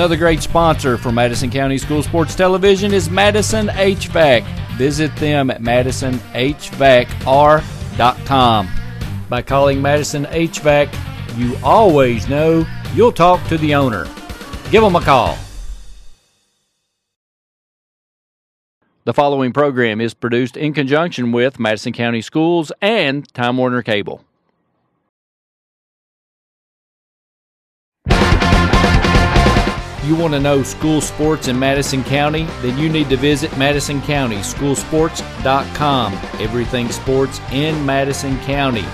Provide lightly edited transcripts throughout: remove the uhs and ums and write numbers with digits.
Another great sponsor for Madison County School Sports Television is Madison HVAC. Visit them at madisonhvacr.com. By calling Madison HVAC, you always know you'll talk to the owner. Give them a call. The following program is produced in conjunction with Madison County Schools and Time Warner Cable. You want to know school sports in Madison County? Then you need to visit MadisonCountySchoolSports.com. Everything sports in Madison County.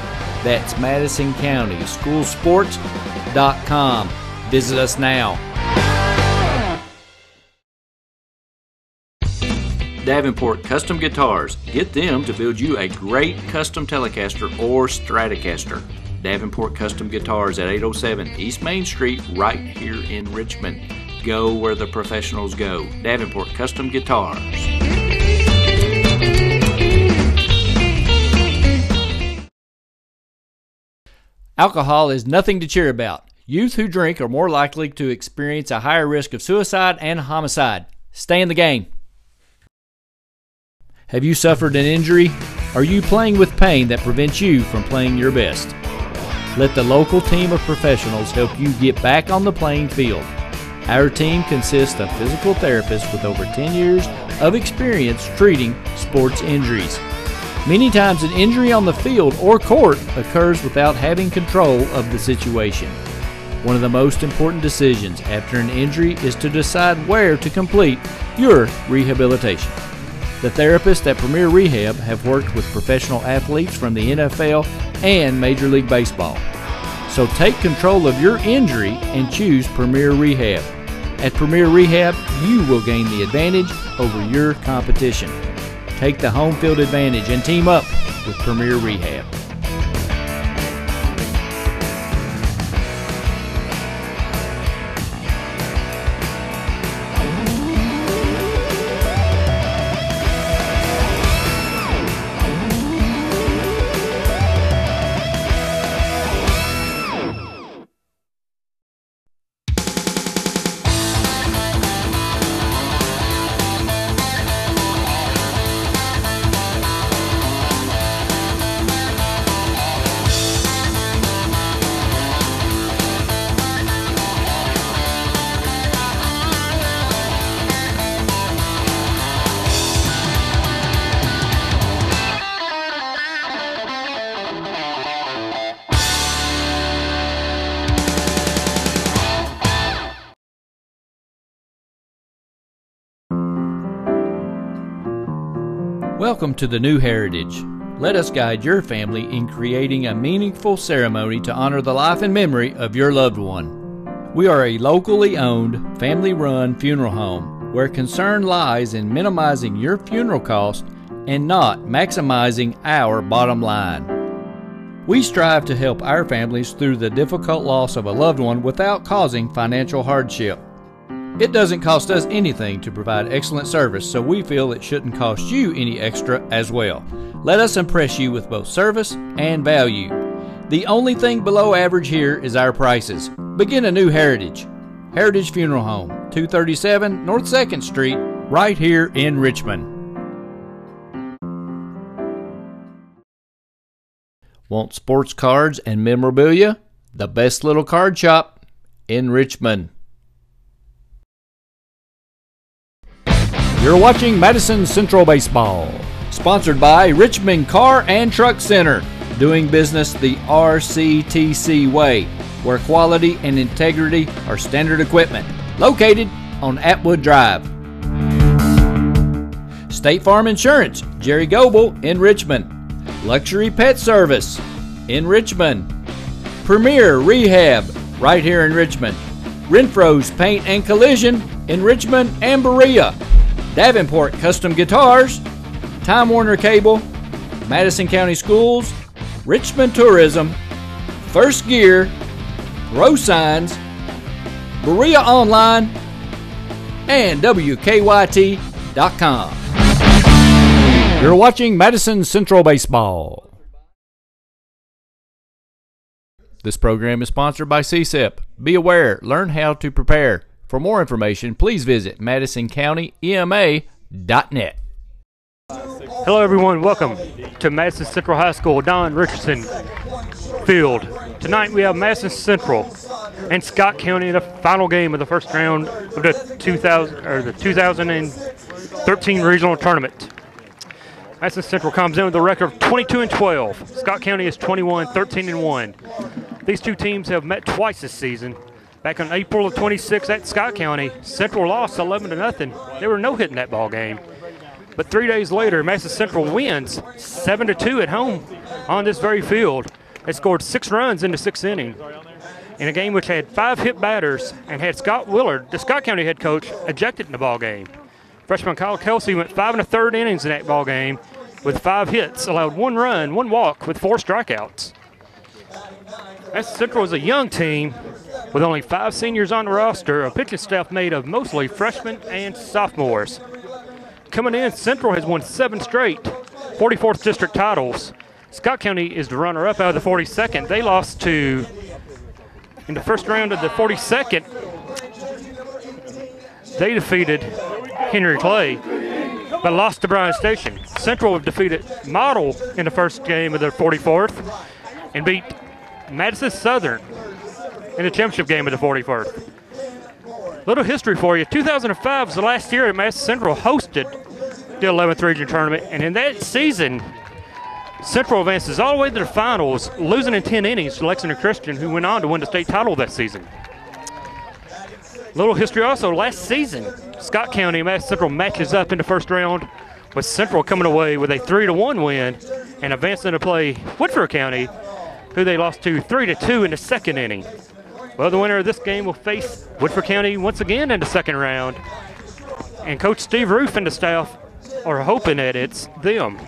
That's Madison County Schoolsports.com. Visit us now. Davenport Custom Guitars. Get them to build you a great custom Telecaster or Stratocaster. Davenport Custom Guitars at 807 East Main Street, right here in Richmond. Go where the professionals go. Davenport Custom Guitars. Alcohol is nothing to cheer about. Youth who drink are more likely to experience a higher risk of suicide and homicide. Stay in the game. Have you suffered an injury? Are you playing with pain that prevents you from playing your best? Let the local team of professionals help you get back on the playing field. Our team consists of physical therapists with over 10 years of experience treating sports injuries. Many times an injury on the field or court occurs without having control of the situation. One of the most important decisions after an injury is to decide where to complete your rehabilitation. The therapists at Premier Rehab have worked with professional athletes from the NFL and Major League Baseball. So take control of your injury and choose Premier Rehab. At Premier Rehab, you will gain the advantage over your competition. Take the home field advantage and team up with Premier Rehab. Welcome to the New Heritage. Let us guide your family in creating a meaningful ceremony to honor the life and memory of your loved one. We are a locally owned, family-run funeral home where concern lies in minimizing your funeral cost and not maximizing our bottom line. We strive to help our families through the difficult loss of a loved one without causing financial hardship. It doesn't cost us anything to provide excellent service, so we feel it shouldn't cost you any extra as well. Let us impress you with both service and value. The only thing below average here is our prices. Begin a new heritage. Heritage Funeral Home, 237 North 2nd Street, right here in Richmond. Want sports cards and memorabilia? The best little card shop in Richmond. You're watching Madison Central Baseball, sponsored by Richmond Car and Truck Center, doing business the RCTC way, where quality and integrity are standard equipment, located on Atwood Drive. State Farm Insurance, Jerry Goebel in Richmond. Luxury Pet Service in Richmond. Premier Rehab, right here in Richmond. Renfro's Paint and Collision in Richmond and Berea. Davenport Custom Guitars, Time Warner Cable, Madison County Schools, Richmond Tourism, First Gear, Row Signs, Berea Online, and WKYT.com. You're watching Madison Central Baseball. This program is sponsored by CSEP. Be aware, learn how to prepare For more information, please visit MadisonCountyEMA.net. Hello everyone, welcome to Madison Central High School, Don Richardson Field. Tonight we have Madison Central and Scott County in the final game of the first round of the 2013 regional tournament. Madison Central comes in with a record of 22-12. Scott County is 21-13-1. These two teams have met twice this season. Back on April of 26 at Scott County, Central lost 11-0. They were no-hitting that ball game. But 3 days later, Madison Central wins 7-2 at home on this very field. They scored 6 runs in the 6th inning in a game which had 5 hit batters and had Scott Willard, the Scott County head coach, ejected in the ball game. Freshman Kyle Kelsey went 5 1/3 innings in that ball game with 5 hits, allowed 1 run, 1 walk with 4 strikeouts. Madison Central is a young team with only 5 seniors on the roster, a pitching staff made of mostly freshmen and sophomores. Coming in, Central has won 7 straight 44th district titles. Scott County is the runner-up out of the 42nd. They lost to, in the first round of the 42nd, they defeated Henry Clay, but lost to Bryan Station. Central have defeated Model in the first game of the 44th and beat Madison Southern in the championship game of the 41st. Little history for you. 2005 was the last year that Madison Central hosted the 11th region tournament, and in that season, Central advances all the way to the finals, losing in 10 innings to Lexington Christian, who went on to win the state title that season. Little history also, last season, Scott County and Madison Central matches up in the first round, with Central coming away with a 3-1 win and advancing to play Woodford County, who they lost to 3-2 in the 2nd inning. Well, the winner of this game will face Woodford County once again in the 2nd round, and Coach Steve Roof and the staff are hoping that it's them.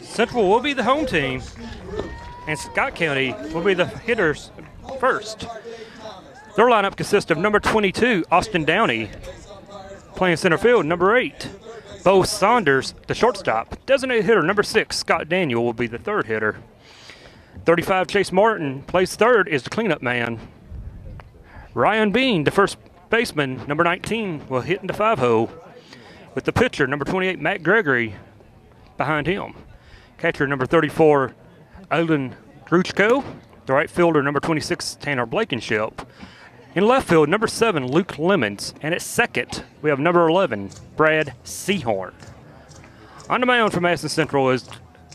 Central will be the home team, and Scott County will be the hitters first. Their lineup consists of number 22, Austin Downey, playing center field. Number 8, Bo Saunders, the shortstop. Designated hitter, number 6, Scott Daniel, will be the 3rd hitter. 35, Chase Martin, plays 3rd, is the cleanup man. Ryan Bean, the first baseman, number 19, will hit in the 5-hole, with the pitcher, number 28, Matt Gregory, behind him. Catcher, number 34, Olin Gruchko. The right fielder, number 26, Tanner Blankenship. In left field, number 7, Luke Lemons. And at second, we have number 11, Brad Seahorn. On the mound for Madison Central is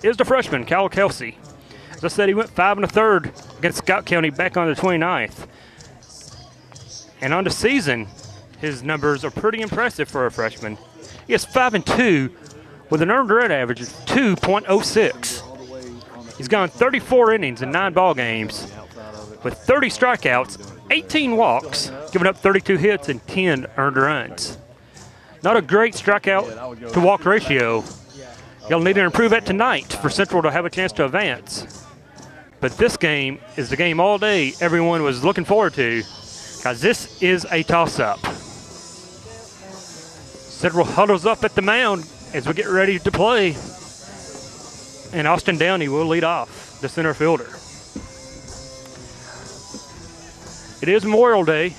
the freshman, Kyle Kelsey. As I said, he went 5 1/3 against Scott County back on the 29th. And on the season, his numbers are pretty impressive for a freshman. He is 5-2 with an earned run average of 2.06. He's gone 34 innings in 9 ball games with 30 strikeouts, 18 walks, giving up 32 hits and 10 earned runs. Not a great strikeout to walk ratio. You'll need to improve that tonight for Central to have a chance to advance. But this game is the game all day everyone was looking forward to, because this is a toss-up. Central huddles up at the mound as we get ready to play, and Austin Downey will lead off, the center fielder. It is Memorial Day,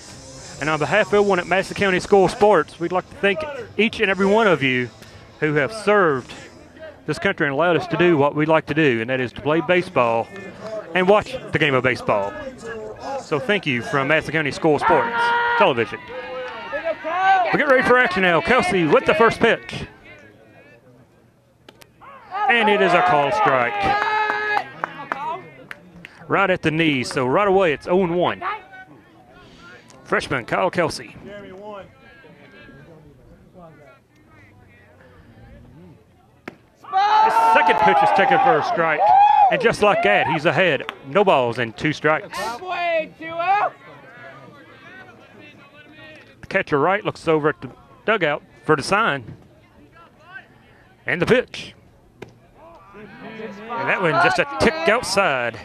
and on behalf of everyone at Madison County School of Sports, we'd like to thank each and every one of you who have served this country and allowed us to do what we like to do, and that is to play baseball and watch the game of baseball. So thank you from Madison County School of Sports Television. We get ready for action now. Kelsey with the first pitch. And it is a called strike. Right at the knee, so right away it's 0-1. Freshman Kyle Kelsey. His second pitch is taken for a strike. And just like that, he's ahead. No balls and 2 strikes. The catcher right looks over at the dugout for the sign. And the pitch. And that one just a tick outside.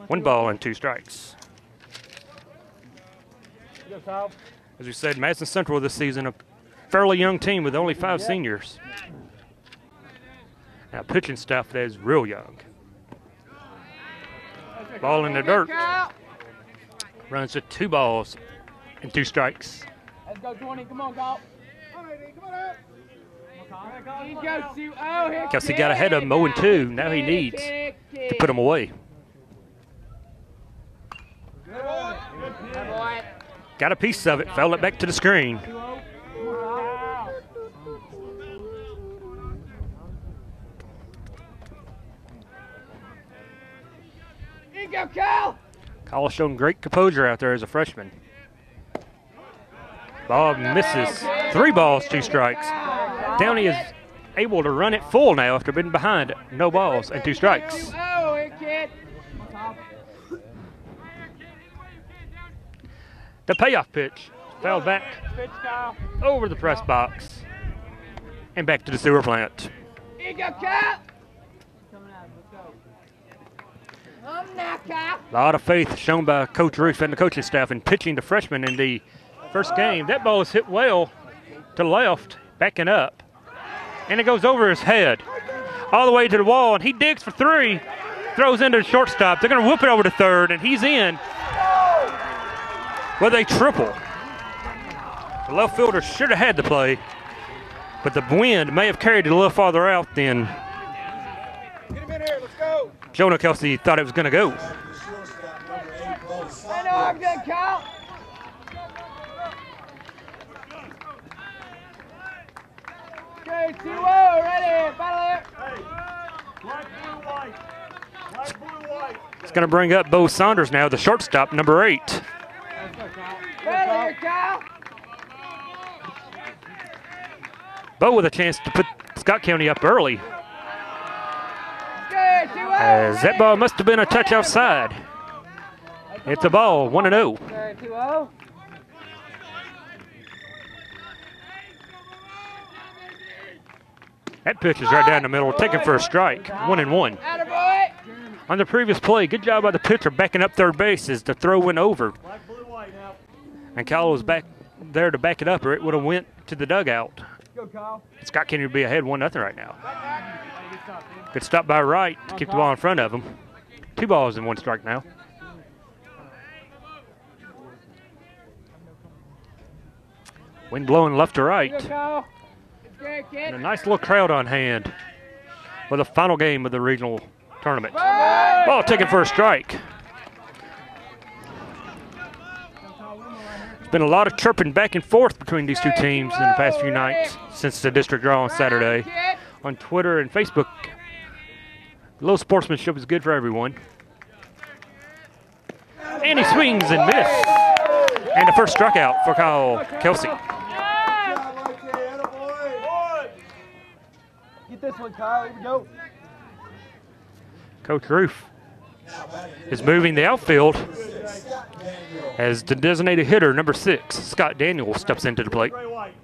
1 ball and 2 strikes. As we said, Madison Central this season, a fairly young team with only 5 seniors. Now pitching staff that is real young. Ball in the dirt. Runs to 2 balls and 2 strikes. Let's go 20. Come on, Galt. Kelsey got ahead of him 0-2. Now he needs to put him away. Got a piece of it. Fouled it back to the screen. Here you go, Kyle. Kyle's shown great composure out there as a freshman. Ball misses. 3 balls, 2 strikes. Downey is able to run it full now after being behind. No balls and 2 strikes. The payoff pitch. Fouled back over the press box and back to the sewer plant. Here you go, Kyle. A lot of faith shown by Coach Ruth and the coaching staff in pitching the freshman in the first game. That ball is hit well to left, backing up, and it goes over his head all the way to the wall, and he digs for 3, throws into the shortstop. They're going to whoop it over to third, and he's in with a triple. The left fielder should have had the play, but the wind may have carried it a little farther out than Get him in here. Let's go. Jonah Kelsey thought it was going to go. I know I'm good, Kyle. Okay, 2-0, ready, battle it. Black, blue, white. Black, blue, white. It's going to bring up Bo Saunders now, the shortstop, number 8. Battle here, Kyle. Bo with a chance to put Scott County up early, Okay, 2-0. as that ball must have been a touch outside. It's a ball, 1-0. Okay, 2-0. That pitch is right down the middle, taken for a strike, 1-1. Attaboy. On the previous play, good job by the pitcher backing up third bases to throw one over. Black, blue, white now. And Kyle was back there to back it up, or it would have went to the dugout. Go, Kyle. Scott County would be ahead 1-0 right now. Good stop by Wright to keep the ball in front of him. 2 balls and 1 strike now. Wind blowing left to right. Go, Kyle. Okay, kid. And a nice little crowd on hand for the final game of the regional tournament. Ball. Ball taken for a strike. There's been a lot of chirping back and forth between these two teams in the past few nights since the district draw on Saturday. On Twitter and Facebook, a little sportsmanship is good for everyone. And he swings and misses. And the first strikeout for Kyle Kelsey. Get this one, Kyle. Here we go. Coach Roof is moving the outfield as the designated hitter, number 6, Scott Daniel, steps into the plate. Gray, white.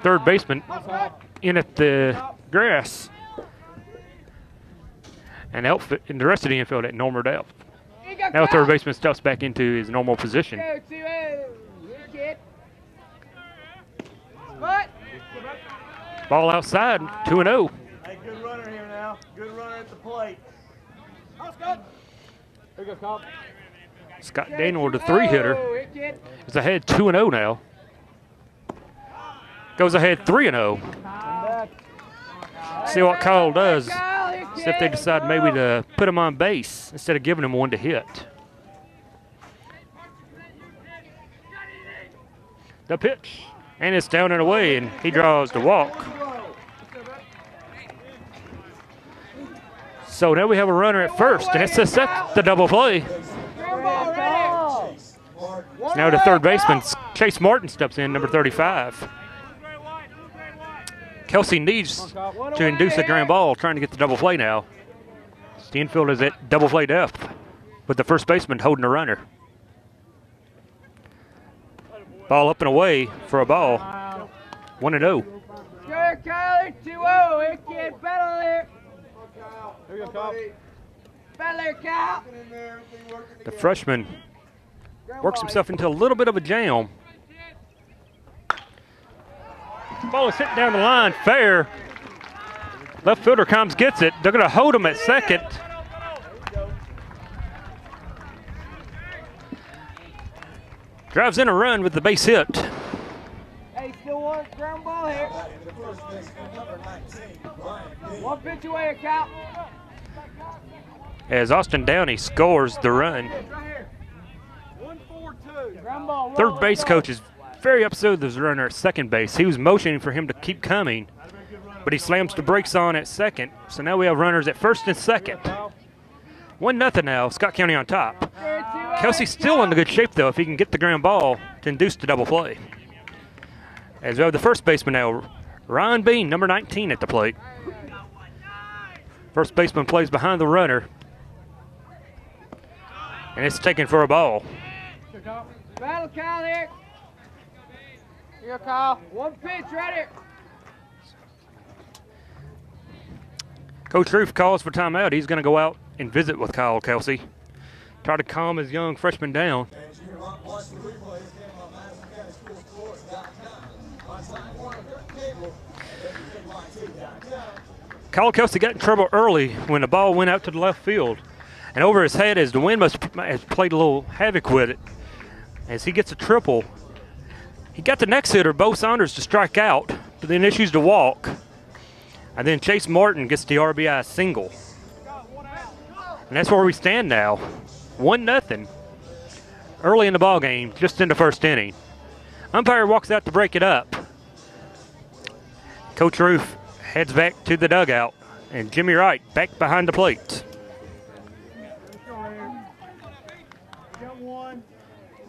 Third baseman in at the grass. And the rest of the infield at normal depth. Here you go, Now Kyle. third baseman steps back into his normal position. Go, 2-0. Here, kid. What? Ball outside, 2-0. Hey, good runner here now. Good runner at the plate. Here you go, Kyle. Scott Daniel, the 3-hitter, Here, kid. is ahead 2-0 now. Goes ahead 3-0. See what Kyle does. Kyle, here, See if they kid. decide maybe to put him on base instead of giving him one to hit. The pitch. And it's down and away, and he draws the walk. So now we have a runner at first, and it's the double play. Ground ball, ready. Now the third baseman, Chase Martin, steps in, number 35. Kelsey needs to induce a ground ball, trying to get the double play now. The infield is at double play depth, with the first baseman holding the runner. Ball up and away for a ball. 1-0. Go, Kyle. Here, 2-0. Here, kid. Battle here. Here you go, Kyle. Battle here, Kyle. The freshman works himself into a little bit of a jam. Ball is hit down the line, fair. Left fielder comes, gets it. They're going to hold him at second. Drives in a run with the base hit. Hey, still one ground ball here. One pitch away, Cal. As Austin Downey scores the run. Third base coach is very upset with his runner at second base. He was motioning for him to keep coming, but he slams the brakes on at second. So now we have runners at first and second. 1-0 now, Scott County on top. Kelsey's still in good shape, though, if he can get the ground ball to induce the double play. As we have the first baseman now, Ryan Bean, number 19 at the plate. First baseman plays behind the runner. And it's taken for a ball. Battle, Kyle, here. Here, Kyle. One pitch, right here. Coach Roof calls for timeout. He's going to go out and visit with Kyle Kelsey. Try to calm his young freshman down. Kyle Kelsey got in trouble early when the ball went out to the left field. And over his head as the wind has played a little havoc with it. As he gets a triple, he got the next hitter, Bo Saunders, to strike out, but then issues the walk. And then Chase Martin gets the RBI single. And that's where we stand now. 1-0. Early in the ball game, just in the first inning. Umpire walks out to break it up. Coach Roof heads back to the dugout, and Jimmy Wright back behind the plate.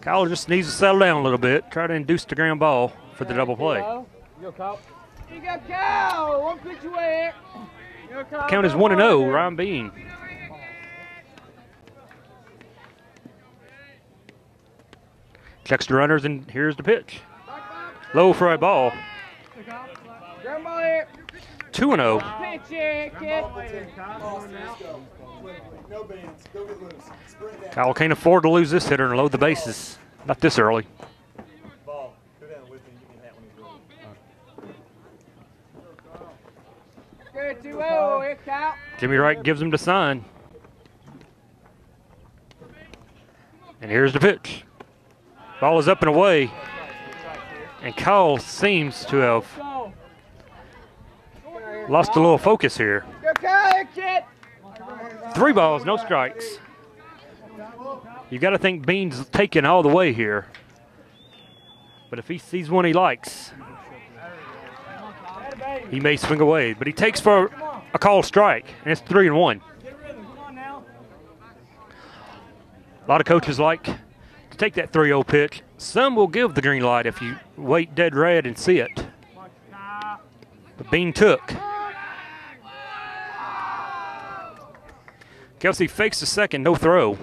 Kyle just needs to settle down a little bit, try to induce the ground ball for the double play. You go, Kyle. One pitch away. Count is 1-0, Ryan Bean. Checks the runners, and here's the pitch. Low for a ball. Ground ball here. 2-0. Pitch here, kid. Kyle can't afford to lose this hitter and load the bases. Not this early. Good 2-0 here, Kyle. Jimmy Wright gives him the sign. And here's the pitch. Ball is up and away. And Kyle seems to have lost a little focus here. Go, Kyle, here, kid. 3 balls, no strikes. You got to think Bean's taking all the way here. But if he sees one he likes, he may swing away. But he takes for a called strike, and it's 3-1. A lot of coaches like to take that 3-0 pitch. Some will give the green light if you wait dead red and see it. But Bean took. Kelsey fakes the second, no throw.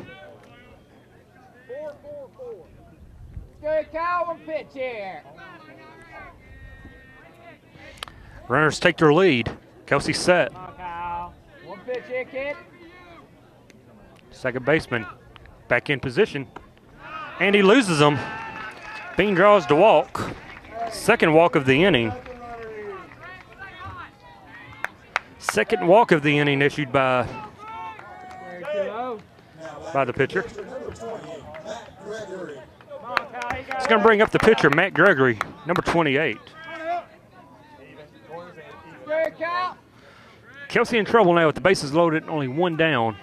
Good, Kyle. One pitch here. Runners take their lead. Kelsey set. Come on, Kyle. One pitch here, kid. Second baseman back in position. And he loses them. Bean draws the walk. Second walk of the inning. Second walk of the inning issued by the pitcher. It's going to bring up the pitcher, Matt Gregory, number 28. Good, Kyle. Kelsey in trouble now with the bases loaded, only 1 down.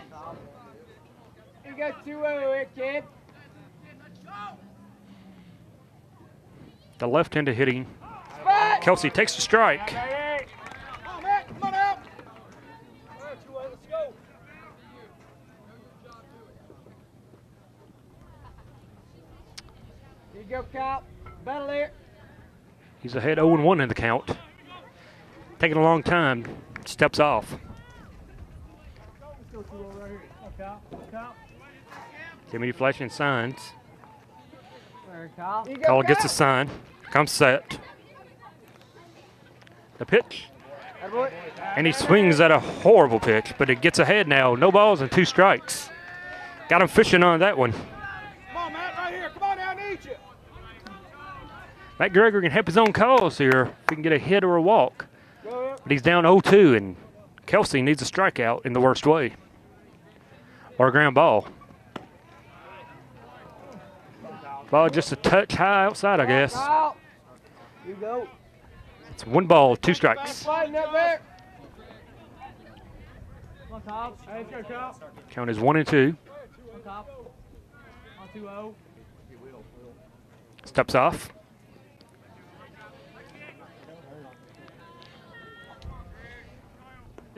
You got 2-0 here, kid. The left-handed hitting. Spot. Kelsey takes the strike. Come on, Matt. Come on out. Let's go. Here you go, Kyle. Battle here. He's ahead 0-1 in the count. Taking a long time. Steps off. Jimmy flashing signs. Caller gets a sign. Comes set. The pitch. And he swings at a horrible pitch, but it gets ahead now. No balls and 2 strikes. Got him fishing on that one. Come on, Matt, right here. Come on down, I need you. Matt Gregory can help his own cause here if he can get a hit or a walk. But he's down 0-2, and Kelsey needs a strikeout in the worst way. Or a ground ball. Ball just a touch high outside, I guess. You go. It's 1 ball, 2 strikes. Count is 1 and 2. Steps off.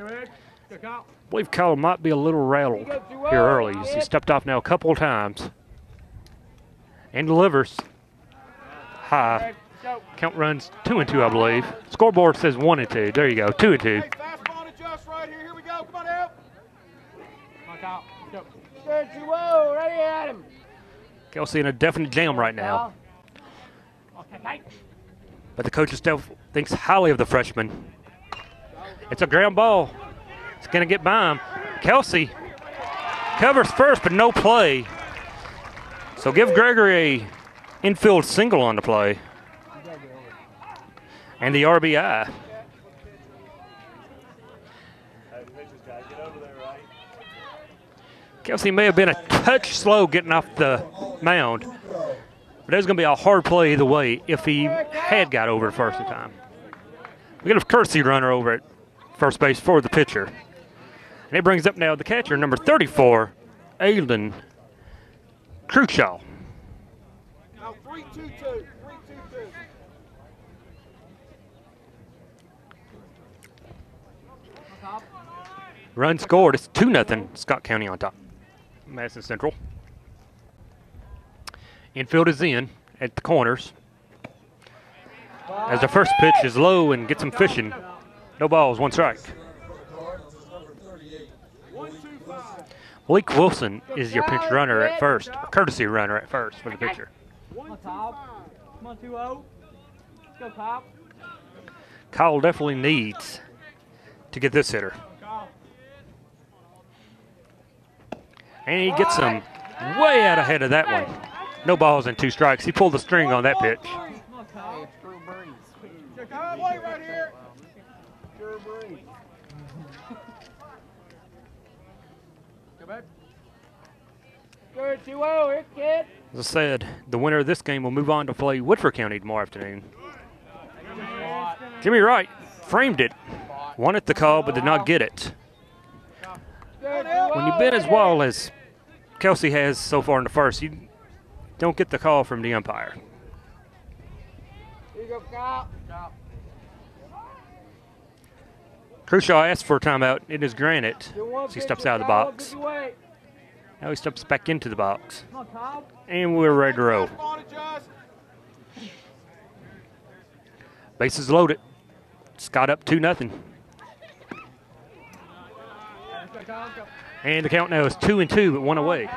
I believe Kyle might be a little rattled here early. He stepped off now a couple of times. And delivers. High. Count runs 2 and 2, I believe. Scoreboard says 1 and 2. There you go, 2 and 2. Hey, fastball and adjust right here. Here we go. Come on out. Whoa, right at him. Kelsey in a definite jam right now. But the coach still thinks highly of the freshman. It's a ground ball. It's going to get by him. Kelsey covers first, but no play. So give Gregory a infield single on the play. And the RBI. Kelsey may have been a touch slow getting off the mound. But there's going to be a hard play either way if he had got over the first time. We get a courtesy runner over at first base for the pitcher. And it brings up now the catcher, number 34, Aiden Crucial. Now 3-2-2. 3-2-2. Run scored. It's 2-0. Scott County on top. Madison Central. Infield is in at the corners. As the first pitch is low and gets him fishing. No balls, 1 strike. Malik Wilson is your pinch runner at first, or courtesy runner at first for the pitcher. Come on, 2-0. Let's go, Top. Kyle definitely needs to get this hitter. And he gets him way out ahead of that one. No balls and 2 strikes. He pulled the string on that pitch. Wait right here. Good, 2-0, here, kid. As I said, the winner of this game will move on to play Woodford County tomorrow afternoon. Jimmy Wright framed it. Wanted the call, but did not get it. When you bid as well as Kelsey has so far in the first, you don't get the call from the umpire. Here you go, Kyle. Crucial asked for a timeout. It is granted as he steps out of the box. Now he steps back into the box. And we're ready to roll. Bases loaded. Scott up 2-0. And the count now is 2 and 2, but 1 away. You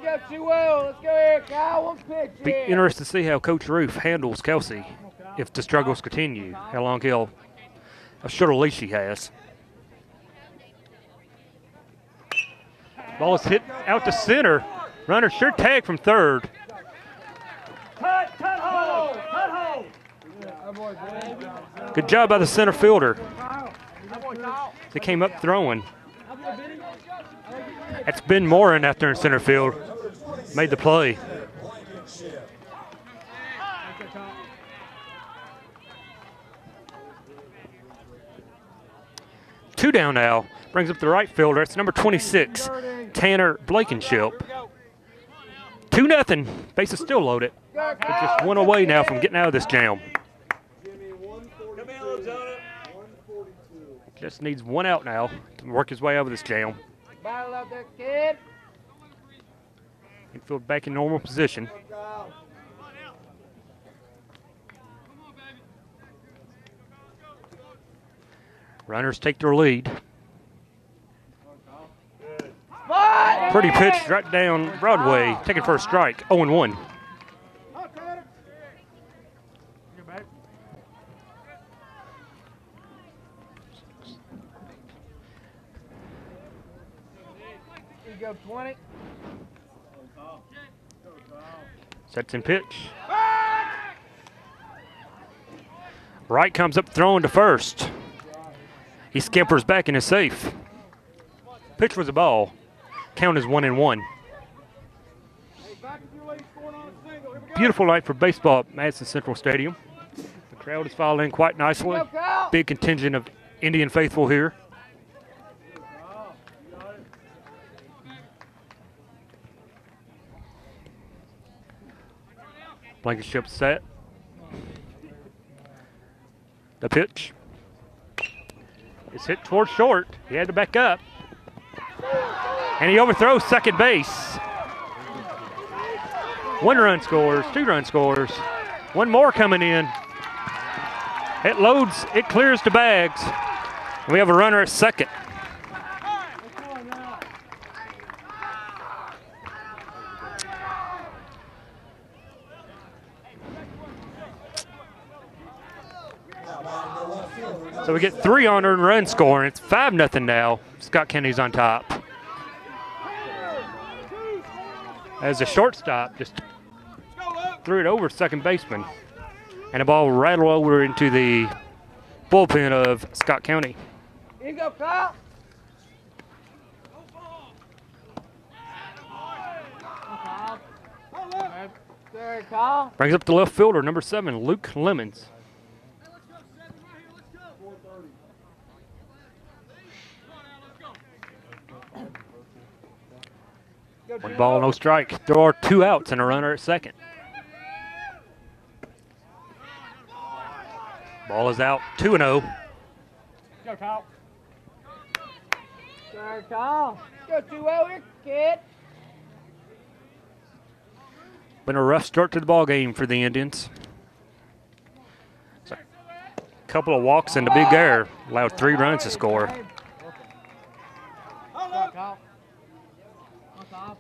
got 2-0. Let's go here, Kyle. 1 pitch. Be interested to see how Coach Roof handles Kelsey if the struggles continue. How long how short a leash he has. Ball is hit out to center. Runner sure tag from third. Cut hole. Good job by the center fielder. They came up throwing. That's Ben Morin out there in center field. Made the play. Two down now. Brings up the right fielder. It's number 26, Tanner Blankenship. 2-0. Base is still loaded. But just 1 away now from getting out of this jam. Just needs 1 out now to work his way out of this jam. Battle out there, kid. Infield back in normal position. Runners take their lead. Pretty pitch right down Broadway, taking for a strike, 0-1. You go 20. Sets in pitch. Wright comes up throwing to first. He scampers back and is safe. Pitch was a ball. Count is 1-1. Beautiful night for baseball at Madison Central Stadium. The crowd is filing in quite nicely. Big contingent of Indian faithful here. Blankenship set. The pitch. It's hit towards short. He had to back up. And he overthrows second base. 1 run scores, 2 run scores. 1 more coming in. It loads, it clears the bags. We have a runner at second. So we get 3 unearned run score, and it's 5-0 now. Scott County's on top. As a shortstop, just threw it over second baseman. And the ball rattled over into the bullpen of Scott County. Here you go, Kyle. There, Kyle. Brings up the left fielder, number 7, Luke Lemons. One ball, no strike. There are 2 outs and a runner at second. Ball is out, 2-0. Go, Kyle. There, Kyle. Go 2-0 here, kid. Been a rough start to the ball game for the Indians. So, a couple of walks in the big air allowed 3 runs to score.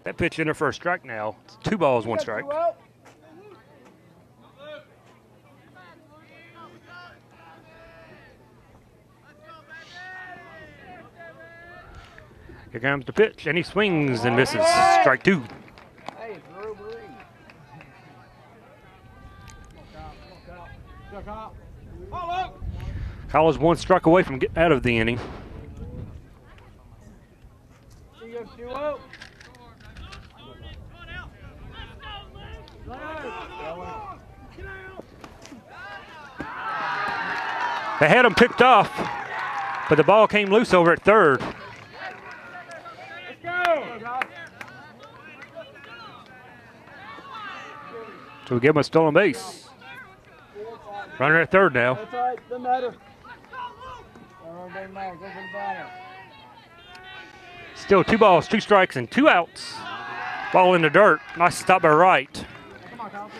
That pitch in there for a strike now. It's 2 balls, 1 strike. Here comes the pitch, and he swings and misses. Strike 2. Kyle is 1 strike away from getting out of the inning. They had him picked off, but the ball came loose over at third. Let's go. So we give him a stolen base. Runner at third now. That's all right, doesn't matter. Doesn't matter, go for the batter. Still 2 balls, 2 strikes, and 2 outs. Ball in the dirt. Nice stop by right. Come on, Kyle.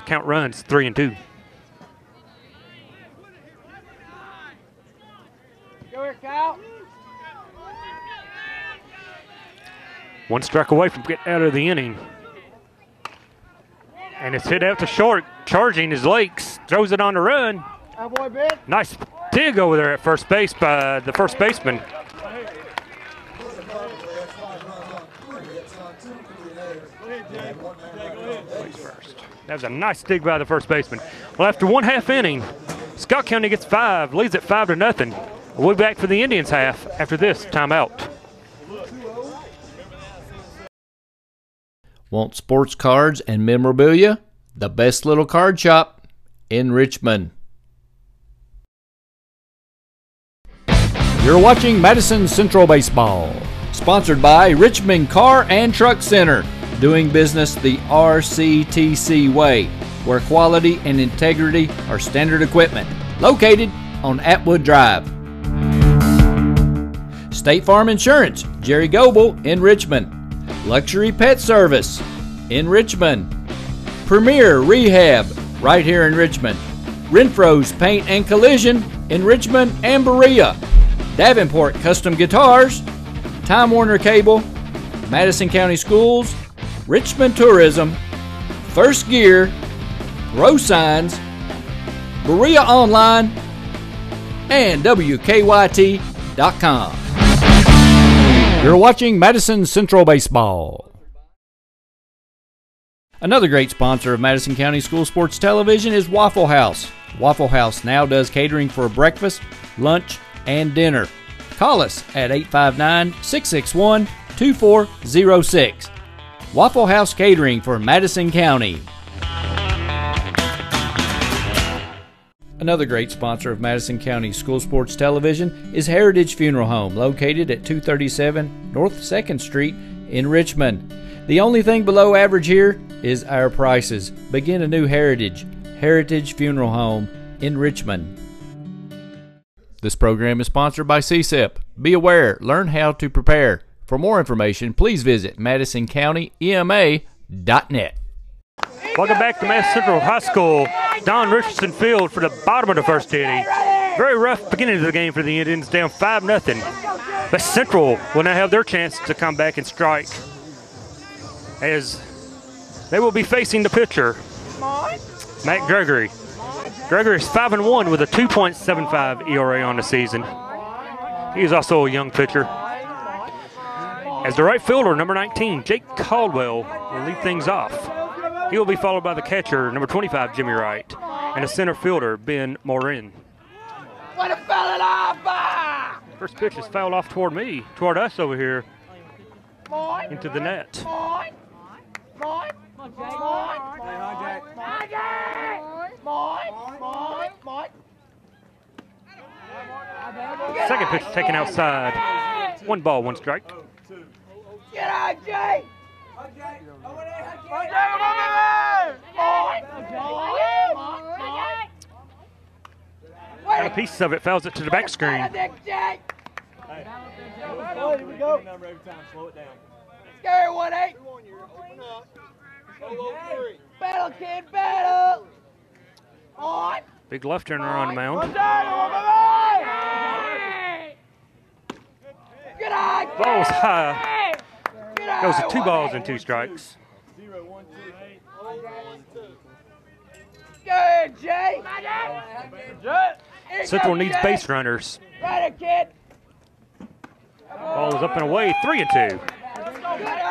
Count runs 3-2. Go here, Kyle. 1 strike away from getting out of the inning. And it's hit out to short. Charging his legs. Throws it on the run. Oh, boy, Ben. Nice dig over there at first base by the first baseman. That was a nice dig by the first baseman. Well, after 1/2 inning, Scott County gets 5, leads at 5-0. We'll be back for the Indians half after this timeout. Want sports cards and memorabilia? The best little card shop in Richmond. You're watching Madison Central Baseball, sponsored by Richmond Car and Truck Center, doing business the RCTC way, where quality and integrity are standard equipment, located on Atwood Drive. State Farm Insurance, Jerry Goebel in Richmond. Luxury Pet Service in Richmond. Premier Rehab right here in Richmond. Renfro's Paint and Collision in Richmond and Berea. Davenport Custom Guitars. Time Warner Cable. Madison County Schools. Richmond Tourism. First Gear. Row Signs. Berea Online. And WKYT.com. You're watching Madison Central Baseball. Another great sponsor of Madison County School Sports Television is Waffle House. Waffle House now does catering for breakfast, lunch, and dinner. Call us at 859-661-2406. Waffle House Catering for Madison County. Another great sponsor of Madison County School Sports Television is Heritage Funeral Home, located at 237 North 2nd Street in Richmond. The only thing below average here is our prices. Begin a new Heritage Funeral Home in Richmond. This program is sponsored by CSEP. Be aware, learn how to prepare. For more information, please visit MadisonCountyEMA.net. Welcome back to Madison Central High School. Don Richardson Field for the bottom of the first inning. Very rough beginning of the game for the Indians, down 5-0. But Central will now have their chance to come back and strike, as they will be facing the pitcher, Matt Gregory. Gregory is 5-1 with a 2.75 ERA on the season. He is also a young pitcher. As the right fielder, number 19, Jake Caldwell, will lead things off. He will be followed by the catcher, number 25, Jimmy Wright, and the center fielder, Ben Morin. First pitch is fouled off toward us over here, into the net. Second pitch taken outside. 1 ball, 1 strike. Get out, Jay! And a piece of it fouls it to the back screen. Here we go. Slow it down. Scary 1-8. Battle, kid, battle. On. Big left-hander on the mound. Good eye. Ball's high. Goes to 2 balls and 2 strikes. Good, Jay. Central needs base runners. Right, kid. Ball is up and away, 3-2.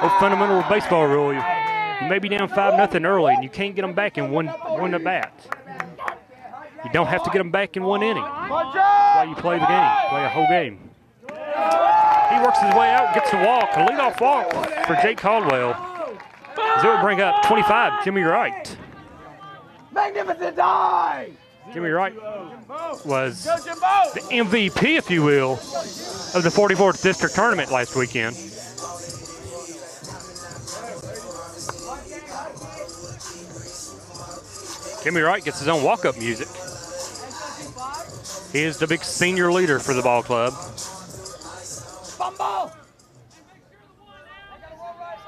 No fundamental baseball rule. You may be down 5-0 early, and you can't get them back in one at bat. You don't have to get them back in 1 inning. That's why you play the game, play a whole game. He works his way out, gets a walk, a leadoff walk for Jake Caldwell. As it will bring up 25, Jimmy Wright. Magnificent die. Jimmy Wright was the MVP, if you will, of the 44th District Tournament last weekend. Jimmy Wright gets his own walk-up music. He is the big senior leader for the ball club. Fumble.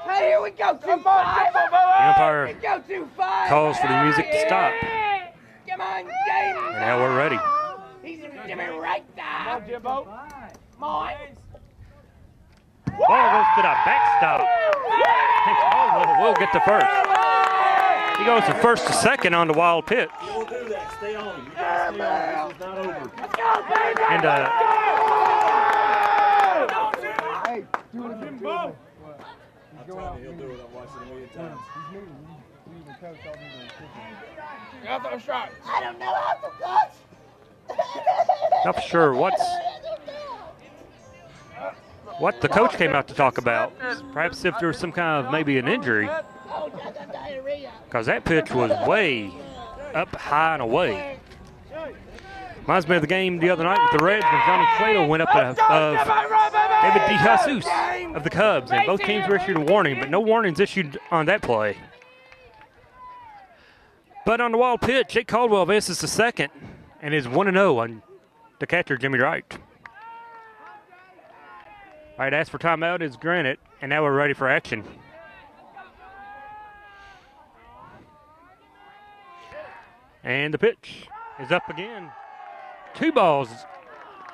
Hey, here we go, 2-5. The umpire Here we go, 2-5. calls for the music to stop. Come on, James. And now we're ready. He's Jimmy right there. Jimbo. Mine. Ball goes to the backstop. And Caldwell will get to first. He goes from first to second on the wild pitch. We'll do that. Stay on. You guys stay on. It's not over. Let's go, baby. And Hey, do it again. I'm telling you, he'll do it. I've watched it a million times. I don't know how to touch. not sure what the coach came out to talk about. Perhaps if there was some kind of maybe an injury. Because that pitch was way up high and away. Reminds me of the game the other night with the Reds when Johnny Cueto went up of David DeJesus of the Cubs. And both teams were issued a warning, but no warnings issued on that play. But on the wild pitch, Jake Caldwell advances to second and is 1-0 on the catcher, Jimmy Wright. All right, ask for timeout is granted, and now we're ready for action. And the pitch is up again. 2 balls,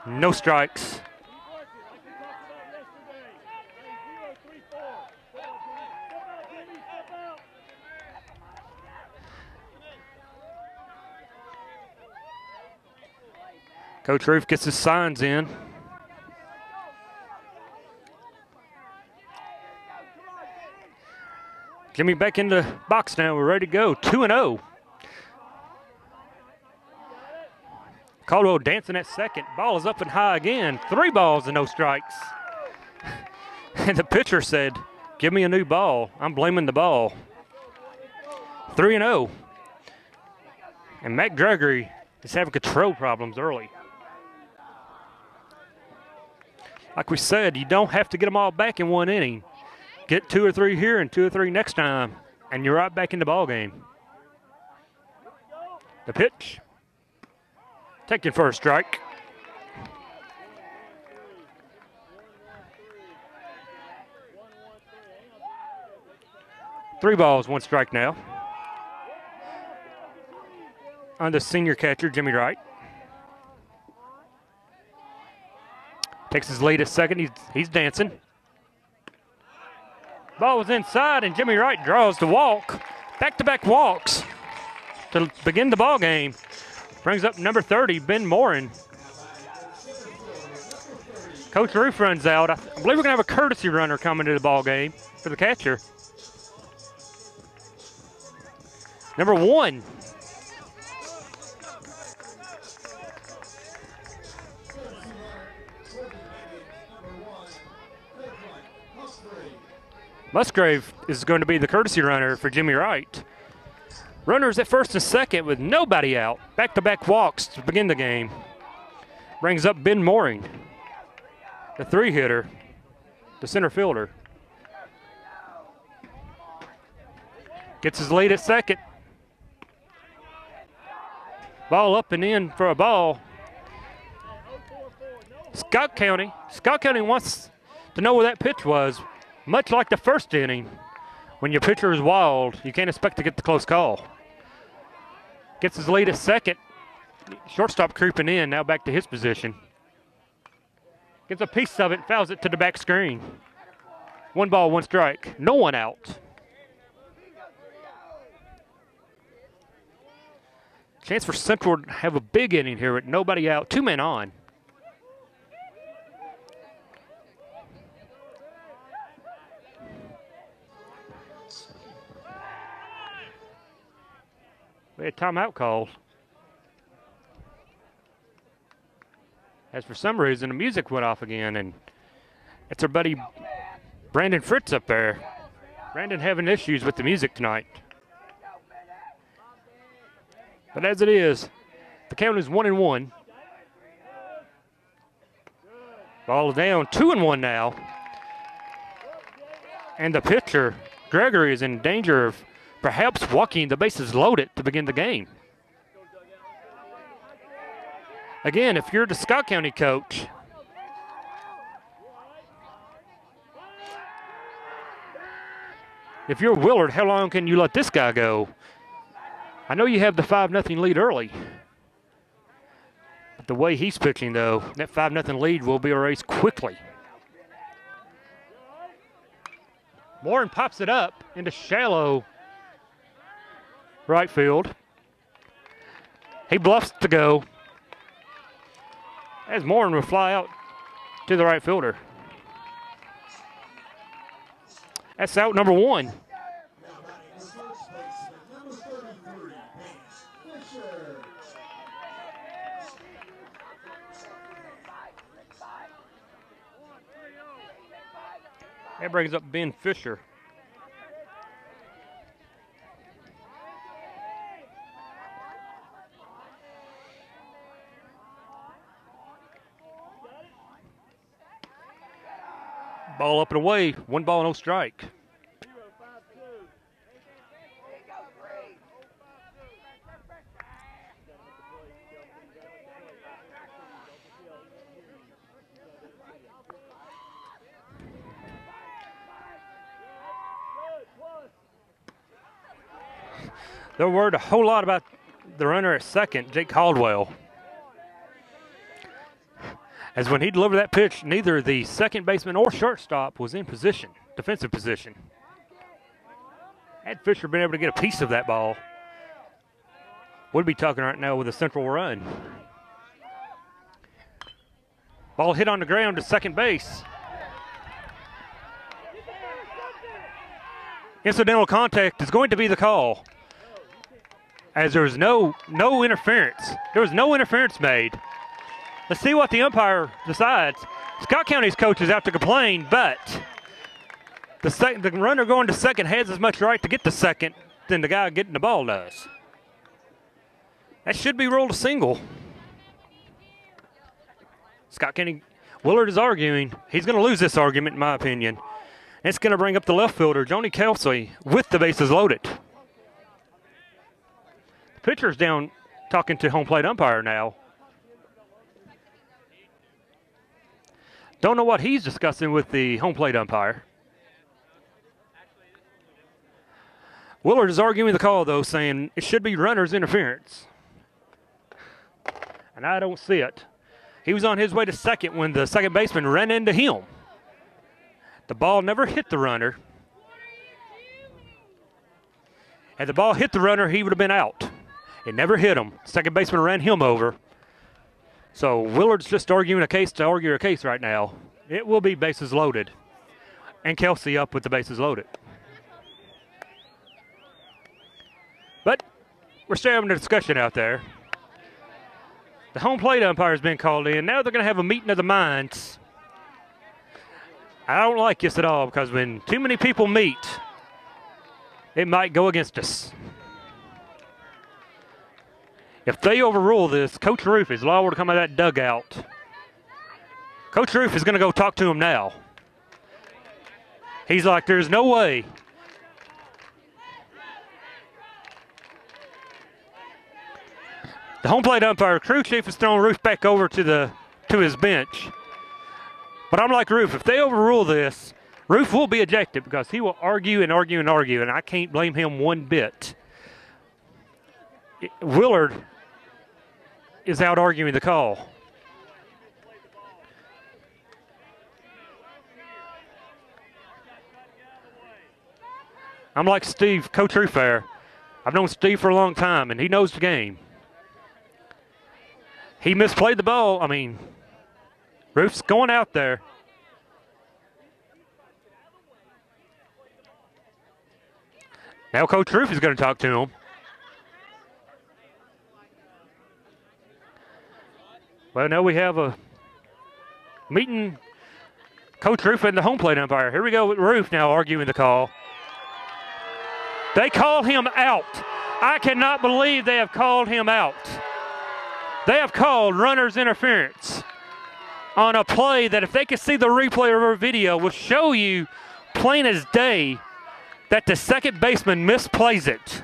no strikes. Coach Roof gets his signs in. Jimmy back in the box now. We're ready to go. 2-0. Caldwell dancing at second. Ball is up and high again. 3 balls and no strikes. And the pitcher said, give me a new ball. I'm blaming the ball. 3-0. And Matt Gregory is having control problems early. Like we said, you don't have to get them all back in one inning. Get 2 or 3 here and 2 or 3 next time, and you're right back in the ball game. The pitch. Taken for a strike. Three balls, 1 strike now. On the senior catcher, Jimmy Wright. Takes his lead at second. He's dancing. Ball was inside, and Jimmy Wright draws the walk. Back-to-back walks to begin the ball game. Brings up number 30, Ben Morin. Coach Roof runs out. I believe we're going to have a courtesy runner coming to the ball game for the catcher. Number 1. Musgrave is going to be the courtesy runner for Jimmy Wright. Runners at first and second with nobody out. Back-to-back walks to begin the game. Brings up Ben Mooring, the 3-hitter, the center fielder. Gets his lead at second. Ball up and in for a ball. Scott County wants to know where that pitch was. Much like the first inning, when your pitcher is wild, you can't expect to get the close call. Gets his lead at second. Shortstop creeping in, now back to his position. Gets a piece of it, fouls it to the back screen. 1 ball, 1 strike. No one out. Chance for Central to have a big inning here with nobody out. 2 men on. We had timeout called. As for some reason, the music went off again, and it's our buddy Brandon Fritz up there. Brandon having issues with the music tonight. But as it is, the count is 1-1. Ball is down, 2-1 now. And the pitcher, Gregory, is in danger of perhaps walking the bases loaded to begin the game. Again, if you're the Scott County coach, if you're Willard, how long can you let this guy go? I know you have the 5-0 lead early. But the way he's pitching, though, that 5-0 lead will be erased quickly. Morin pops it up into shallow right field. He bluffs to go, as Morin will fly out to the right fielder. That's out number 1. That brings up Ben Fisher. Ball up and away. 1 ball, no strike. There were a whole lot about the runner at second, Jake Caldwell. As when he delivered that pitch, neither the second baseman or shortstop was in position, defensive position. Had Fisher been able to get a piece of that ball, we'd be talking right now with a Central run. Ball hit on the ground to second base. Incidental contact is going to be the call. as there was no interference. There was no interference made. Let's see what the umpire decides. Scott County's coach is out to complain, but the runner going to second has as much right to get to second than the guy getting the ball does. That should be ruled a single. Scott County, Willard is arguing. He's going to lose this argument, in my opinion. It's going to bring up the left fielder, Johnny Kelsey, with the bases loaded. The pitcher's down talking to home plate umpire now. Don't know what he's discussing with the home plate umpire. Willard is arguing the call, though, saying it should be runner's interference. And I don't see it. He was on his way to second when the second baseman ran into him. The ball never hit the runner. Had the ball hit the runner, he would have been out. It never hit him. Second baseman ran him over. So Willard's just arguing a case to argue a case right now. It will be bases loaded. And Kelsey up with the bases loaded. But we're still having a discussion out there. The home plate umpire has been called in. Now they're going to have a meeting of the minds. I don't like this at all because when too many people meet, it might go against us. If they overrule this, Coach Roof is liable to come out of that dugout. Coach Roof is going to go talk to him now. He's like, there's no way. The home plate umpire, crew chief, is throwing Roof back over to his bench. But I'm like Roof, if they overrule this, Roof will be ejected because he will argue and argue and argue, and I can't blame him one bit. Willard is out arguing the call. I'm like Steve, Coach Roof there. I've known Steve for a long time, and he knows the game. He misplayed the ball. I mean, Roof's going out there. Now Coach Roof is going to talk to him. Well, now we have a meeting. Coach Roof and the home plate umpire. Here we go with Roof now arguing the call. They call him out. I cannot believe they have called him out. They have called runner's interference on a play that if they could see the replay or video will show you plain as day that the second baseman misplays it.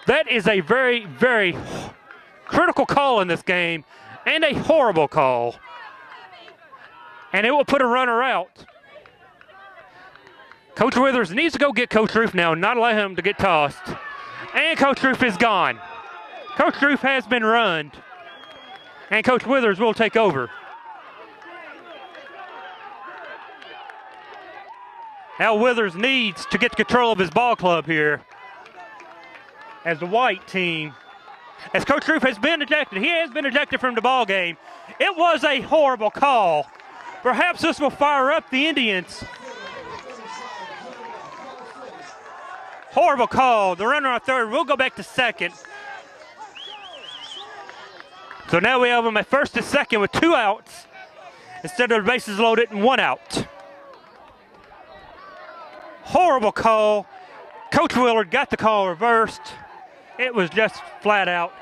That is a very, very critical call in this game and a horrible call. And it will put a runner out. Coach Withers needs to go get Coach Roof now and not allow him to get tossed. And Coach Roof is gone. Coach Roof has been runned. And Coach Withers will take over. Now Withers needs to get control of his ball club here as the white team. As Coach Roof has been ejected. He has been ejected from the ball game. It was a horrible call. Perhaps this will fire up the Indians. Horrible call. The runner on third will go back to second. So now we have them at first and second with 2 outs instead of the bases loaded and 1 out. Horrible call. Coach Willard got the call reversed. It was just flat out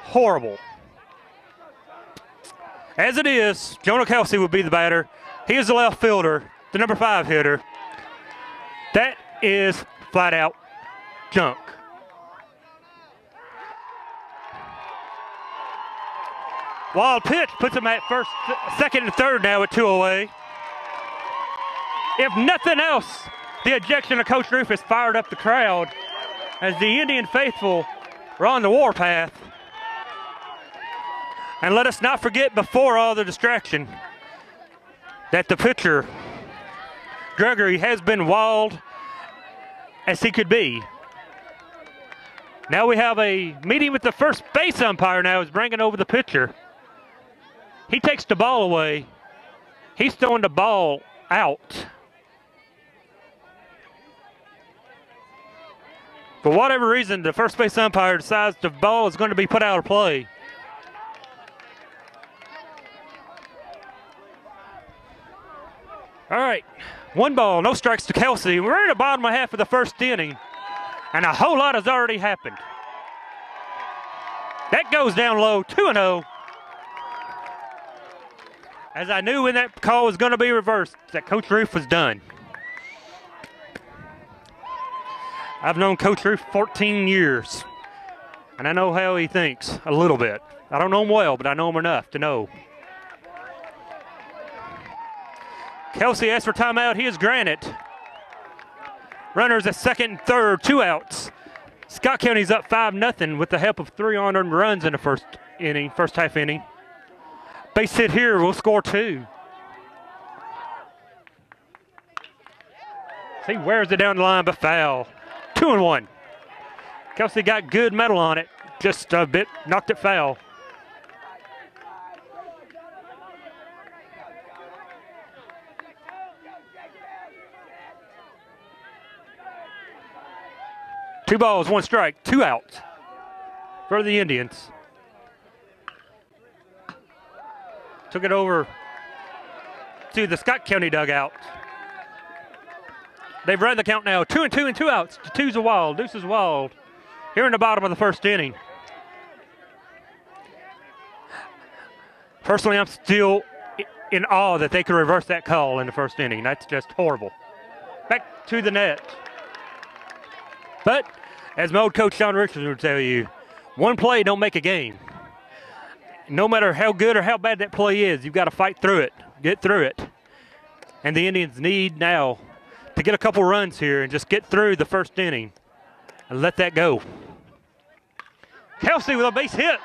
horrible. As it is, Jonah Kelsey will be the batter. He is the left fielder, the number 5 hitter. That is flat out junk. Wild pitch puts him at first, second, and third now with 2 away. If nothing else, the ejection of Coach Roof has fired up the crowd as the Indian faithful are on the warpath. And let us not forget, before all the distraction, that the pitcher, Gregory, has been wild as he could be. Now we have a meeting with the first base umpire now is bringing over the pitcher. He takes the ball away. He's throwing the ball out. For whatever reason, the first base umpire decides the ball is going to be put out of play. All right, 1 ball, no strikes to Kelsey. We're in the bottom half of the first inning, and a whole lot has already happened. That goes down low, 2-0. As I knew when that call was going to be reversed, that Coach Roof was done. I've known Coach Roof 14 years, and I know how he thinks a little bit. I don't know him well, but I know him enough to know. Kelsey asks for timeout. He is granted. Runners at second and third, 2 outs. Scott County's up 5-0 with the help of 3 unearned runs in the first half inning. Base hit here will score 2. He wears it down the line, but foul. 2-1. Kelsey got good metal on it, just a bit knocked it foul. Two balls, 1 strike, 2 outs for the Indians. Took it over to the Scott County dugout. They've run the count now, 2-2 and 2 outs. The two's a wild, deuce is wild. Here in the bottom of the first inning. Personally, I'm still in awe that they could reverse that call in the first inning. That's just horrible. Back to the net. But as my old coach Sean Richards would tell you, one play don't make a game. No matter how good or how bad that play is, you've got to fight through it, get through it. And the Indians need now to get a couple runs here and just get through the first inning and let that go. Kelsey with a base hit.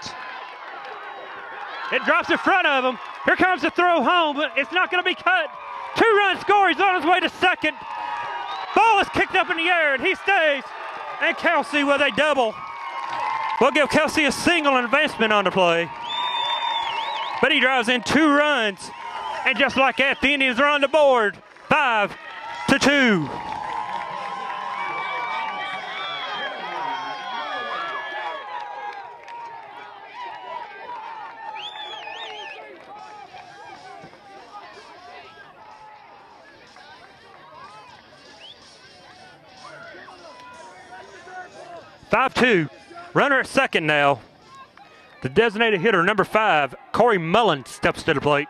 It drops in front of him. Here comes the throw home, but it's not going to be cut. 2-run score. He's on his way to second. Ball is kicked up in the air, and he stays. And Kelsey with a double. We'll give Kelsey a single advancement on the play. But he drives in 2 runs. And just like that, the Indians are on the board. 5-2. Runner at second now. The designated hitter, number 5, Corey Mullen, steps to the plate.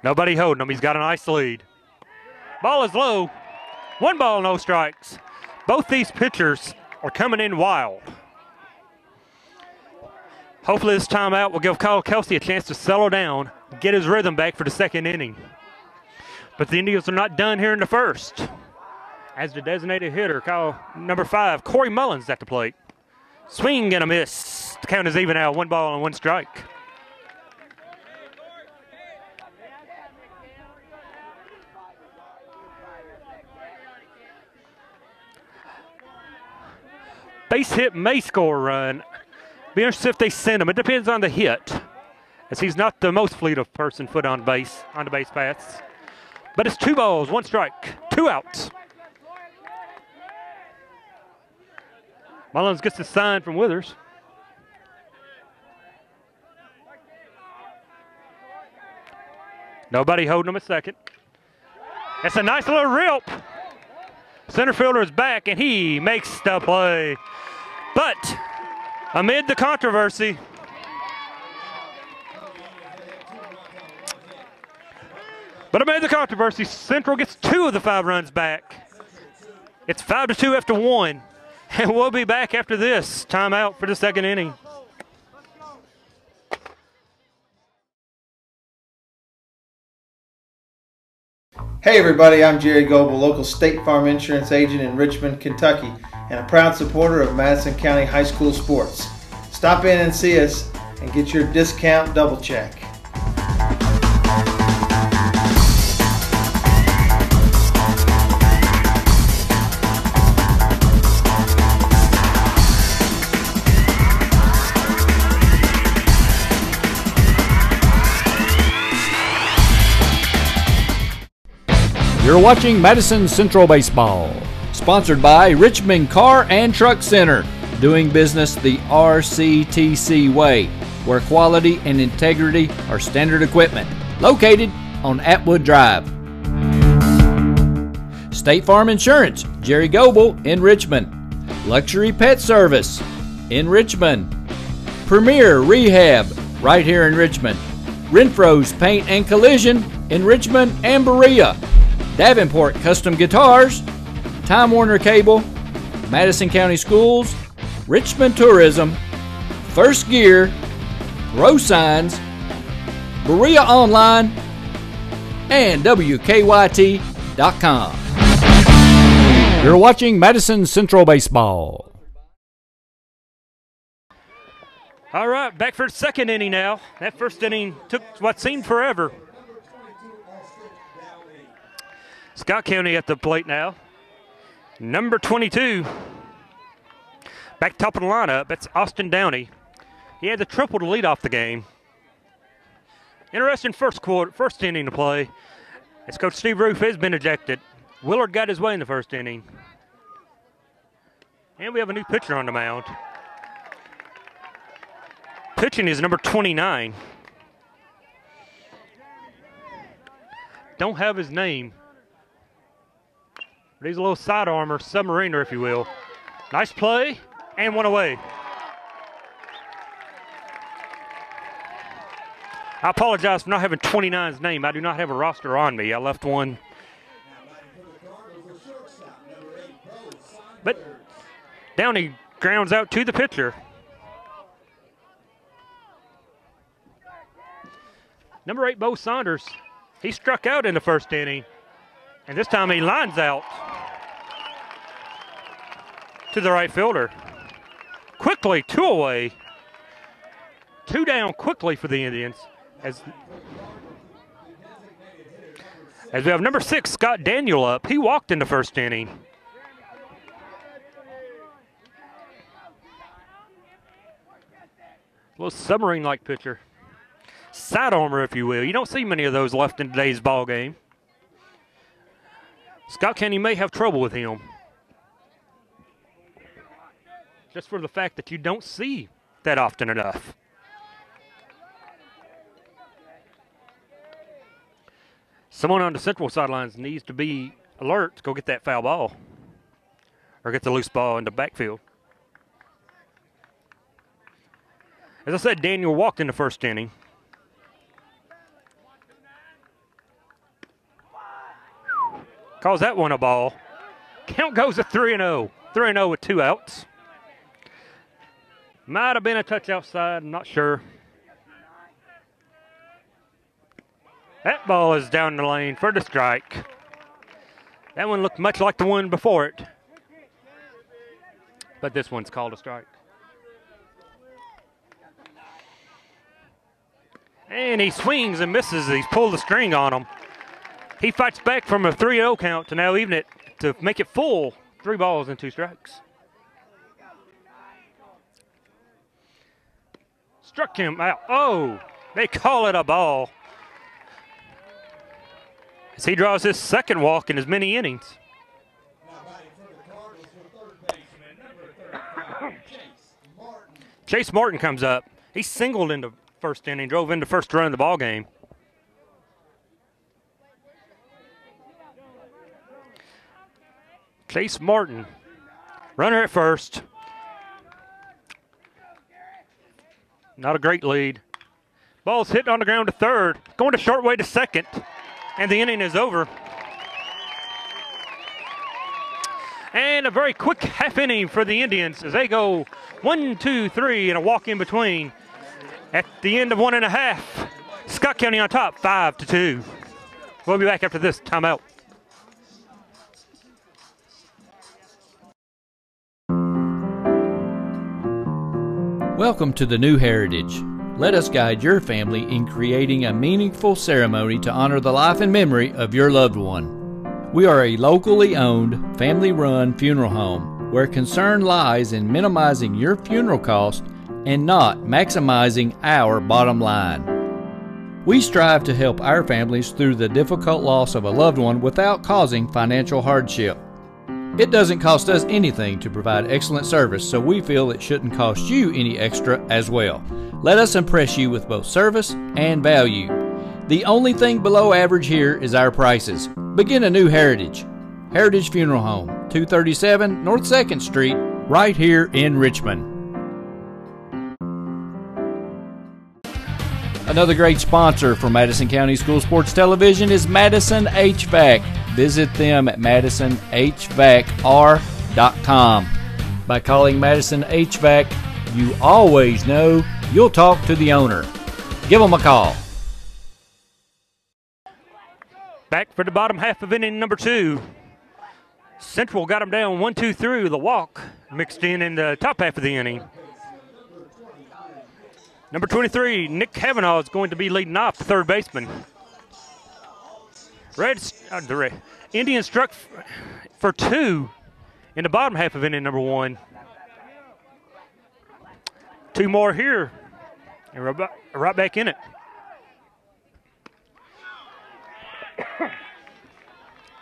Nobody holding him. He's got a nice lead. Ball is low. 1 ball, no strikes. Both these pitchers are coming in wild. Hopefully this timeout will give Kyle Kelsey a chance to settle down, get his rhythm back for the second inning. But the Indians are not done here in the first. As the designated hitter, number 5, Corey Mullins at the plate. Swing and a miss. The count is even out. 1 ball and 1 strike. Base hit may score a run. Be interested if they send him. It depends on the hit, as he's not the most fleet of person foot on base, on the base paths. But it's 2 balls, 1 strike, 2 outs. Mullins gets the sign from Withers. Nobody holding him at second. It's a nice little rip. Center fielder is back, and he makes the play. But amid the controversy, Central gets 2 of the 5 runs back. It's 5-2 after 1, and we'll be back after this timeout for the second inning. Hey everybody, I'm Jerry Goebel, local State Farm Insurance agent in Richmond, Kentucky, and a proud supporter of Madison County High School sports. Stop in and see us and get your discount double check. You're watching Madison Central Baseball, sponsored by Richmond Car and Truck Center, doing business the RCTC way, where quality and integrity are standard equipment, located on Atwood Drive. State Farm Insurance, Jerry Goebel in Richmond. Luxury Pet Service in Richmond. Premier Rehab right here in Richmond. Renfro's Paint and Collision in Richmond and Berea. Davenport Custom Guitars. Time Warner Cable. Madison County Schools. Richmond Tourism. First Gear. Row Signs. Berea Online. And WKYT.com. You're watching Madison Central Baseball. All right, back for the second inning now. That first inning took what seemed forever. Scott County at the plate now. Number 22. Back top of the lineup, that's Austin Downey. He had the triple to lead off the game. Interesting first inning to play, as Coach Steve Roof has been ejected. Willard got his way in the first inning. And we have a new pitcher on the mound. Pitching is number 29. Don't have his name. But he's a little sidearmer, submariner, if you will. Nice play, and one away. I apologize for not having 29's name. I do not have a roster on me. I left one. But Downey grounds out to the pitcher. Number 8, Bo Saunders. He struck out in the first inning. And this time he lines out to the right fielder. Quickly, 2 away. 2 down quickly for the Indians. As we have number 6, Scott Daniel up. He walked in the first inning. A little submarine-like pitcher. Side armor, if you will. You don't see many of those left in today's ball game. Scott County may have trouble with him. Just for the fact that you don't see that often enough. Someone on the central sidelines needs to be alert to go get that foul ball. Or get the loose ball in the backfield. As I said, Daniel walked in the first inning. Calls that one a ball. Count goes to 3-0. 3-0 with 2 outs. Might have been a touch outside, I'm not sure. That ball is down the lane for the strike. That one looked much like the one before it. But this one's called a strike. And he swings and misses. He's pulled the string on him. He fights back from a 3-0 count to now even it to make it full. 3 balls and 2 strikes. Struck him out. Oh, they call it a ball. As he draws his second walk in as many innings. Chase Martin comes up. He singled in the first inning, drove in the first run of the ball game. Chase Martin, runner at first. Not a great lead. Ball's hit on the ground to third, going to short way to second, and the inning is over. And a very quick half inning for the Indians as they go 1, 2, 3, and a walk in between. At the end of 1.5, Scott County on top, 5-2. We'll be back after this timeout. Welcome to the New Heritage. Let us guide your family in creating a meaningful ceremony to honor the life and memory of your loved one. We are a locally owned, family-run funeral home where concern lies in minimizing your funeral cost and not maximizing our bottom line. We strive to help our families through the difficult loss of a loved one without causing financial hardship. It doesn't cost us anything to provide excellent service, so we feel it shouldn't cost you any extra as well. Let us impress you with both service and value. The only thing below average here is our prices. Begin a new Heritage. Heritage Funeral Home, 237 North 2nd Street, right here in Richmond. Another great sponsor for Madison County School Sports Television is Madison HVAC. Visit them at madisonhvacr.com. By calling Madison HVAC, you always know you'll talk to the owner. Give them a call. Back for the bottom half of inning number 2. Central got them down 1-2 through the walk, mixed in the top half of the inning. Number 23, Nick Kavanaugh is going to be leading off, the third baseman. Indians struck for 2 in the bottom half of inning number 1. 2 more here, and we're right back in it.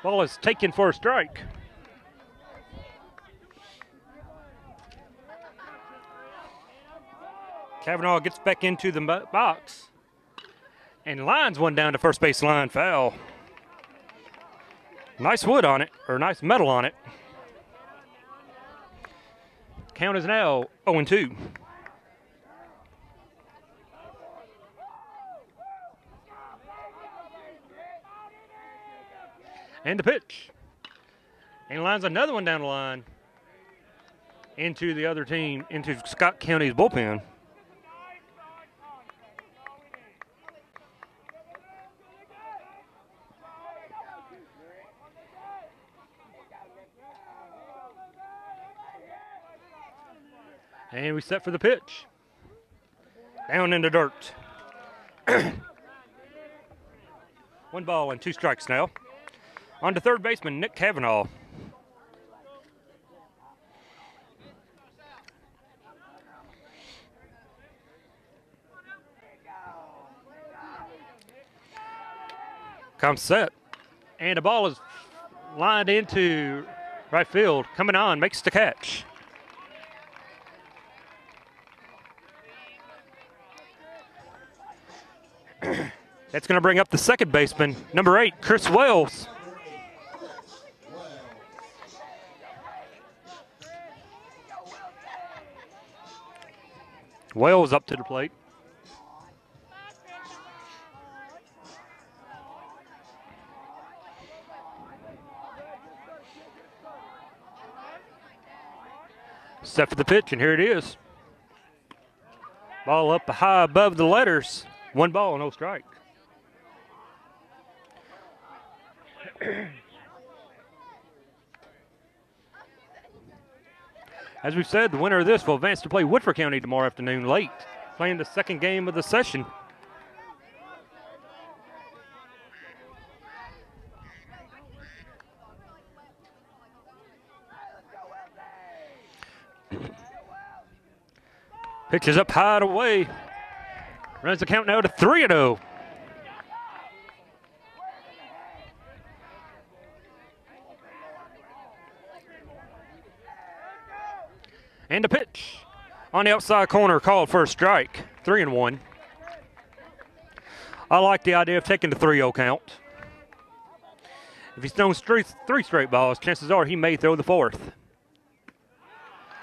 Ball is taken for a strike. Kavanaugh gets back into the box and lines one down to first base line, foul. Nice wood on it, or nice metal on it. Count is now 0-2. And the pitch. And lines another one down the line into the other team, into Scott County's bullpen. And we set for the pitch. Down in the dirt. 1 ball and 2 strikes now. On to third baseman, Nick Kavanaugh. Comes set. And the ball is lined into right field. Coming on, makes the catch. That's going to bring up the second baseman, number 8, Chris Wells. Wells up to the plate. Set for the pitch, and here it is. Ball up high above the letters. 1 ball, no strike. As we've said, the winner of this will advance to play Woodford County tomorrow afternoon late, playing the second game of the session. Pitch is up high and away. Runs the count now to 3-0. And a pitch on the outside corner, called for a strike. 3-1. I like the idea of taking the 3-0 count. If he's thrown 3 straight balls, chances are he may throw the 4th.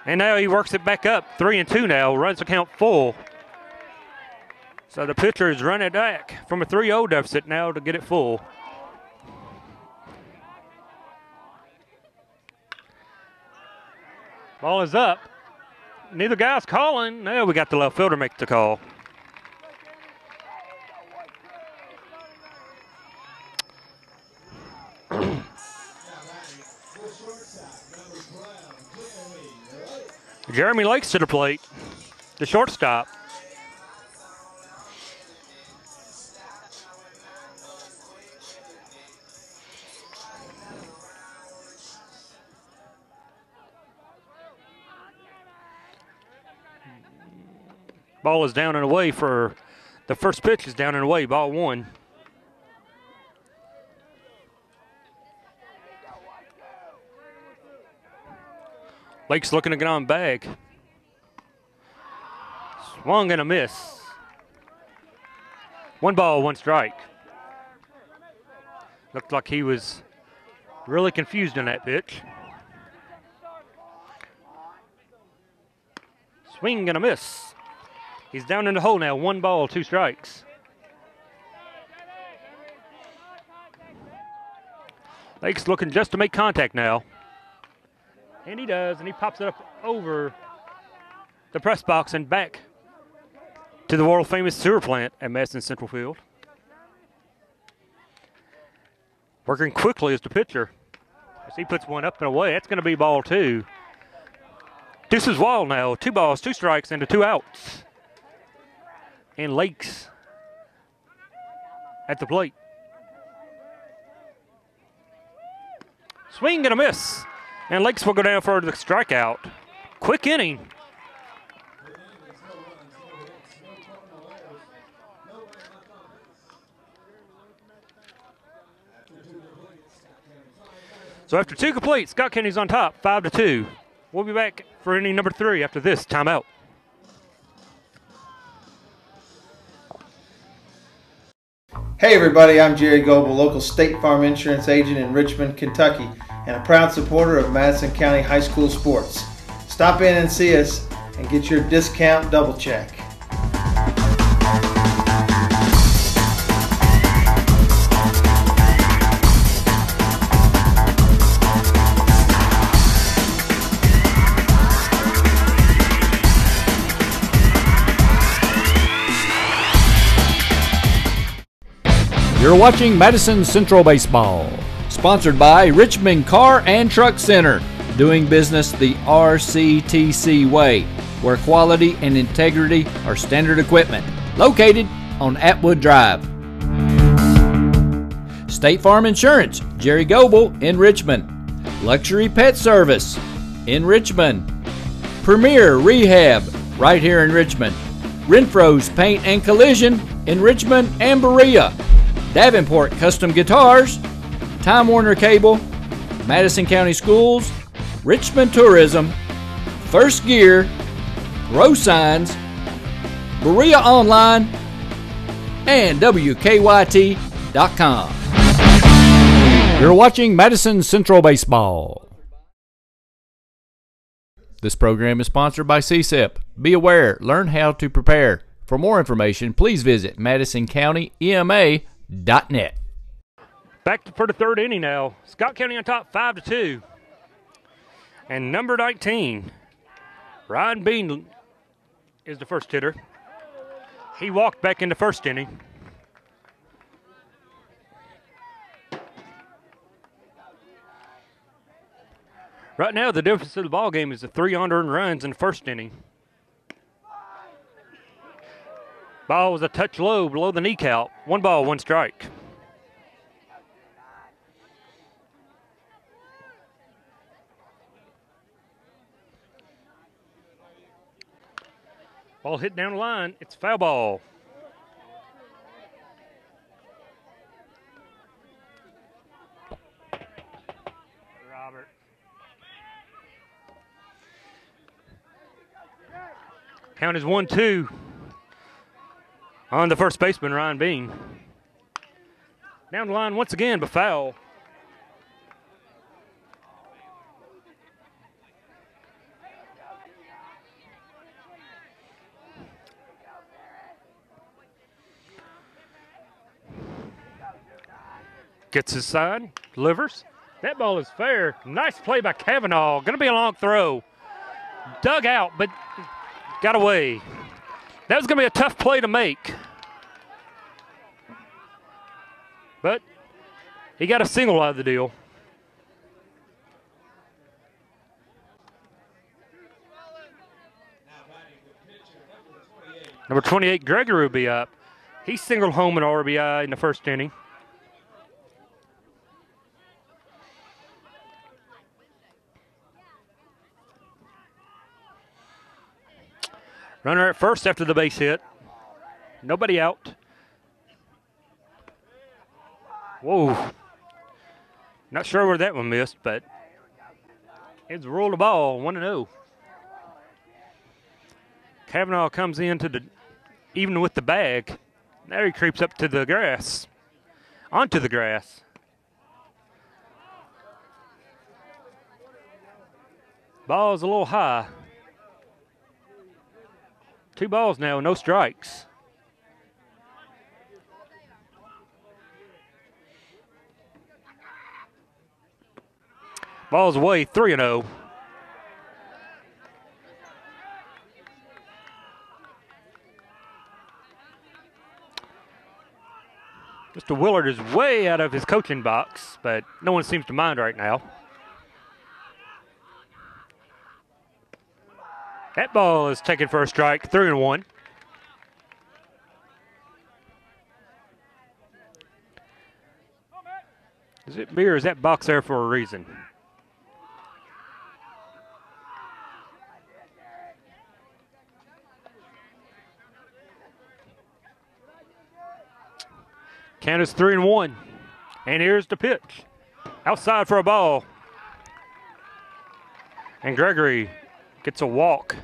And now he works it back up. 3-2 now, runs the count full. So the pitcher is running back from a 3-0 deficit now to get it full. Ball is up. Neither guy's calling. Now we got the left fielder make the call. Jeremy Lakes to the plate, the shortstop. Ball is down and away for The first pitch is down and away, ball 1. Lake's looking to get on bag. Swung and a miss. 1 ball, 1 strike. Looked like he was really confused in that pitch. Swing and a miss. He's down in the hole now. 1 ball, 2 strikes. Lake's looking just to make contact now. And he does, and he pops it up over the press box and back to the world-famous sewer plant at Madison Central Field. Working quickly as the pitcher. As he puts one up and away, that's going to be ball 2. Deuces wild now. 2 balls, 2 strikes, and 2 outs. And Lakes at the plate. Swing and a miss. And Lakes will go down for the strikeout. Quick inning. So after 2 complete, Scott County's on top, 5-2. We'll be back for inning number 3 after this timeout. Hey everybody, I'm Jerry Goble, local State Farm Insurance agent in Richmond, Kentucky, and a proud supporter of Madison County High School sports. Stop in and see us and get your discount double check. You're watching Madison Central Baseball, sponsored by Richmond Car and Truck Center, doing business the RCTC way, where quality and integrity are standard equipment, located on Atwood Drive. State Farm Insurance, Jerry Goble in Richmond. Luxury Pet Service in Richmond. Premier Rehab right here in Richmond. Renfro's Paint and Collision in Richmond and Berea. Davenport Custom Guitars, Time Warner Cable, Madison County Schools, Richmond Tourism, First Gear, Row Signs, Berea Online, and WKYT.com. You're watching Madison Central Baseball. This program is sponsored by CSEP. Be aware, learn how to prepare. For more information, please visit MadisonCountyEMA.net. Back for the 3rd inning now. Scott County on top, 5-2. And number 19, Ryan Bean is the first hitter. He walked back in the 1st inning. Right now, the difference of the ball game is the 3 unearned runs in the 1st inning. Ball was a touch low, below the kneecap. 1 ball, 1 strike. Ball hit down the line. It's foul ball. Robert. Count is 1-2 on the first baseman, Ryan Bean. Down the line once again, but foul. Gets his side, delivers. That ball is fair. Nice play by Kavanaugh. Going to be a long throw. Dug out, but got away. That was going to be a tough play to make. But he got a single out of the deal. Number 28, Gregory will be up. He singled home an RBI in the 1st inning. Runner at first after the base hit. Nobody out. Whoa. Not sure where that one missed, but it's rolled the ball 1-0. Kavanaugh comes into the, even with the bag. There he creeps up to the grass, onto the grass. Ball's a little high. 2 balls now, no strikes. Ball's away, 3-0. Mr. Willard is way out of his coaching box, but no one seems to mind right now. That ball is taken for a strike, 3-1. Is it me or is that box there for a reason? Count is 3-1. And here's the pitch. Outside for a ball. And Gregory gets a walk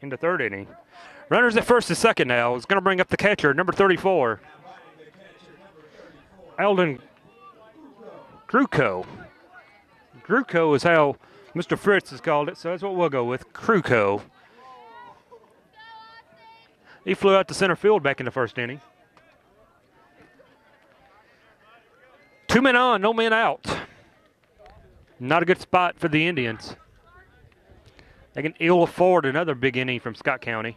in the 3rd inning. Runners at first and second now. It's going to bring up the catcher, number 34. Eldon Kruko. Kruko is how Mr. Fritz has called it, so that's what we'll go with, Kruko. He flew out to center field back in the 1st inning. 2 men on, no men out. Not a good spot for the Indians. They can ill afford another big inning from Scott County.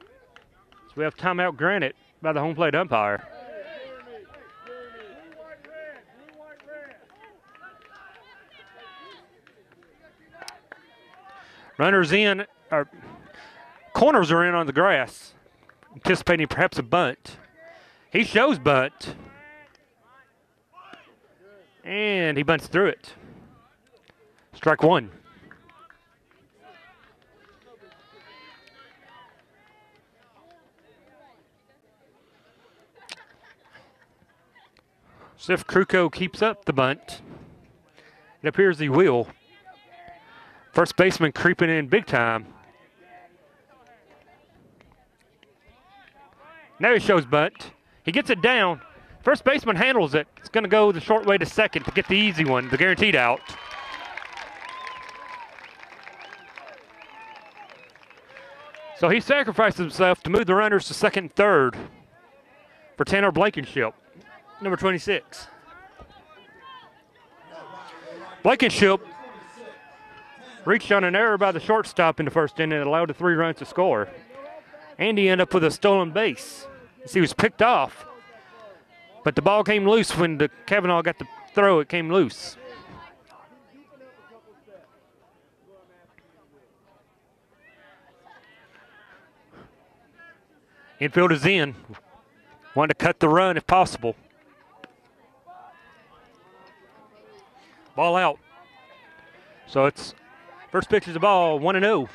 So we have timeout granted by the home plate umpire. Runners in, or corners are in on the grass, anticipating perhaps a bunt. He shows bunt. And he bunts through it. Strike 1. So if Kruko keeps up the bunt, it appears he will. First baseman creeping in big time. Now he shows bunt. He gets it down. First baseman handles it. It's going to go the short way to second to get the easy one, the guaranteed out. So he sacrificed himself to move the runners to second and third for Tanner Blankenship, number 26. Blankenship reached on an error by the shortstop in the 1st inning and allowed the 3 runs to score. And he ended up with a stolen base as he was picked off. But the ball came loose when the Kavanaugh got the throw. It came loose. Infield is in. Wanted to cut the run if possible. Ball out. So it's first pitch is the ball, 1-0.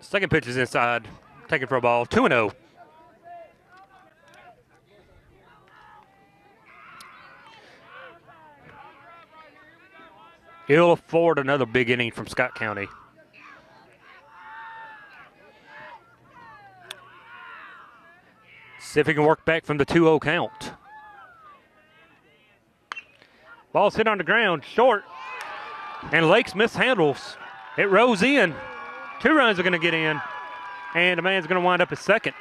Second pitch is inside. Taken for a ball. 2-0. He'll afford another big inning from Scott County. See if he can work back from the 2-0 count. Ball's hit on the ground, short. And Lakes mishandles. It rose in. 2 runs are going to get in. And the man's going to wind up at second.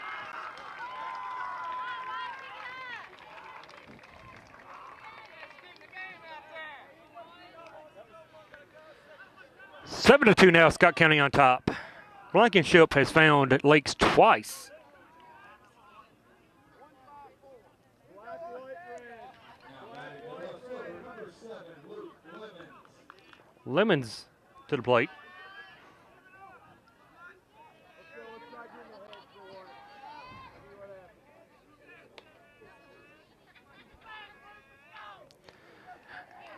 Seven to 2 now, Scott County on top. Blankenship has found Lakes twice. Lemons to the plate.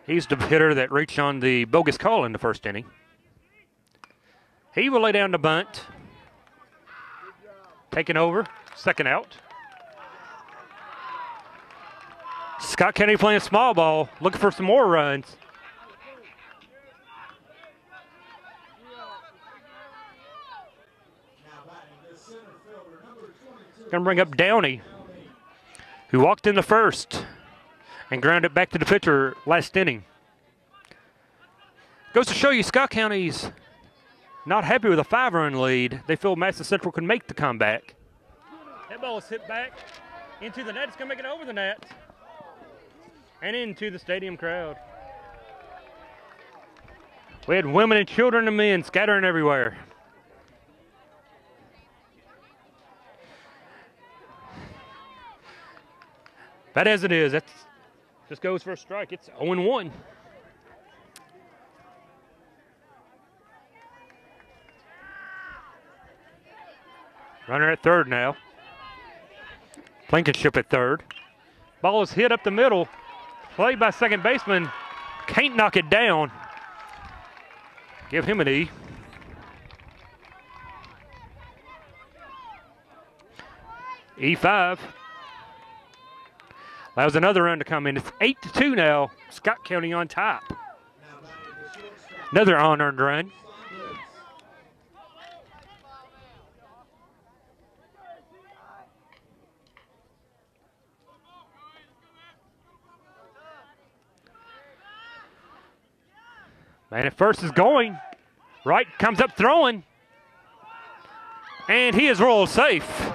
He's the hitter that reached on the bogus call in the first inning. He will lay down the bunt. Taking over, second out. Scott County playing small ball, looking for some more runs. Going to bring up Downey, who walked in the first and grounded back to the pitcher last inning. Goes to show you Scott County's not happy with a 5-run lead. They feel Madison Central can make the comeback. That ball is hit back into the net. It's going to make it over the net and into the stadium crowd. We had women and children and men scattering everywhere. But as it is, that just goes for a strike. It's 0-1. Runner at third now. Blankenship at third. Ball is hit up the middle. Played by second baseman. Can't knock it down. Give him an E. E5. Allows another run to come in. It's 8-2 now. Scott County on top. Another unearned run. Man at first is going. Right comes up throwing. And he is rolled safe.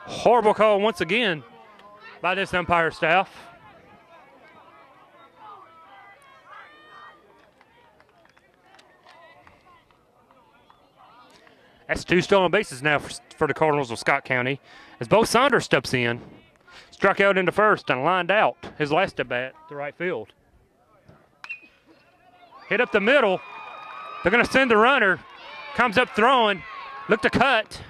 Horrible call once again by this umpire staff. That's 2 stolen bases now for the Cardinals of Scott County. As Bo Saunders steps in, struck out into first and lined out his last at bat to right field. Hit up the middle. They're going to send the runner. Comes up throwing. Look to cut.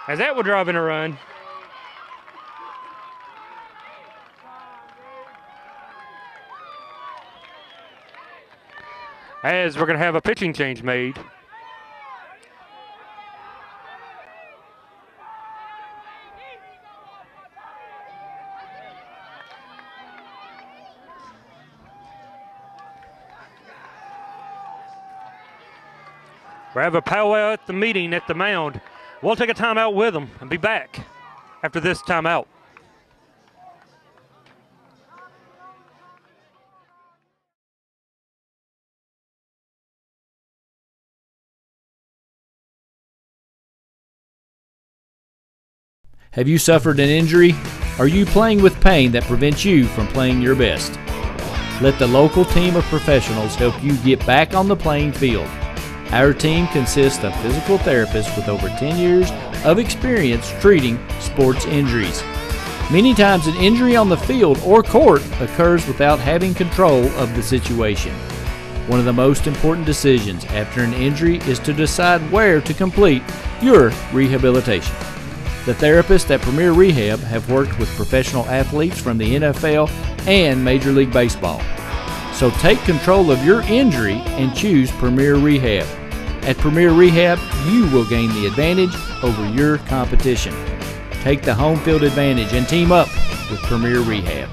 As that will drive in a run. As we're going to have a pitching change made. We have a powwow at the meeting at the mound. We'll take a timeout with them and be back after this timeout. Have you suffered an injury? Are you playing with pain that prevents you from playing your best? Let the local team of professionals help you get back on the playing field. Our team consists of physical therapists with over 10 years of experience treating sports injuries. Many times an injury on the field or court occurs without having control of the situation. One of the most important decisions after an injury is to decide where to complete your rehabilitation. The therapists at Premier Rehab have worked with professional athletes from the NFL and Major League Baseball. So take control of your injury and choose Premier Rehab. At Premier Rehab, you will gain the advantage over your competition. Take the home field advantage and team up with Premier Rehab.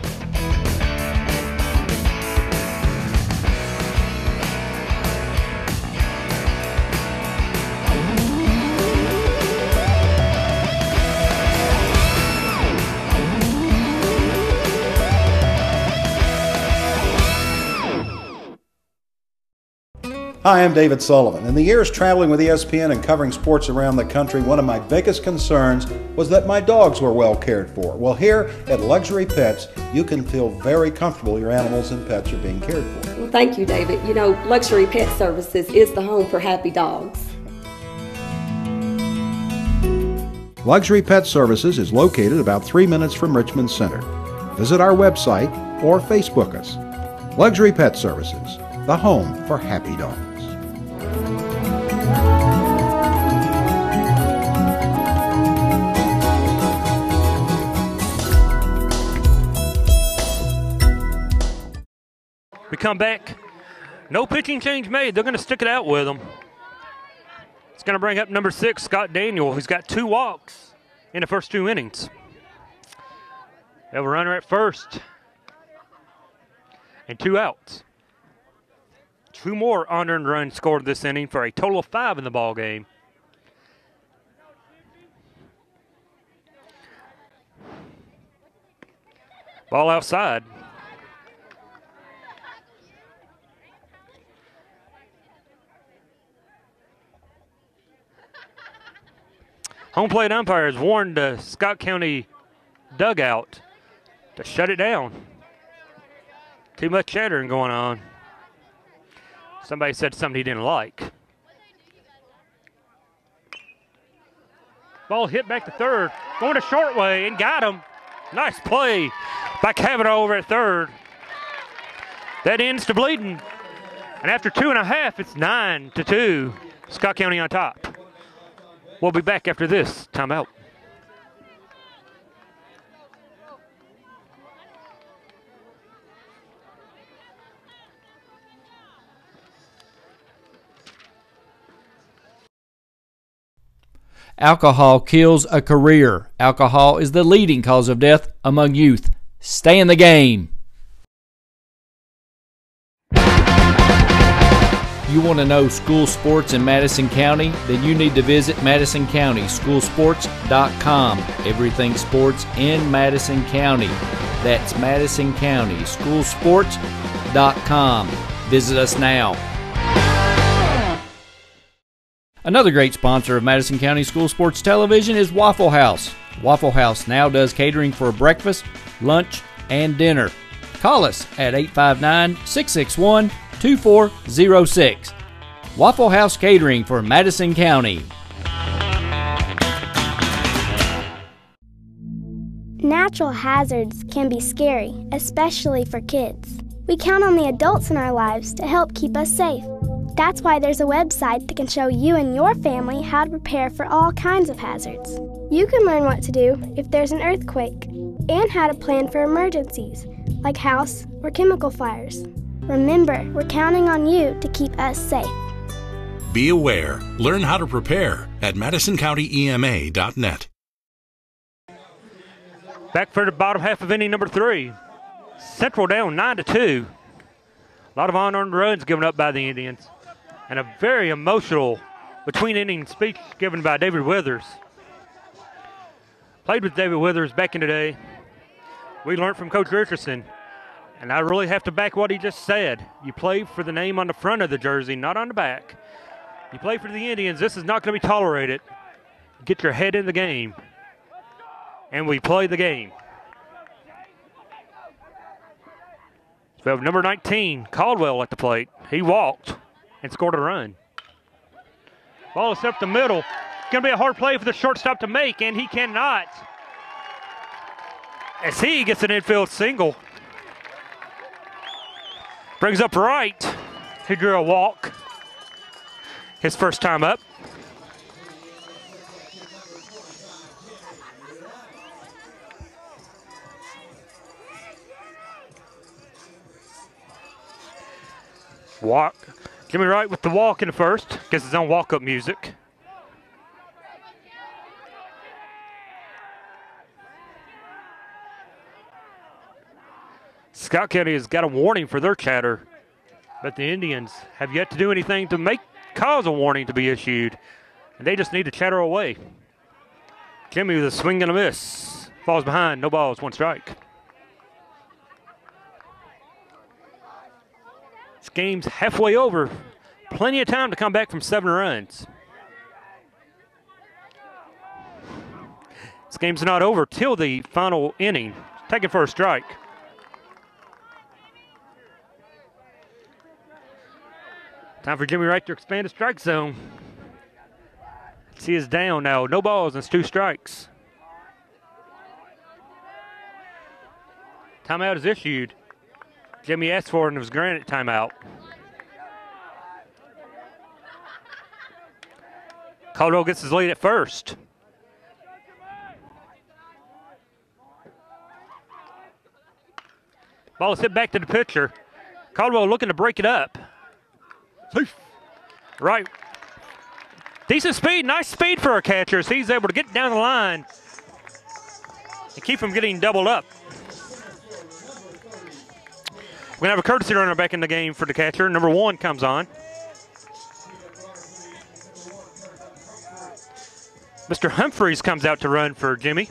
Hi, I'm David Sullivan. In the years traveling with ESPN and covering sports around the country, one of my biggest concerns was that my dogs were well cared for. Well, here at Luxury Pets, you can feel very comfortable your animals and pets are being cared for. Well, thank you, David. You know, Luxury Pet Services is the home for happy dogs. Luxury Pet Services is located about 3 minutes from Richmond Center. Visit our website or Facebook us. Luxury Pet Services, the home for happy dogs. We come back. No pitching change made. They're going to stick it out with them. It's going to bring up number 6, Scott Daniel, who's got 2 walks in the first 2 innings. They have a runner at first and 2 outs. 2 more unearned runs scored this inning for a total of 5 in the ball game. Ball outside. Home plate umpires warned the Scott County dugout to shut it down. Too much chattering going on. Somebody said something he didn't like. Ball hit back to third. Going a short way and got him. Nice play by Kavanaugh over at third. That ends the bleeding. And after 2.5, it's 9-2. Scott County on top. We'll be back after this timeout. Alcohol kills a career. Alcohol is the leading cause of death among youth. Stay in the game. You want to know school sports in Madison County? Then you need to visit MadisonCountySchoolSports.com. Everything sports in Madison County. That's Madison County SchoolSports.com. Visit us now. Another great sponsor of Madison County School Sports Television is Waffle House. Waffle House now does catering for breakfast, lunch, and dinner. Call us at 859-661-2406. Waffle House Catering for Madison County. Natural hazards can be scary, especially for kids. We count on the adults in our lives to help keep us safe. That's why there's a website that can show you and your family how to prepare for all kinds of hazards. You can learn what to do if there's an earthquake and how to plan for emergencies, like house or chemical fires. Remember, we're counting on you to keep us safe. Be aware. Learn how to prepare at MadisonCountyEMA.net. Back for the bottom half of inning number 3. Central down 9-2. A lot of unearned runs given up by the Indians. And a very emotional between-inning speech given by David Withers. Played with David Withers back in the day. We learned from Coach Richardson. And I really have to back what he just said. You play for the name on the front of the jersey, not on the back. You play for the Indians. This is not going to be tolerated. Get your head in the game. And we play the game. So we have number 19, Caldwell, at the plate. He walked and scored a run. Ball is up the middle. It's going to be a hard play for the shortstop to make, and he cannot. As he gets an infield single. Brings up right. He drew a walk. His first time up. Walk. Jimmy Wright with the walk in the first. Gets his own walk-up music. Scott County has got a warning for their chatter, but the Indians have yet to do anything to cause a warning to be issued, and they just need to chatter away. Jimmy with a swing and a miss. Falls behind, no balls, 1 strike. This game's halfway over. Plenty of time to come back from 7 runs. This game's not over till the final inning. Taken for a strike. Time for Jimmy Wright to expand the strike zone. He is down now. No balls and it's 2 strikes. Timeout is issued. Jimmy asked for it and it was granted timeout. Caldwell gets his lead at first. Ball is hit back to the pitcher. Caldwell looking to break it up. Right. Decent speed, nice speed for our catchers. He's able to get down the line and keep from getting doubled up. We're going to have a courtesy runner back in the game for the catcher. Number 1 comes on. Mr. Humphreys comes out to run for Jimmy.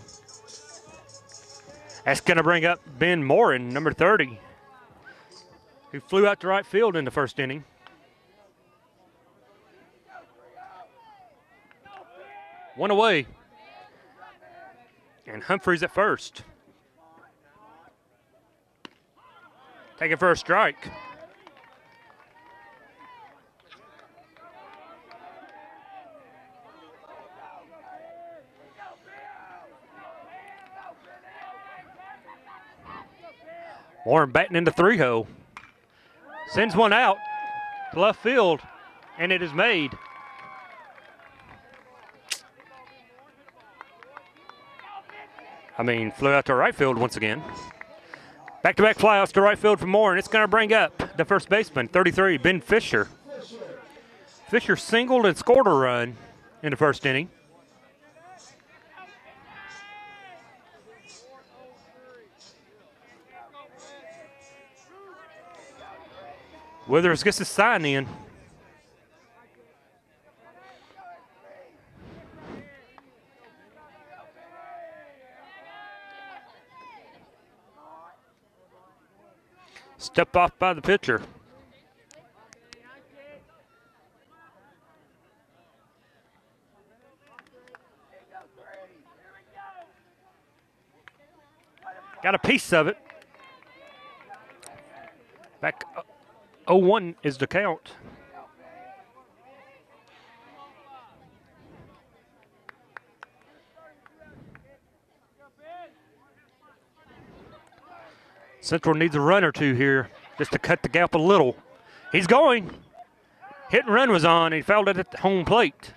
That's going to bring up Ben Morin, number 30, who flew out to right field in the first inning. One away. And Humphreys at first. Taking for a strike. Warren batting into 3-0. Sends one out to left field, and it is made. Flew out to right field once again. Back-to-back flyouts to right field for Moore, and it's going to bring up the first baseman, 33, Ben Fisher. Fisher singled and scored a run in the first inning. Withers gets his sign in. Step off by the pitcher. Got a piece of it. Back 0-1 is the count. Central needs a run or two here just to cut the gap a little. He's going. Hit and run was on. He fouled it at the home plate.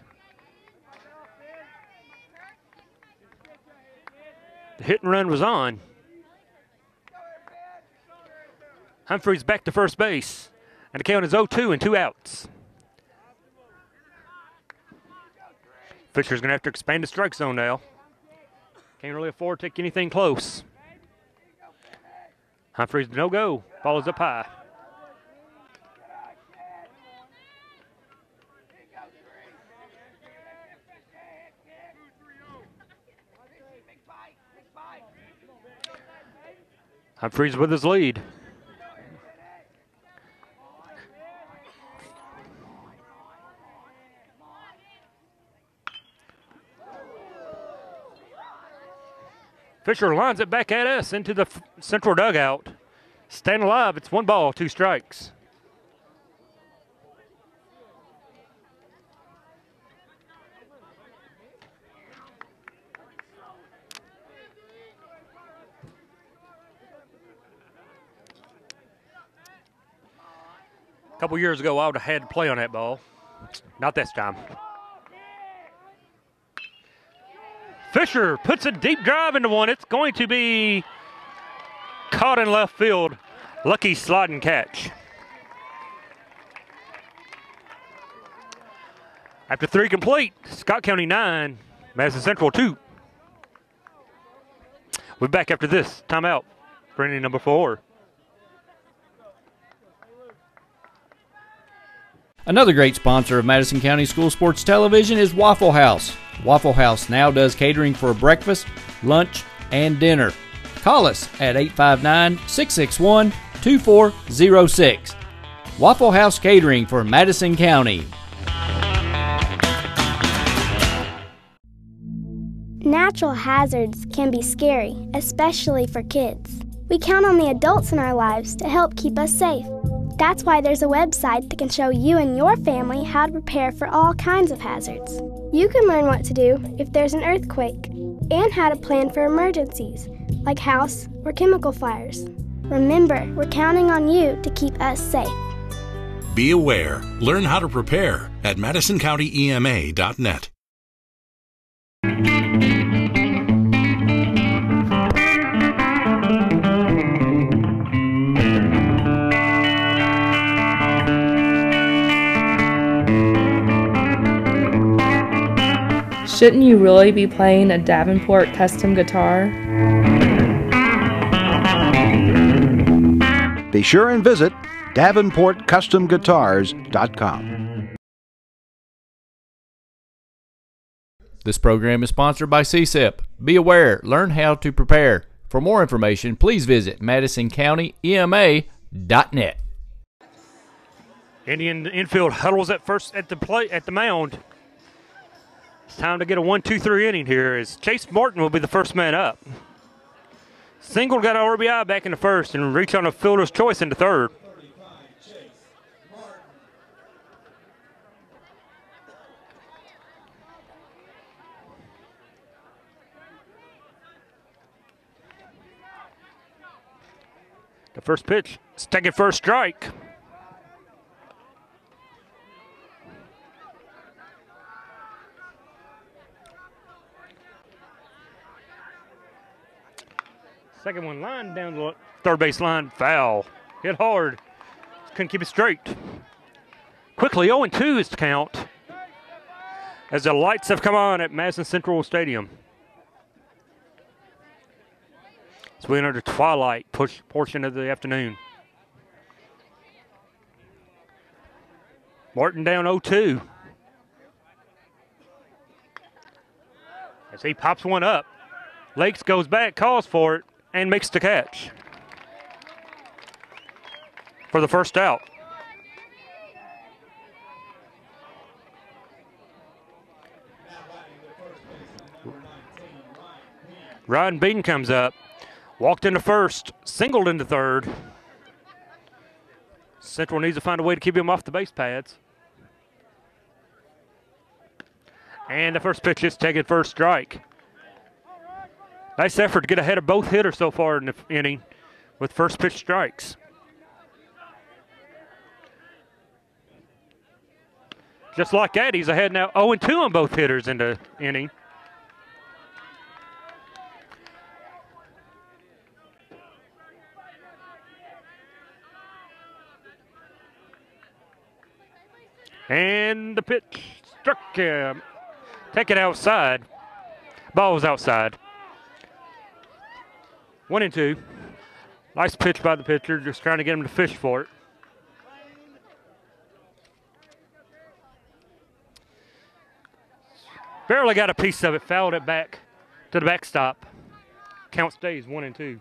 The hit and run was on. Humphreys back to first base. And the count is 0-2 and 2 outs. Fisher's going to have to expand the strike zone now. Can't really afford to take anything close. Humphreys no-go. Ball is up high. Humphreys with his lead. Fisher lines it back at us into the central dugout. Staying alive, it's 1 ball, 2 strikes. A couple years ago, I would have had to play on that ball. Not this time. Fisher puts a deep drive into one. It's going to be caught in left field. Lucky sliding catch. After 3 complete, Scott County 9, Madison Central 2. We're back after this timeout for inning number 4. Another great sponsor of Madison County School Sports Television is Waffle House. Waffle House now does catering for breakfast, lunch, and dinner. Call us at 859-661-2406. Waffle House Catering for Madison County. Natural hazards can be scary, especially for kids. We count on the adults in our lives to help keep us safe. That's why there's a website that can show you and your family how to prepare for all kinds of hazards. You can learn what to do if there's an earthquake and how to plan for emergencies, like house or chemical fires. Remember, we're counting on you to keep us safe. Be aware. Learn how to prepare at MadisonCountyEMA.net. Shouldn't you really be playing a Davenport custom guitar? Be sure and visit DavenportCustomGuitars.com. This program is sponsored by CSEP. Be aware, learn how to prepare. For more information, please visit MadisonCountyEMA.net. Indian infield huddles at the mound. It's time to get a 1-2-3 inning here as Chase Martin will be the first man up. Single got an RBI back in the first and reach on a fielder's choice in the third. The first pitch is taken for a strike. Second one line down the third base line, foul. Hit hard. Couldn't keep it straight. Quickly 0-2 is the count as the lights have come on at Madison Central Stadium. As we enter the twilight portion of the afternoon. Martin down 0-2. As he pops one up. Lakes goes back, calls for it, and makes the catch for the first out. Ryan Beaton comes up, walked into first, singled into third. Central needs to find a way to keep him off the base pads. And the first pitch is taken for a strike. Nice effort to get ahead of both hitters so far in the inning with first pitch strikes. Just like that, he's ahead now 0-2 on both hitters in the inning. And the pitch struck him. Take it outside. Ball was outside. 1-2. Nice pitch by the pitcher, just trying to get him to fish for it. Barely got a piece of it, fouled it back to the backstop. Count stays 1-2.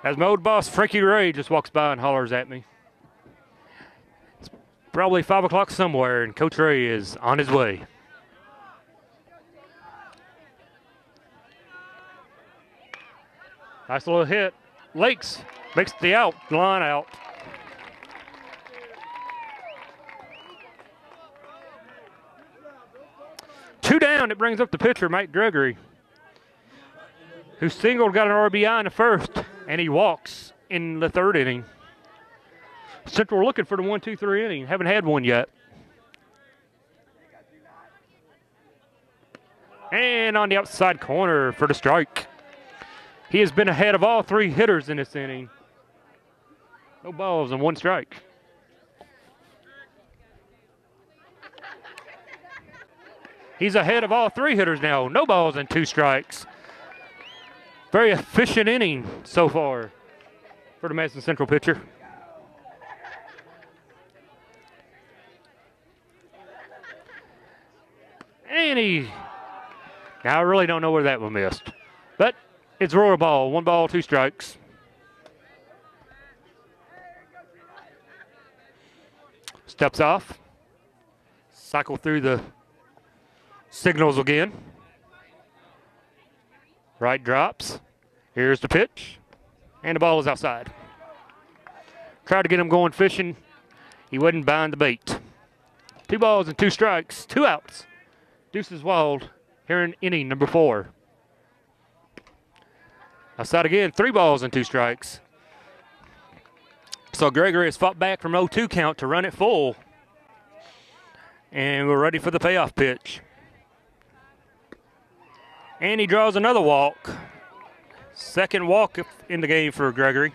As my old boss, Frankie Ray, just walks by and hollers at me. It's probably 5 o'clock somewhere, and Coach Ray is on his way. Nice little hit. Lakes makes the line out. Two down, it brings up the pitcher, Mike Gregory, who singled, got an RBI in the first, and he walks in the third inning. Central looking for the 1-2-3 inning. Haven't had one yet. And on the outside corner for the strike. He has been ahead of all three hitters in this inning. No balls and one strike. He's ahead of all three hitters now. No balls and 2 strikes. Very efficient inning so far for the Madison Central pitcher. And now I really don't know where that one missed. But it's roll ball. 1 ball, 2 strikes. Steps off. Cycle through the signals again. Right drops. Here's the pitch. And the ball is outside. Tried to get him going fishing. He wasn't buying the bait. 2 balls and 2 strikes. 2 outs. Deuces Wild here in inning number 4. Outside again, 3 balls and 2 strikes. So Gregory has fought back from 0-2 count to run it full. And we're ready for the payoff pitch. And he draws another walk. Second walk in the game for Gregory.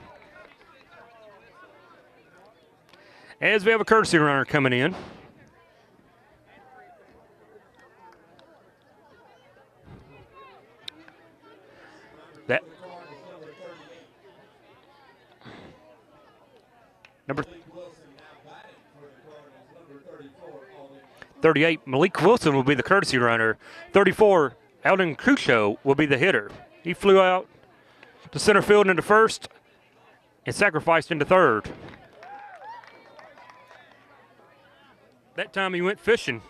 As we have a courtesy runner coming in. Number 38, Malik Wilson will be the courtesy runner. 34, Alden Crucio will be the hitter. He flew out to center field into first and sacrificed into third. That time he went fishing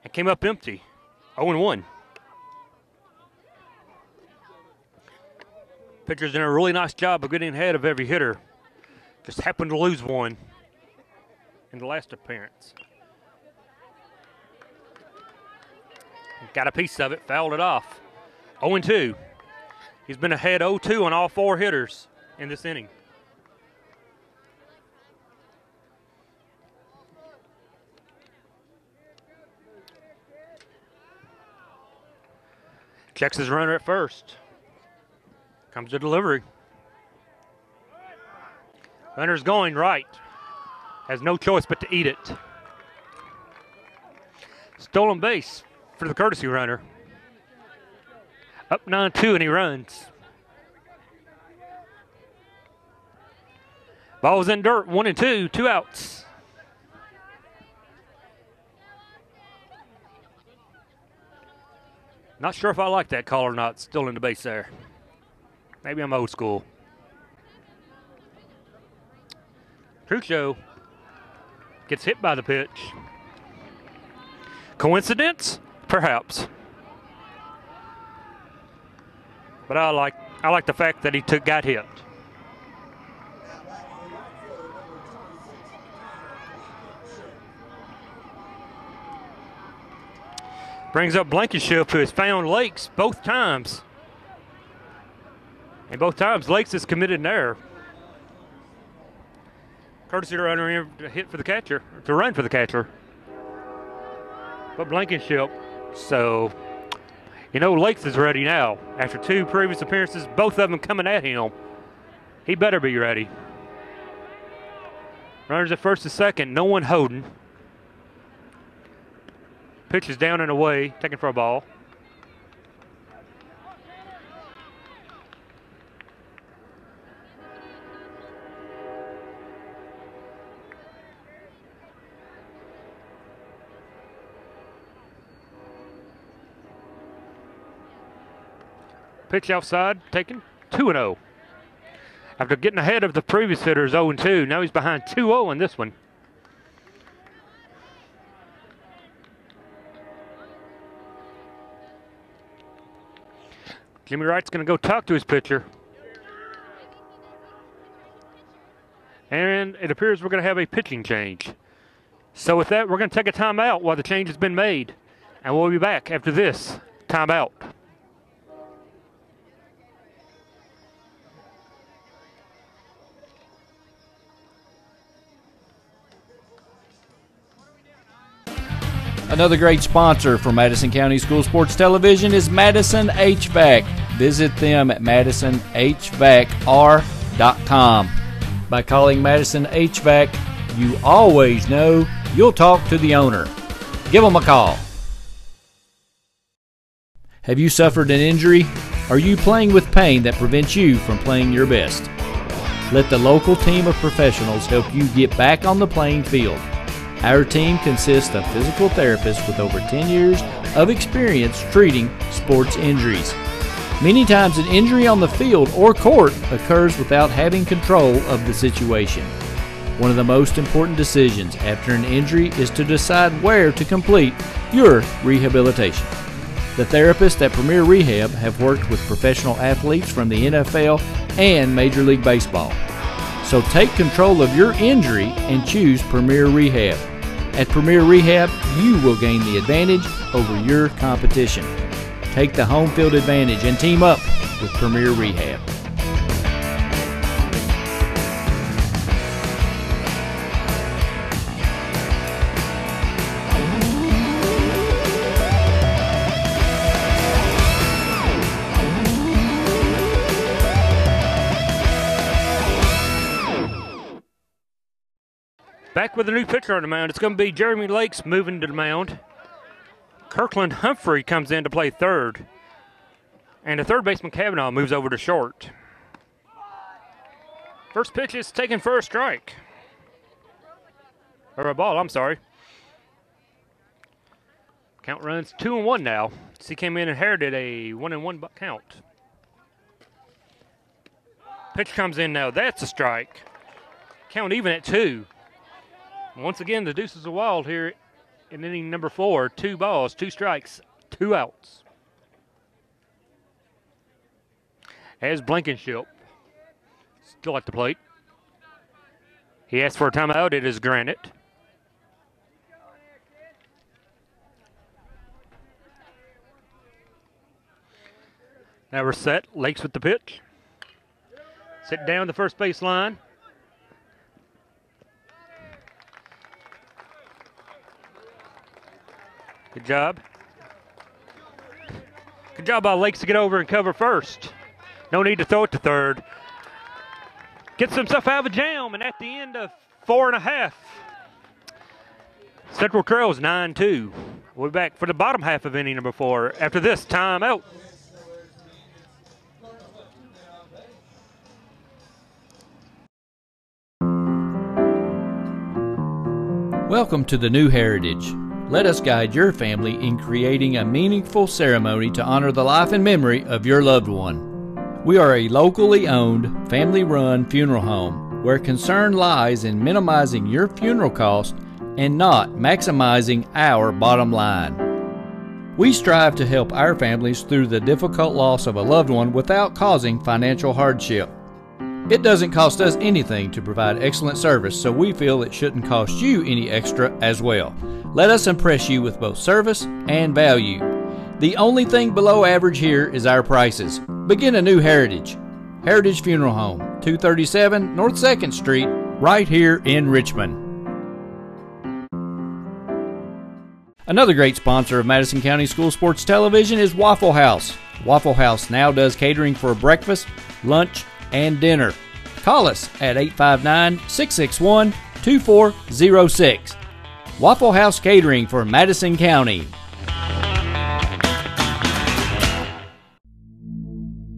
and came up empty, 0-1. Pitcher's done a really nice job of getting ahead of every hitter. Just happened to lose one in the last appearance. Got a piece of it, fouled it off. 0-2. He's been ahead 0-2 on all 4 hitters in this inning. Checks his runner at first. Comes the delivery. Runner's going right. Has no choice but to eat it. Stolen base for the courtesy runner. Up 9-2 and he runs. Ball's in dirt, 1-2, 2 outs. Not sure if I like that call or not, still in the base there. Maybe I'm old school. Crucio gets hit by the pitch. Coincidence? Perhaps. But I like the fact that he got hit. Brings up Blankenship, who has found Lakes both times. And both times, Lakes has committed an error. Courtesy runner in to hit for the catcher, to run for the catcher. But Blankenship, so, Lakes is ready now. After 2 previous appearances, both of them coming at him. He better be ready. Runners at first and second, no one holding. Pitch is down and away, taken for a ball. Pitch outside, taken 2-0. After getting ahead of the previous hitters 0-2, now he's behind 2-0 in this one. Jimmy Wright's going to go talk to his pitcher. And it appears we're going to have a pitching change. So with that, we're going to take a timeout while the change has been made. And we'll be back after this timeout. Another great sponsor for Madison County School Sports Television is Madison HVAC. Visit them at madisonhvacr.com. By calling Madison HVAC, you always know you'll talk to the owner. Give them a call. Have you suffered an injury? Are you playing with pain that prevents you from playing your best? Let the local team of professionals help you get back on the playing field. Our team consists of physical therapists with over 10 years of experience treating sports injuries. Many times an injury on the field or court occurs without having control of the situation. One of the most important decisions after an injury is to decide where to complete your rehabilitation. The therapists at Premier Rehab have worked with professional athletes from the NFL and Major League Baseball. So take control of your injury and choose Premier Rehab. At Premier Rehab, you will gain the advantage over your competition. Take the home field advantage and team up with Premier Rehab. Back with a new pitcher on the mound. It's going to be Jeremy Lakes moving to the mound. Kirkland Humphrey comes in to play third. And the third baseman Kavanaugh moves over to short. First pitch is taken for a strike. Or a ball, I'm sorry. Count runs 2-1 now. He came in and inherited a 1-1 count. Pitch comes in now. That's a strike. Count even at 2. Once again, the deuces are wild here in inning number 4. 2 balls, 2 strikes, 2 outs. As Blankenship still at the plate. He asked for a timeout. It is granted. Now we're set. Lakes with the pitch. Sit down the first base line. Good job. Good job by Lakes to get over and cover first. No need to throw it to third. Gets himself out of a jam, and at the end of 4.5, Central trails 9-2. We'll be back for the bottom half of inning number 4 after this timeout. Welcome to the New Heritage. Let us guide your family in creating a meaningful ceremony to honor the life and memory of your loved one. We are a locally owned, family-run funeral home where concern lies in minimizing your funeral cost and not maximizing our bottom line. We strive to help our families through the difficult loss of a loved one without causing financial hardship. It doesn't cost us anything to provide excellent service, so we feel it shouldn't cost you any extra as well. Let us impress you with both service and value. The only thing below average here is our prices. Begin a new Heritage. Heritage Funeral Home, 237 North 2nd Street, right here in Richmond. Another great sponsor of Madison County School Sports Television is Waffle House. Waffle House now does catering for breakfast, lunch, and dinner. Call us at 859-661-2406. Waffle House Catering for Madison County.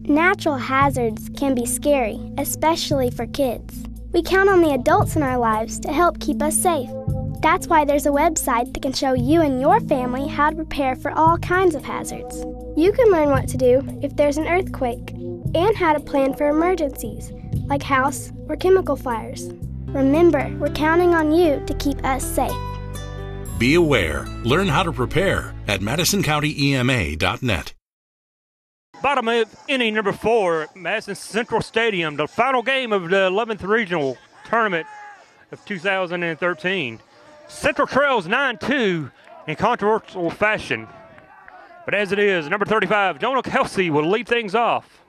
Natural hazards can be scary, especially for kids. We count on the adults in our lives to help keep us safe. That's why there's a website that can show you and your family how to prepare for all kinds of hazards. You can learn what to do if there's an earthquake and how to plan for emergencies, like house or chemical fires. Remember, we're counting on you to keep us safe. Be aware. Learn how to prepare at MadisonCountyEMA.net. Bottom of inning number 4 at Madison Central Stadium, the final game of the 11th Regional Tournament of 2013. Central trails 9-2 in controversial fashion. But as it is, number 35, Jonah Kelsey will lead things off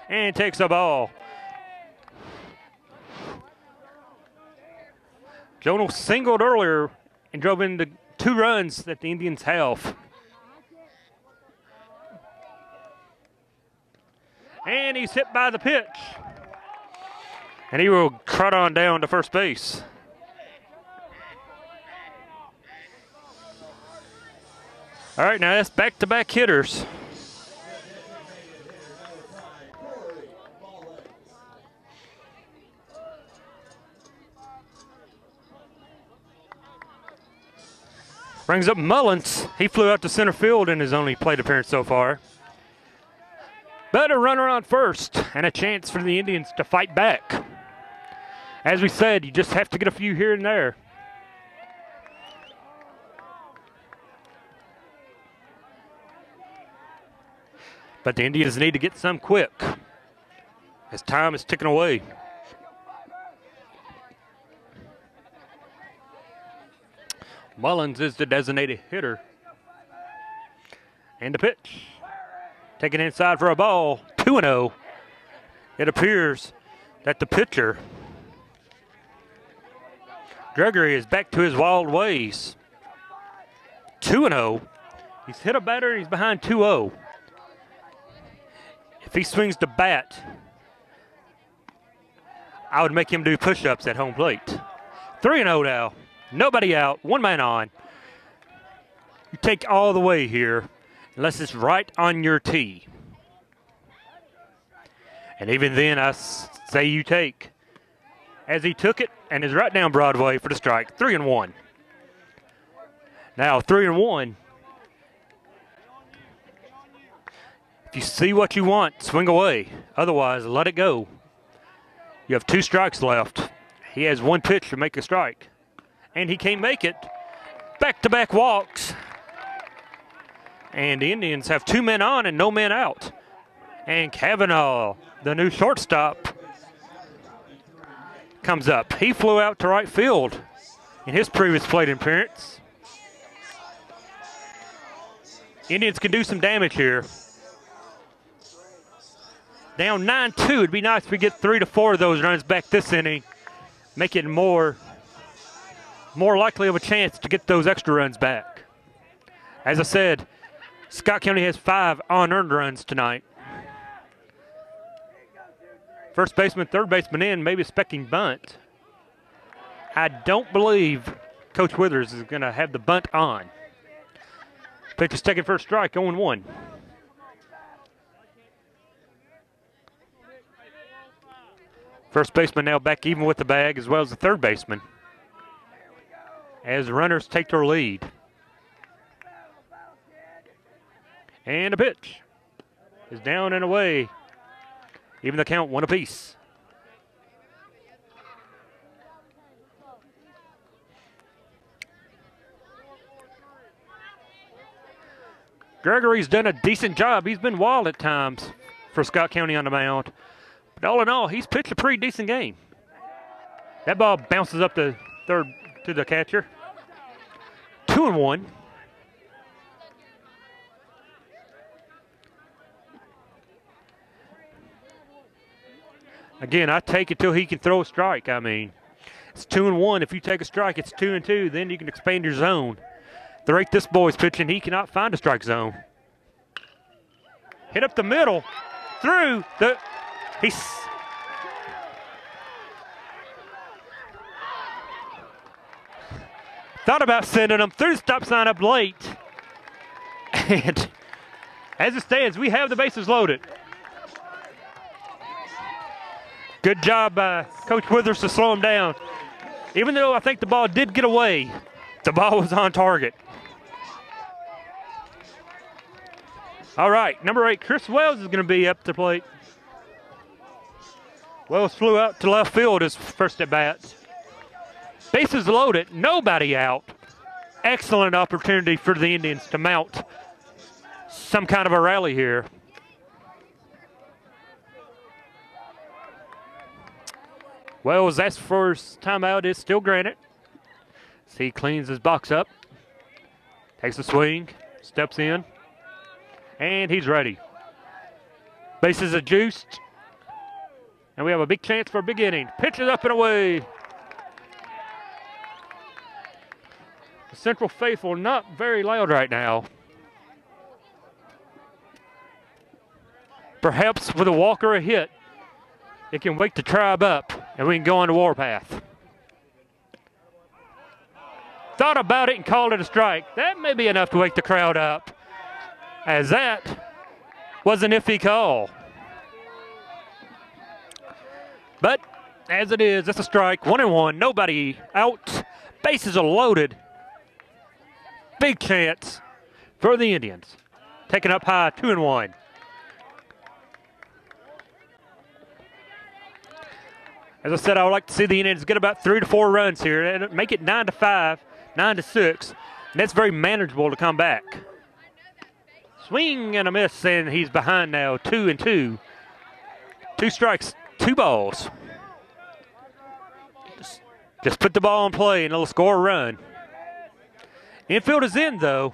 and takes the ball. Jonah singled earlier and drove in the 2 runs that the Indians have. And he's hit by the pitch. And he will trot on down to first base. All right, now that's back-to-back hitters. Brings up Mullins. He flew out to center field in his only plate appearance so far. But a runner on first and a chance for the Indians to fight back. As we said, you just have to get a few here and there. But the Indians need to get some quick as time is ticking away. Mullins is the designated hitter. And the pitch. Taken inside for a ball, 2-0. It appears that the pitcher, Gregory, is back to his wild ways. 2-0. He's hit a batter, he's behind 2-0. If he swings the bat, I would make him do push-ups at home plate. 3-0 now. Nobody out, 1 man on. You take all the way here, unless it's right on your tee. And even then, I say you take as he took it and is right down Broadway for the strike. 3-1. Now 3-1. If you see what you want, swing away. Otherwise, let it go. You have 2 strikes left. He has 1 pitch to make a strike. And he can't make it. Back-to-back walks. And the Indians have 2 men on and no men out. And Kavanaugh, the new shortstop, comes up. He flew out to right field in his previous plate appearance. Indians can do some damage here. Down 9-2. It'd be nice if we get 3 to 4 of those runs back this inning. Make it more likely of a chance to get those extra runs back. As I said, Scott County has 5 unearned runs tonight. First baseman, third baseman in, maybe expecting bunt. I don't believe Coach Withers is going to have the bunt on. Pitch is taken for a strike, 0-1. First baseman now back even with the bag, as well as the third baseman, as the runners take their lead. And a pitch is down and away. Even the count 1 apiece. Gregory's done a decent job. He's been wild at times for Scott County on the mound. But all in all, he's pitched a pretty decent game. That ball bounces up the third to the catcher. 2-1. Again, I take it till he can throw a strike. I mean, it's 2-1. If you take a strike, it's 2-2. Then you can expand your zone. The rate this boy's pitching, he cannot find a strike zone. Hit up the middle, through the. He's. Thought about sending him through the stop sign up late. And as it stands, we have the bases loaded. Good job by Coach Withers to slow him down. Even though I think the ball did get away, the ball was on target. All right, number 8, Chris Wells is going to be up to plate. Wells flew out to left field his first at bat. Bases loaded, nobody out. Excellent opportunity for the Indians to mount some kind of a rally here. Wells asked for his timeout. It's still granted. So he cleans his box up, takes a swing, steps in, and he's ready. Bases are juiced, and we have a big chance for a big inning. Pitches up and away. The Central faithful not very loud right now. Perhaps with a walk or a hit, it can wake the tribe up, and we can go on the warpath. Thought about it and called it a strike. That may be enough to wake the crowd up, as that was an iffy call. But as it is, it's a strike. 1-1, nobody out. Bases are loaded. Big chance for the Indians. Taken up high, 2-1. As I said, I would like to see the Indians get about 3 to 4 runs here and make it 9-5, 9-6. And that's very manageable to come back. Swing and a miss, and he's behind now, 2-2. 2 strikes, 2 balls. Just put the ball in play and it'll score a run. Infield is in, though.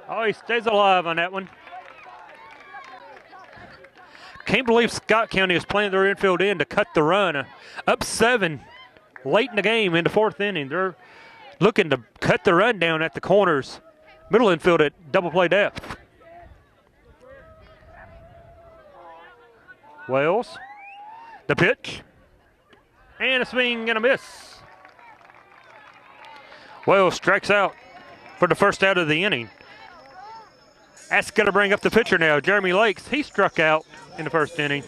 Oh, he stays alive on that one. Can't believe Scott County is playing their infield in to cut the run. Up 7 late in the game in the 4th inning. They're looking to cut the run down at the corners. Middle infield at double play depth. Wells, the pitch, and a swing and a miss. Wells strikes out for the first out of the inning. That's going to bring up the pitcher now, Jeremy Lakes. He struck out in the first inning.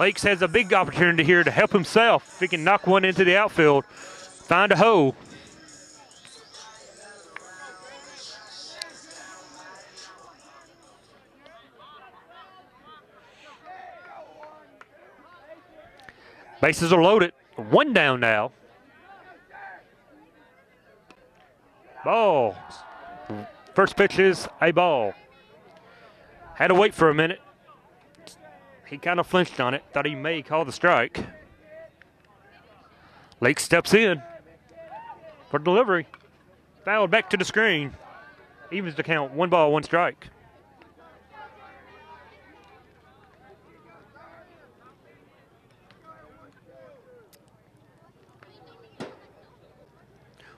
Lakes has a big opportunity here to help himself. If he can knock one into the outfield, find a hole. Bases are loaded. One down now. Ball. First pitch is a ball. Had to wait for a minute. He kind of flinched on it. Thought he may call the strike. Lake steps in for delivery. Fouled back to the screen. Evens the count. 1 ball, 1 strike.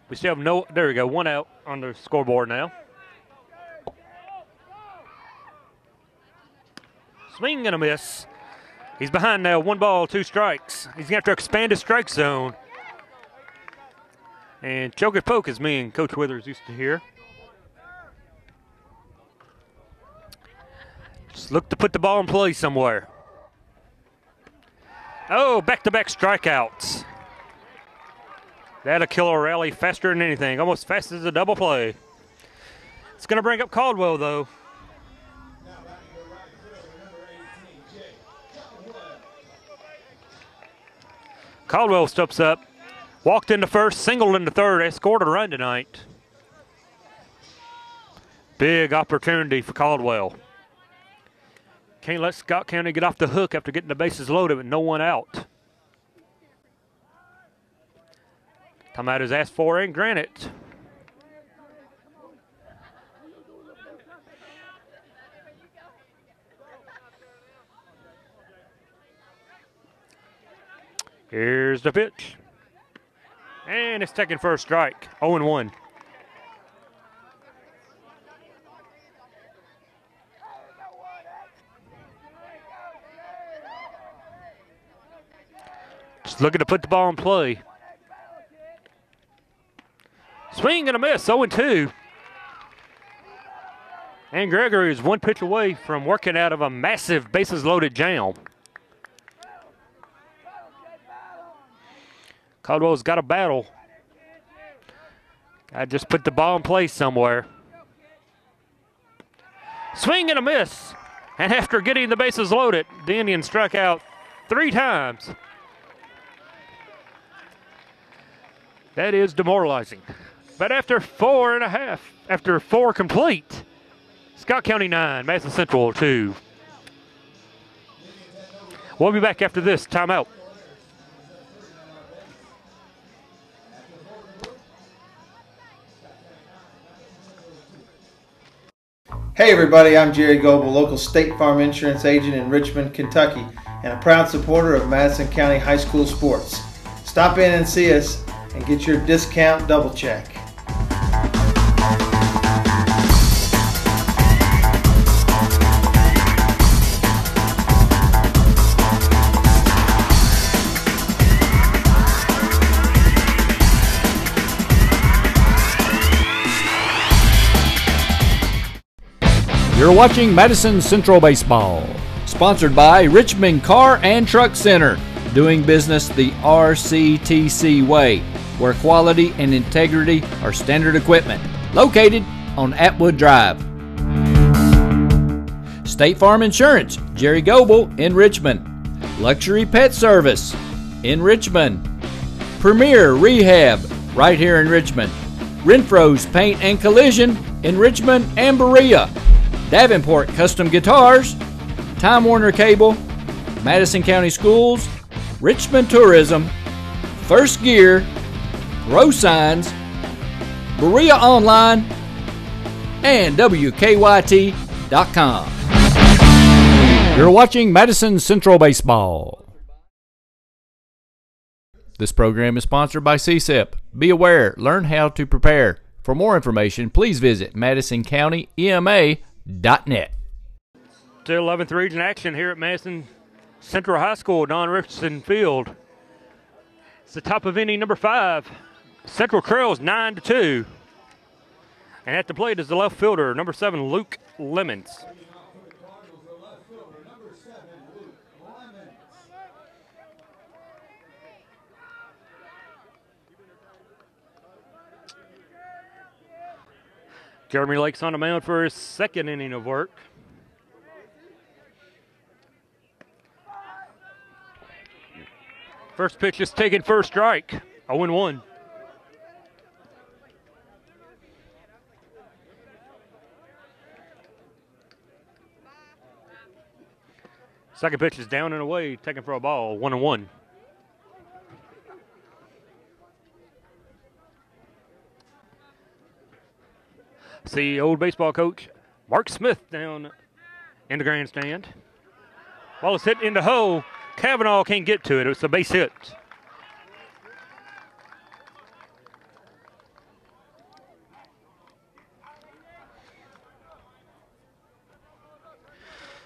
We still have no, there we go, 1 out on the scoreboard now. Swing and a miss. He's behind now, 1 ball, 2 strikes. He's going to have to expand his strike zone. And choke and poke, as me and Coach Withers used to hear. Just look to put the ball in play somewhere. Oh, back-to-back strikeouts. That'll kill a rally faster than anything, almost fast as a double play. It's going to bring up Caldwell, though. Caldwell steps up, walked into first, singled into third, and scored a run tonight. Big opportunity for Caldwell. Can't let Scott County get off the hook after getting the bases loaded with no one out. Timeout is asked for and granted. Here's the pitch. And it's taken for a strike. 0-1. Just looking to put the ball in play. Swing and a miss, 0-2. And Gregory is 1 pitch away from working out of a massive bases-loaded jam. Caldwell's got a battle. I just put the ball in play somewhere. Swing and a miss. And after getting the bases loaded, the Indians struck out 3 times. That is demoralizing. But after 4.5, after 4 complete, Scott County 9, Madison Central 2. We'll be back after this timeout. Hey everybody, I'm Jerry Goble, local State Farm Insurance agent in Richmond, Kentucky, and a proud supporter of Madison County High School sports. Stop in and see us and get your discount double check. You're watching Madison Central Baseball, sponsored by Richmond Car and Truck Center, doing business the RCTC way, where quality and integrity are standard equipment, located on Atwood Drive. State Farm Insurance, Jerry Goble in Richmond. Luxury Pet Service in Richmond. Premier Rehab right here in Richmond. Renfro's Paint and Collision in Richmond and Berea. Davenport Custom Guitars, Time Warner Cable, Madison County Schools, Richmond Tourism, First Gear, Row Signs, Berea Online, and WKYT.com. You're watching Madison Central Baseball. This program is sponsored by CSEP. Be aware, learn how to prepare. For more information, please visit MadisonCountyEMA.net. To 11th region action here at Madison Central High School, Don Richardson Field. It's the top of inning number 5. Central trails 9-2. And at the plate is the left fielder, number 7, Luke Lemons. Jeremy Lake's on the mound for his second inning of work. First pitch is taken for a strike. 0-1. Second pitch is down and away, taken for a ball. 1-1. See old baseball coach Mark Smith down in the grandstand. Ball is hit in the hole. Kavanaugh can't get to it. It was a base hit.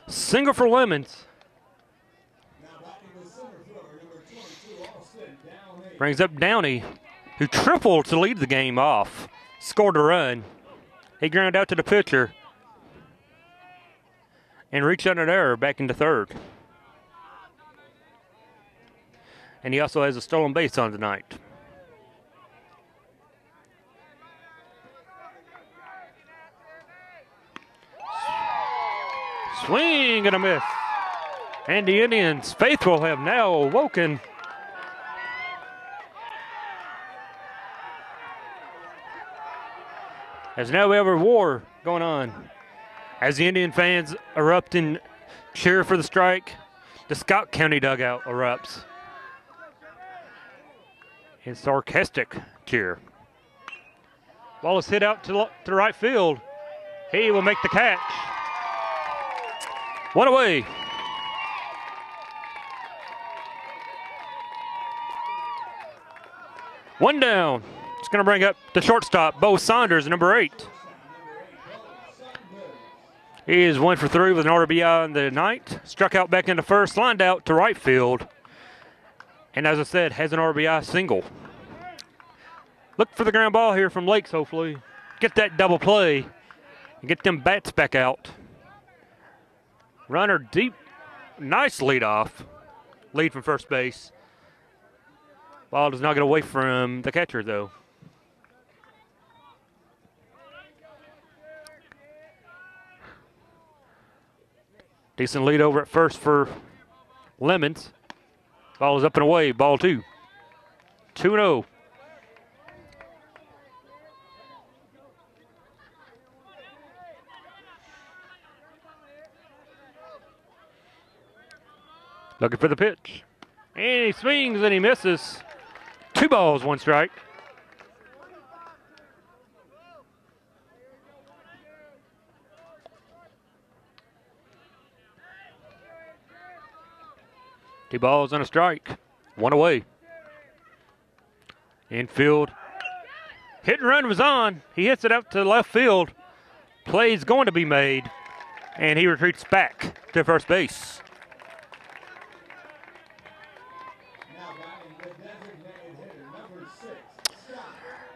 Single for Lemons. Brings up Downey, who tripled to lead the game off. Scored a run. He ground out to the pitcher and reached under there back into third. And he also has a stolen base on tonight. Swing and a miss. And the Indians' faithful have now awoken. As now we have a war going on. As the Indian fans erupt and cheer for the strike, the Scott County dugout erupts in sarcastic cheer. Ball is hit out to right field. He will make the catch. One away. One down. It's going to bring up the shortstop, Bo Saunders, number 8. He is 1 for 3 with an RBI in the ninth. Struck out back into first, lined out to right field. And as I said, has an RBI single. Look for the ground ball here from Lakes, hopefully. Get that double play and get them bats back out. Runner deep. Nice lead off. Lead from first base. Ball does not get away from the catcher, though. Decent lead over at first for Lemons. Ball is up and away. Ball 2. 2-0. Looking for the pitch. And he swings and he misses. 2 balls, 1 strike. Two balls and a strike. 1 away. Infield. Hit and run was on. He hits it out to left field. Play's going to be made. And he retreats back to first base.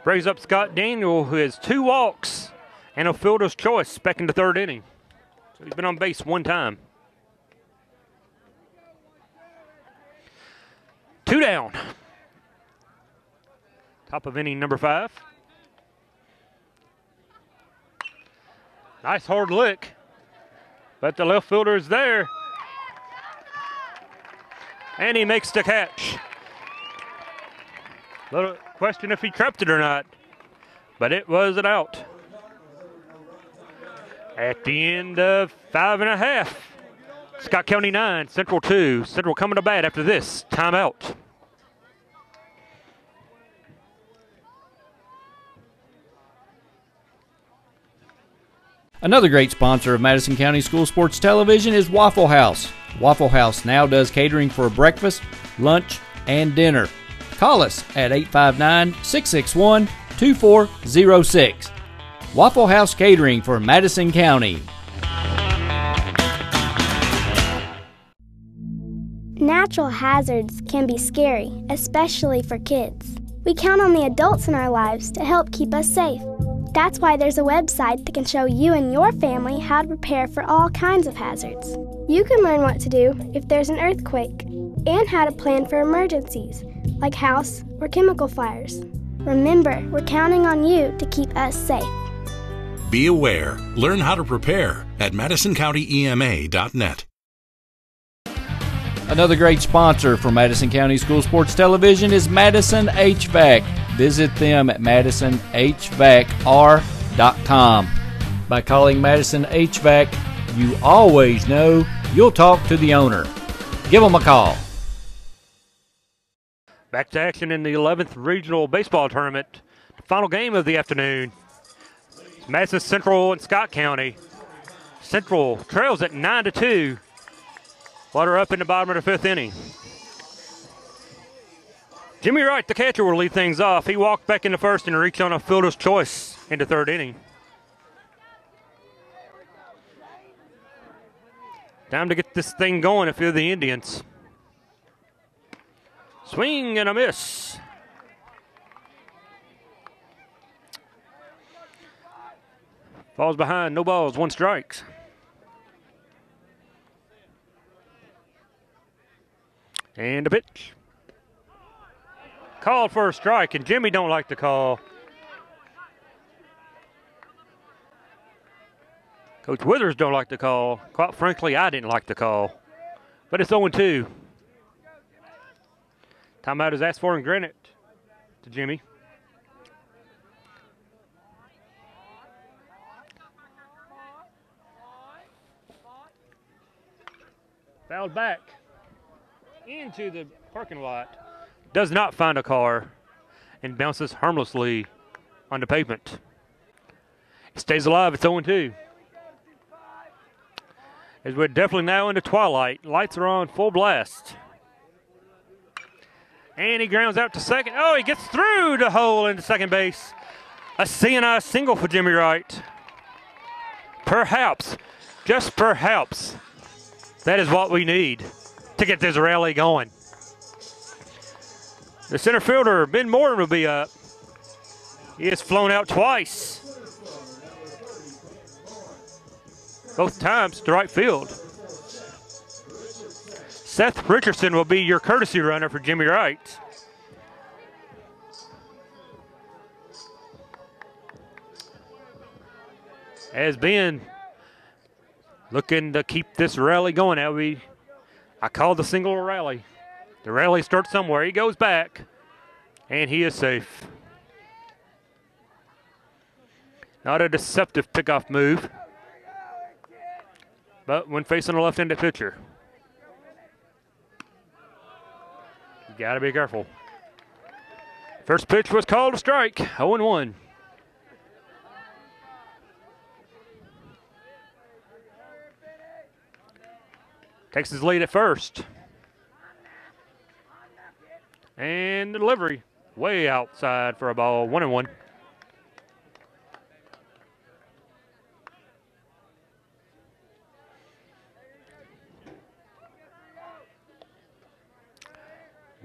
Brings up Scott Daniel, who has 2 walks and a fielder's choice back into third inning. So he's been on base 1 time. 2 down. Top of inning number 5. Nice hard lick, but the left fielder is there. And he makes the catch. Little question if he trapped it or not, but it was an out. At the end of 5.5, Scott County 9, Central 2. Central coming to bat after this timeout. Another great sponsor of Madison County School Sports Television is Waffle House. Waffle House now does catering for breakfast, lunch, and dinner. Call us at 859-661-2406. Waffle House Catering for Madison County. Natural hazards can be scary, especially for kids. We count on the adults in our lives to help keep us safe. That's why there's a website that can show you and your family how to prepare for all kinds of hazards. You can learn what to do if there's an earthquake and how to plan for emergencies, like house or chemical fires. Remember, we're counting on you to keep us safe. Be aware. Learn how to prepare at MadisonCountyEMA.net. Another great sponsor for Madison County School Sports Television is Madison HVAC. Visit them at MadisonHVACR.com. By calling Madison HVAC, you always know you'll talk to the owner. Give them a call. Back to action in the 11th Regional Baseball Tournament. The final game of the afternoon. Madison Central and Scott County. Central trails at 9-2. Water up in the bottom of the fifth inning. Jimmy Wright, the catcher, will lead things off. He walked back in the first and reached on a fielder's choice in the third inning. Time to get this thing going if you're the Indians. Swing and a miss. Falls behind, no balls, 1 strike. And a pitch. Called for a strike, and Jimmy don't like the call. Coach Withers don't like the call. Quite frankly, I didn't like the call. But it's 0-2. Timeout is asked for and granted to Jimmy. Fouled back into the parking lot. Does not find a car and bounces harmlessly on the pavement. It stays alive. It's 0-2. As we're definitely now into twilight. Lights are on full blast. And he grounds out to second. Oh, he gets through the hole into second base. A CNI single for Jimmy Wright. Perhaps, just perhaps, that is what we need to get this rally going. The center fielder, Ben Moore, will be up. He has flown out twice. Both times to right field. Seth Richardson will be your courtesy runner for Jimmy Wright. As Ben looking to keep this rally going. I called the single a rally. The rally starts somewhere. He goes back, and he is safe. Not a deceptive pickoff move, but when facing a left-handed pitcher, you got to be careful. First pitch was called a strike, 0-1. Takes his lead at first. And the delivery way outside for a ball, 1-1.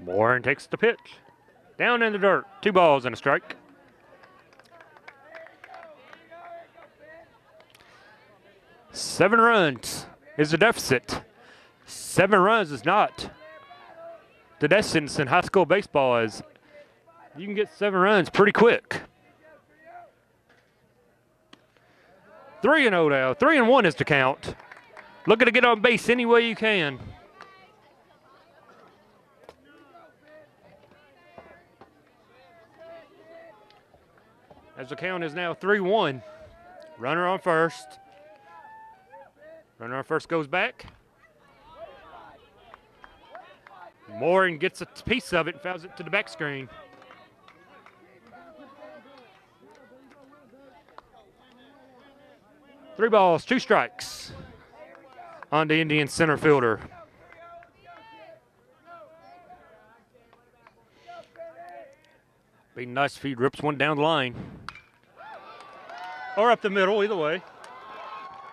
Warren takes the pitch. Down in the dirt, 2 balls and a strike. Seven runs is the deficit. 7 runs is not the distance in high school baseball. Is you can get 7 runs pretty quick. 3-0 now. 3-1 is the count. Looking to get on base any way you can. As the count is now 3-1. Runner on first. Runner on first goes back. Morin gets a piece of it and fouls it to the back screen. Three balls, 2 strikes on the Indian center fielder. Be nice if he rips one down the line. Or up the middle, either way.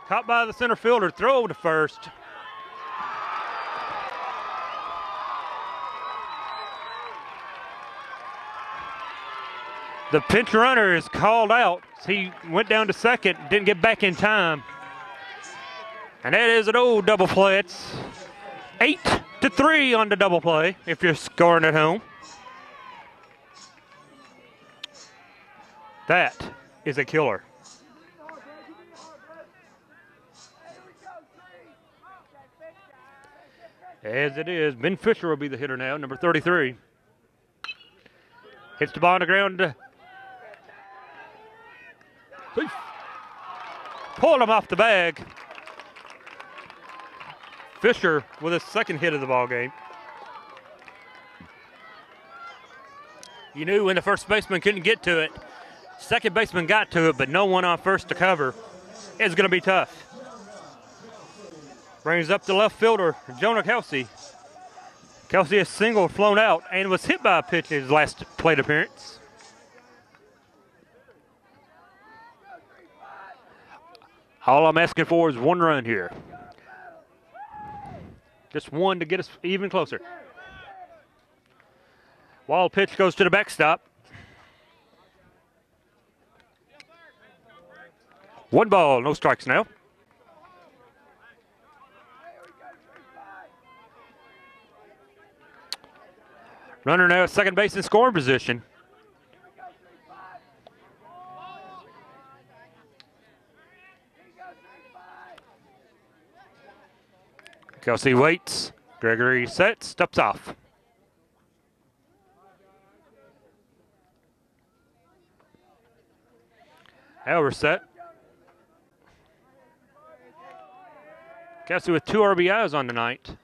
Caught by the center fielder, throw to first. The pinch runner is called out. He went down to second, didn't get back in time. And that is an old double play. It's 8-3 on the double play if you're scoring at home. That is a killer. As it is, Ben Fisher will be the hitter now, number 33. Hits the ball on the ground. Pulled him off the bag. Fisher with his second hit of the ball game. You knew when the first baseman couldn't get to it, second baseman got to it, but no one on first to cover. It's going to be tough. Brings up the left fielder, Jonah Kelsey. Kelsey is single, flown out, and was hit by a pitch in his last plate appearance. All I'm asking for is one run here. Just one to get us even closer. Wild pitch goes to the backstop. One ball, no strikes now. Runner now at second base in scoring position. Kelsey waits. Gregory sets, steps off. However set. Kelsey with 2 RBIs on the night.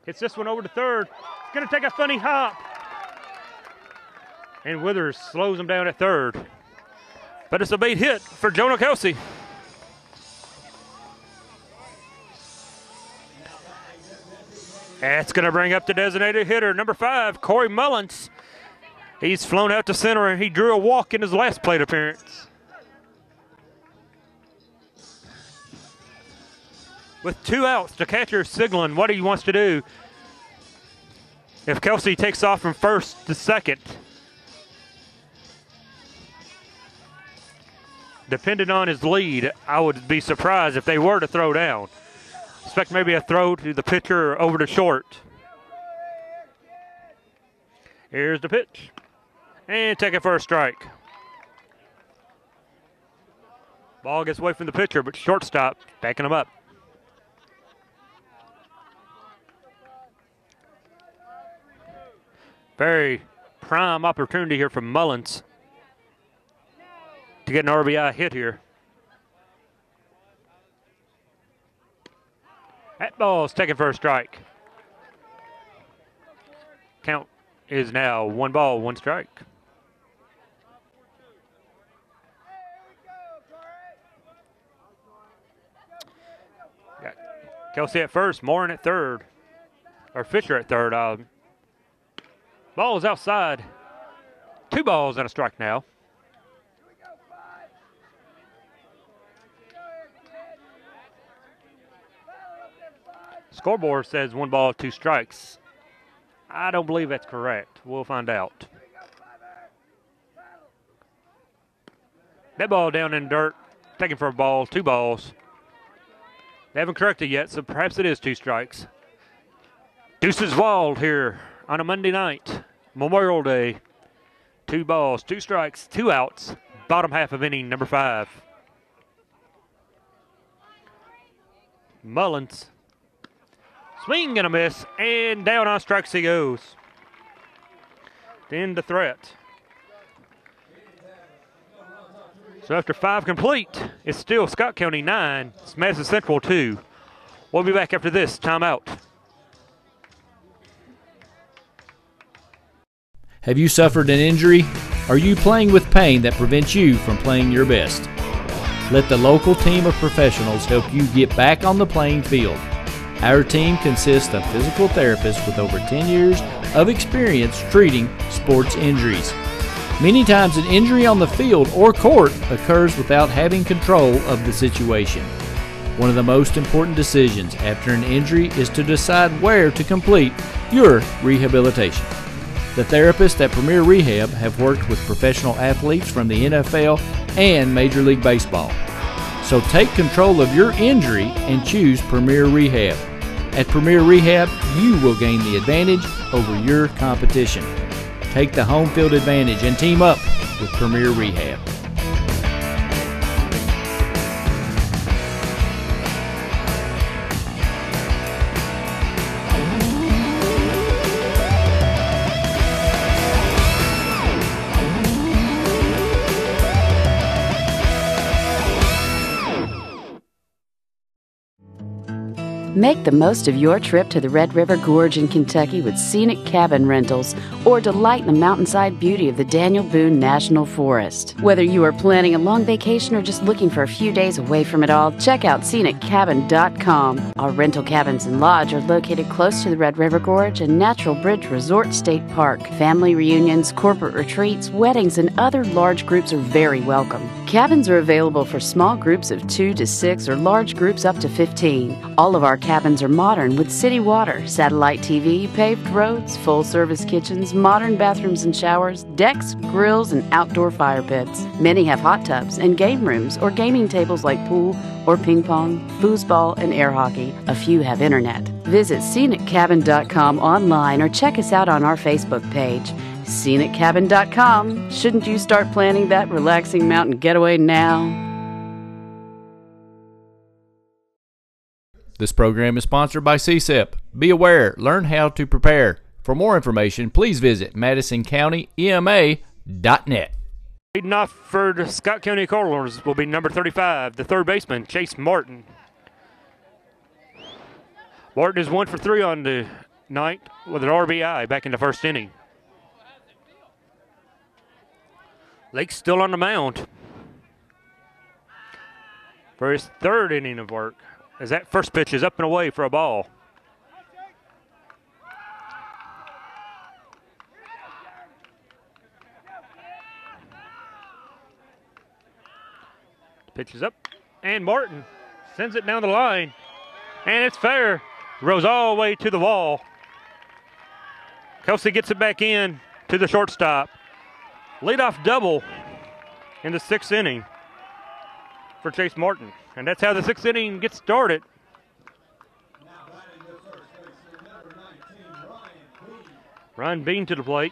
Hits this one over to third. It's going to take a funny hop. And Withers slows him down at third. But it's a bait hit for Jonah Kelsey. That's going to bring up the designated hitter, number 5, Corey Mullins. He's flown out to center, and he drew a walk in his last plate appearance. With 2 outs, the catcher is signaling what he wants to do. If Kelsey takes off from first to second, depending on his lead, I would be surprised if they were to throw down. Expect maybe a throw to the pitcher over to short. Here's the pitch. And take it for a strike. Ball gets away from the pitcher, but shortstop backing him up. Very prime opportunity here for Mullins to get an RBI hit here. That ball is taken for a strike. Count is now 1 ball, 1 strike. Got Kelsey at first, Morin at third, or Fisher at third. Ball is outside. 2 balls and a strike now. Scoreboard says 1 ball, 2 strikes. I don't believe that's correct. We'll find out. That ball down in dirt, taken for a ball, 2 balls. They haven't corrected yet, so perhaps it is 2 strikes. Deuces Wald here on a Monday night, Memorial Day. 2 balls, 2 strikes, 2 outs. Bottom half of inning number 5. Mullins. Swing and a miss, and down on strikes he goes. To end the threat. So after 5 complete, it's still Scott County 9, it's Madison Central 2. We'll be back after this timeout. Have you suffered an injury? Are you playing with pain that prevents you from playing your best? Let the local team of professionals help you get back on the playing field. Our team consists of physical therapists with over 10 years of experience treating sports injuries. Many times an injury on the field or court occurs without having control of the situation. One of the most important decisions after an injury is to decide where to complete your rehabilitation. The therapists at Premier Rehab have worked with professional athletes from the NFL and Major League Baseball. So take control of your injury and choose Premier Rehab. At Premier Rehab, you will gain the advantage over your competition. Take the home field advantage and team up with Premier Rehab. Make the most of your trip to the Red River Gorge in Kentucky with scenic cabin rentals, or delight in the mountainside beauty of the Daniel Boone National Forest. Whether you are planning a long vacation or just looking for a few days away from it all, check out sceniccabin.com. Our rental cabins and lodge are located close to the Red River Gorge and Natural Bridge Resort State Park. Family reunions, corporate retreats, weddings, and other large groups are very welcome. Cabins are available for small groups of 2 to 6 or large groups up to 15. All of our cabins are modern with city water, satellite TV, paved roads, full-service kitchens, modern bathrooms and showers, decks, grills, and outdoor fire pits. Many have hot tubs and game rooms or gaming tables like pool or ping pong, foosball, and air hockey. A few have internet. Visit sceniccabin.com online or check us out on our Facebook page. sceniccabin.com. Shouldn't you start planning that relaxing mountain getaway now? This program is sponsored by CSEP. Be aware, learn how to prepare. For more information, please visit MadisonCountyEMA.net. Leading off for the Scott County Cardinals will be number 35, the third baseman, Chase Martin. Martin is 1 for 3 on the night with an RBI back in the first inning. Lake's still on the mound for his third inning of work, as that first pitch is up and away for a ball. Pitch is up, and Martin sends it down the line, and it's fair. Goes all the way to the wall. Kelsey gets it back in to the shortstop. Leadoff double in the 6th inning for Chase Martin. And that's how the 6th inning gets started. Ryan Bean to the plate.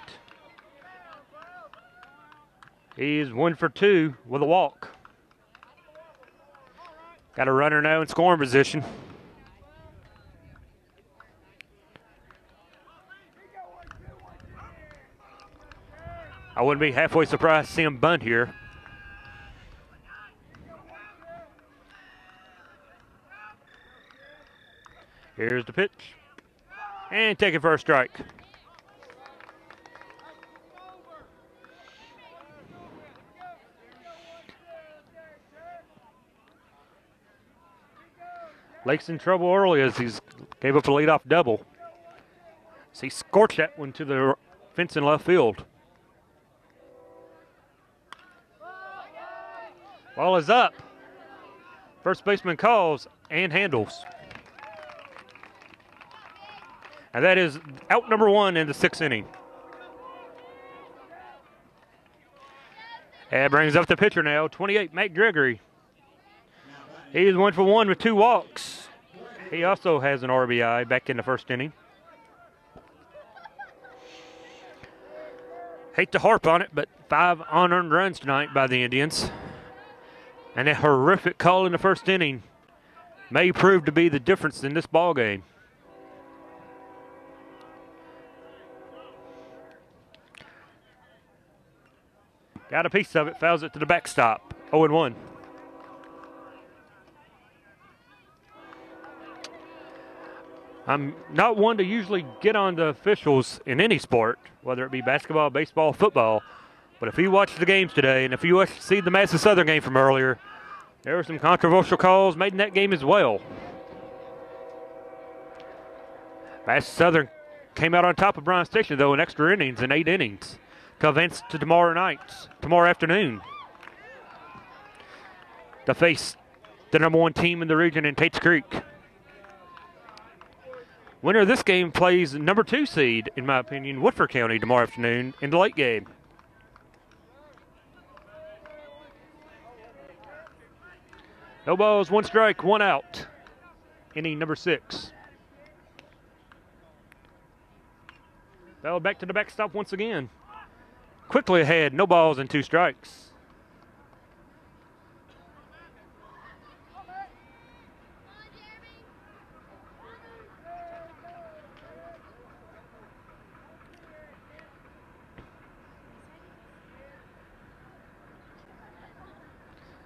He's 1 for 2 with a walk. Got a runner now in scoring position. I wouldn't be halfway surprised to see him bunt here. Here's the pitch. And take it for a strike. Lake's in trouble early as he's gave up a leadoff double. So he scorched that one to the fence in left field. Ball is up. First baseman calls and handles. And that is out number 1 in the 6th inning. That brings up the pitcher now, 28, Matt Gregory. He is 1 for 1 with 2 walks. He also has an RBI back in the first inning. Hate to harp on it, but 5 unearned runs tonight by the Indians. And a horrific call in the first inning may prove to be the difference in this ball game. Got a piece of it, fouls it to the backstop. 0-1. I'm not one to usually get on the officials in any sport, whether it be basketball, baseball, football. But if you watch the games today, and if you see the Madison Southern game from earlier, there were some controversial calls made in that game as well. Madison Southern came out on top of Bryan Station, though, in extra innings, in 8 innings, to advance to tomorrow afternoon, to face the number 1 team in the region in Tates Creek. Winner of this game plays number 2 seed, in my opinion, Woodford County, tomorrow afternoon in the late game. No balls, 1 strike, 1 out. Inning number 6. Bell back to the backstop once again. Quickly ahead, no balls and 2 strikes.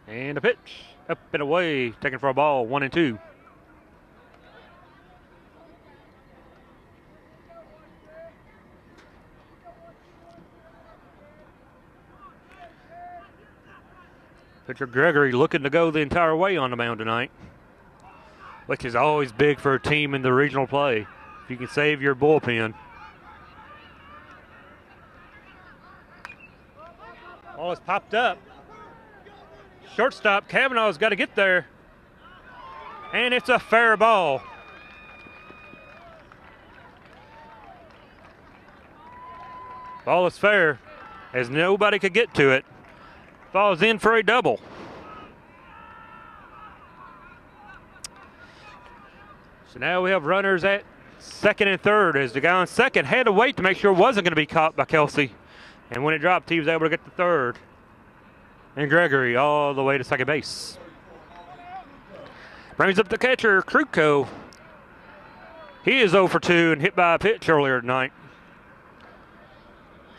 And a pitch, up and away, taken for a ball, 1-2. Pitcher Gregory looking to go the entire way on the mound tonight, which is always big for a team in the regional play. If you can save your bullpen. Ball is popped up. Shortstop Kavanaugh's got to get there. And it's a fair ball. Ball is fair as nobody could get to it. Falls in for a double. So now we have runners at second and third as the guy on second had to wait to make sure it wasn't going to be caught by Kelsey. And when it dropped, he was able to get to third. And Gregory all the way to second base. Brings up the catcher, Kruko. He is 0 for 2 and hit by a pitch earlier tonight.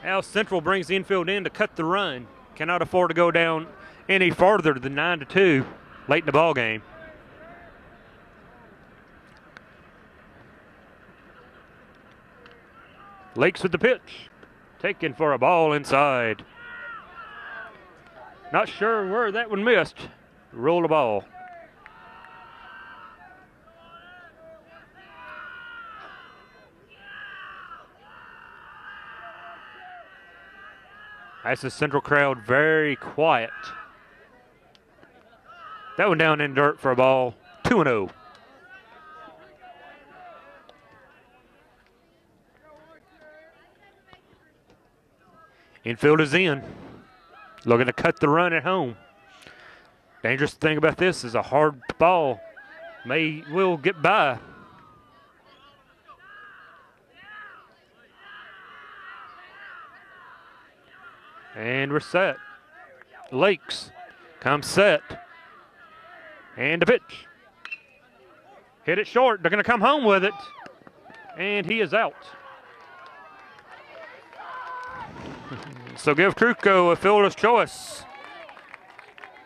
Now Central brings the infield in to cut the run. Cannot afford to go down any farther than 9-2 late in the ball game. Lakes with the pitch. Taken for a ball inside. Not sure where that one missed. Roll the ball. That's the Central crowd very quiet. That one down in dirt for a ball. 2-0. Infield is in. Looking to cut the run at home. Dangerous thing about this is a hard ball will get by. And we're set. Lakes comes set. And a pitch. Hit it short. They're going to come home with it. And he is out. So give Kruko a fielder's choice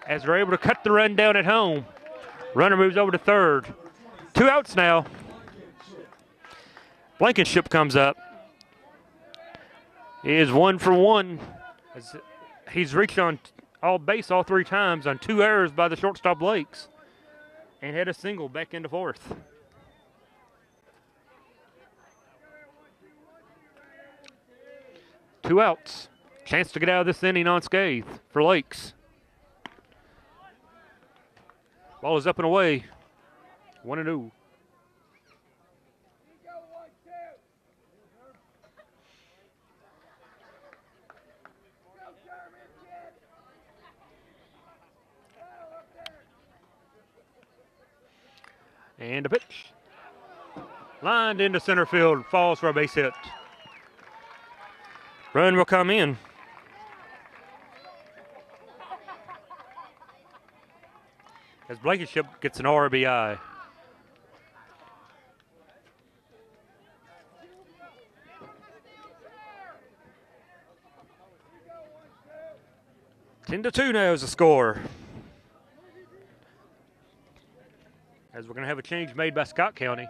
as they're able to cut the run down at home. Runner moves over to third. 2 outs now. Blankenship comes up. He is 1 for 1. He's reached on all base all 3 times on 2 errors by the shortstop Lakes and had a single back into fourth. Two outs. Chance to get out of this inning unscathed for Lakes. Ball is up and away. 1-0. And a pitch. Lined into center field. Falls for a base hit. Run will come in. As Blankenship gets an RBI. Ten to 2 now is the score. As we're going to have a change made by Scott County.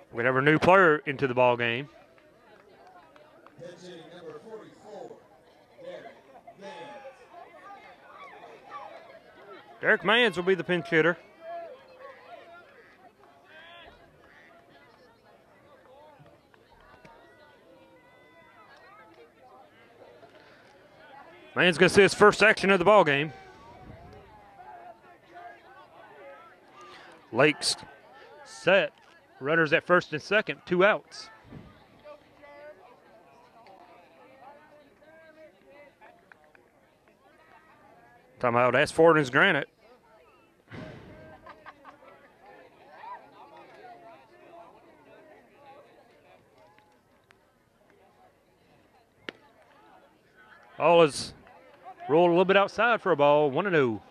We're going to have a new player into the ball game. Derek Mans will be the pinch hitter. Mans going to see his first action of the ball game. Lakes set. Runners at first and second, 2 outs. Timeout asked for it is granted. Ball is rolled a little bit outside for a ball, 1-0.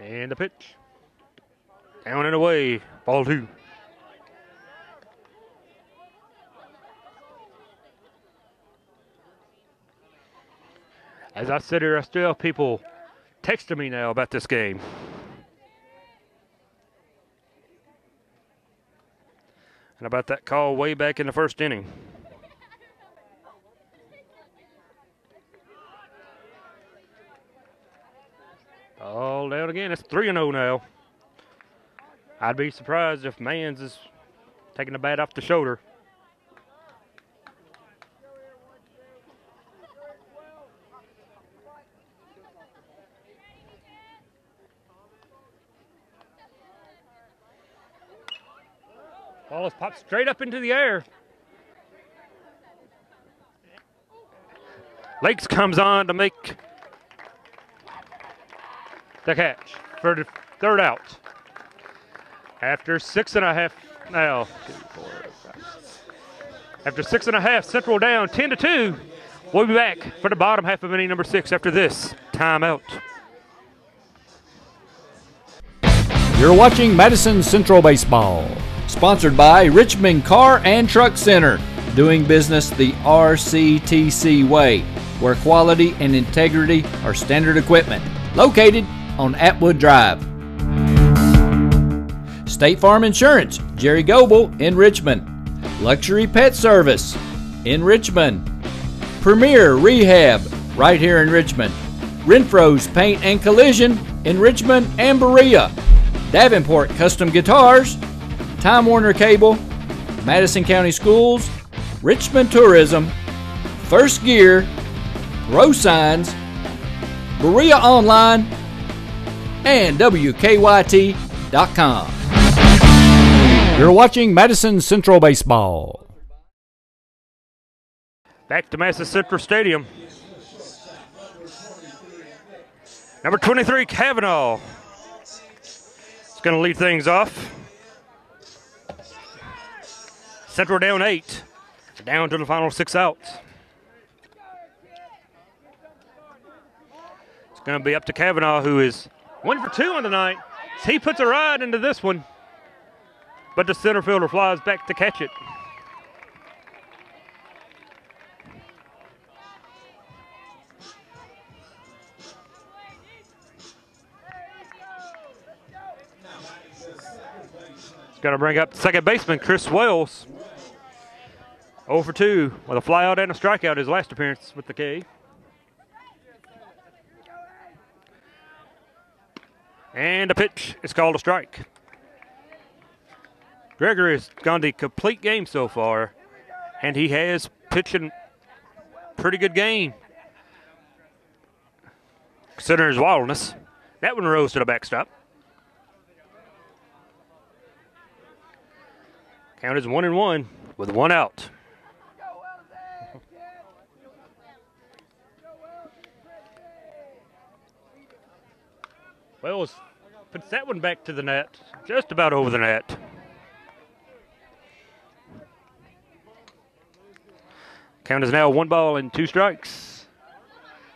And the pitch. Down and away. Ball 2. As I sit here, I still have people texting me now about this game. And about that call way back in the first inning. All down again. It's 3-0 now. I'd be surprised if Mans is taking the bat off the shoulder. Ball is popped straight up into the air. Lakes comes on to make the catch for the third out. After 6.5 now. After 6.5, Central down 10-2. We'll be back for the bottom half of inning number 6 after this timeout. You're watching Madison Central Baseball, sponsored by Richmond Car and Truck Center, doing business the RCTC way, where quality and integrity are standard equipment, located on Atwood Drive. State Farm Insurance, Jerry Goebel in Richmond. Luxury Pet Service in Richmond. Premier Rehab right here in Richmond. Renfro's Paint and Collision in Richmond and Berea. Davenport Custom Guitars. Time Warner Cable. Madison County Schools. Richmond Tourism. First Gear. Row Signs. Berea Online. And WKYT.com. You're watching Madison Central Baseball. Back to Madison Central Stadium. Number 23, Kavanaugh. It's going to lead things off. Central down 8. Down to the final 6 outs. It's going to be up to Kavanaugh, who is 1 for 2 on the night. He puts a ride into this one, but the center fielder flies back to catch it. It's going to bring up second baseman Chris Wells. 0 for 2 with a flyout and a strikeout his last appearance with the K. And a pitch is called a strike. Gregory has gone the complete game so far, and he has pitched a pretty good game, considering his wildness. That one rose to the backstop. Count is 1-1 with 1 out. Wells puts that one back to the net, just about over the net. Count is now 1 ball and 2 strikes.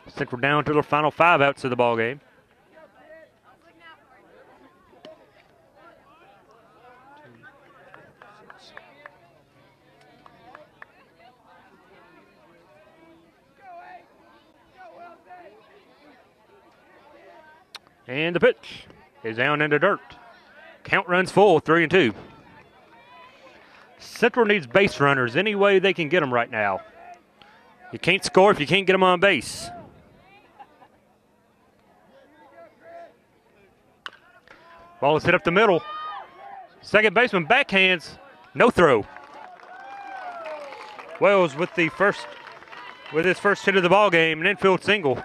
I think we're down to the final 5 outs of the ball game. And the pitch is down in the dirt. Count runs full, 3-2. Central needs base runners any way they can get them right now. You can't score if you can't get them on base. Ball is hit up the middle. Second baseman backhands, no throw. Wells with his first hit of the ball game, an infield single.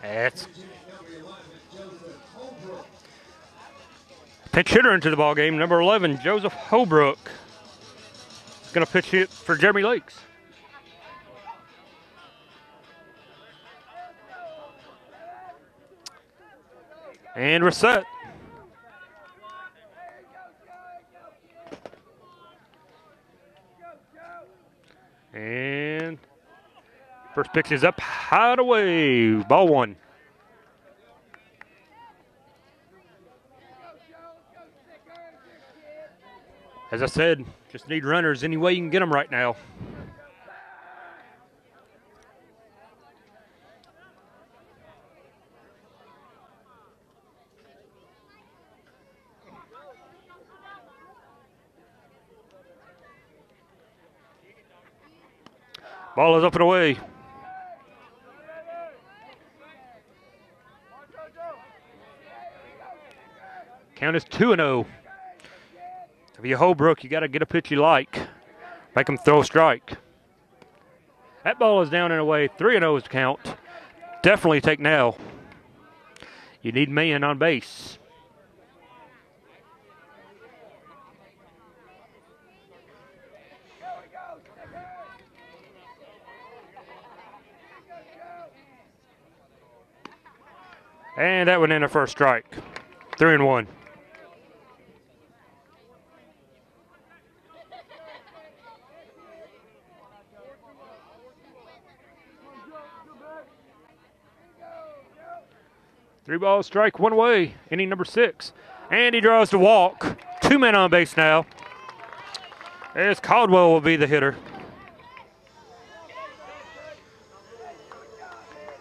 That's pinch hitter into the ball game, number 11, Joseph Holbrook. He's going to pitch hit for Jeremy Lakes. And we're set. And first pitch is up, high and away. Ball one. As I said, just need runners any way you can get them right now. Ball is up and away. Count is 2-0. If you Holbrook, you got to get a pitch you like. Make them throw a strike. That ball is down and away. 3-0 is the count. Definitely take now. You need man on base. And that went in a first strike. 3-1. Three balls, strike one away. Inning number 6. And he draws the walk. 2 men on base now. As Caldwell will be the hitter.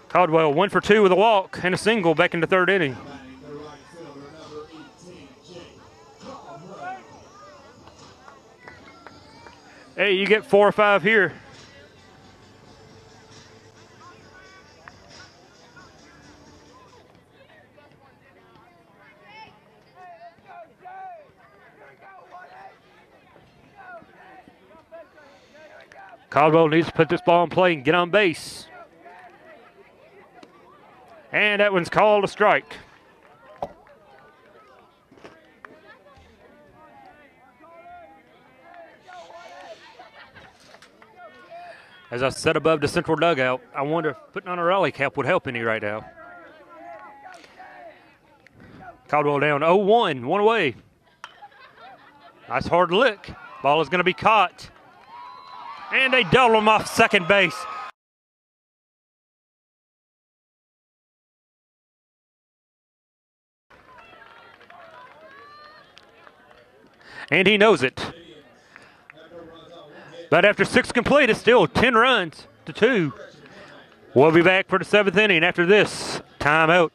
Caldwell 1 for 2 with a walk and a single back in the 3rd inning. Hey, you get 4 or 5 here. Caldwell needs to put this ball in play and get on base. And that one's called a strike. As I said above the central dugout, I wonder if putting on a rally cap would help any right now. Caldwell down 0-1, 1 away. Nice hard lick. Ball is going to be caught. And they double him off second base. And he knows it. But after 6 complete, it's still 10 runs to 2. We'll be back for the 7th inning after this timeout.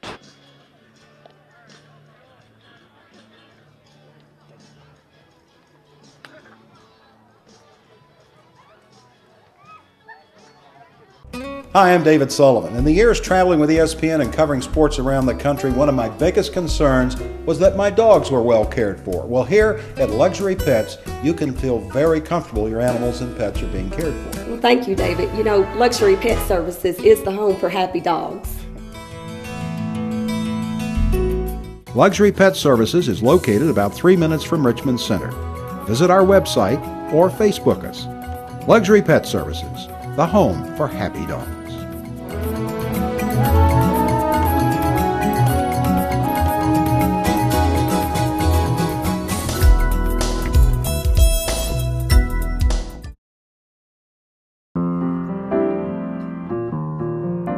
Hi, I'm David Sullivan. In the years traveling with ESPN and covering sports around the country, one of my biggest concerns was that my dogs were well cared for. Well, here at Luxury Pets, you can feel very comfortable your animals and pets are being cared for. Well, thank you, David. You know, Luxury Pet Services is the home for happy dogs. Luxury Pet Services is located about 3 minutes from Richmond Center. Visit our website or Facebook us. Luxury Pet Services, the home for happy dogs.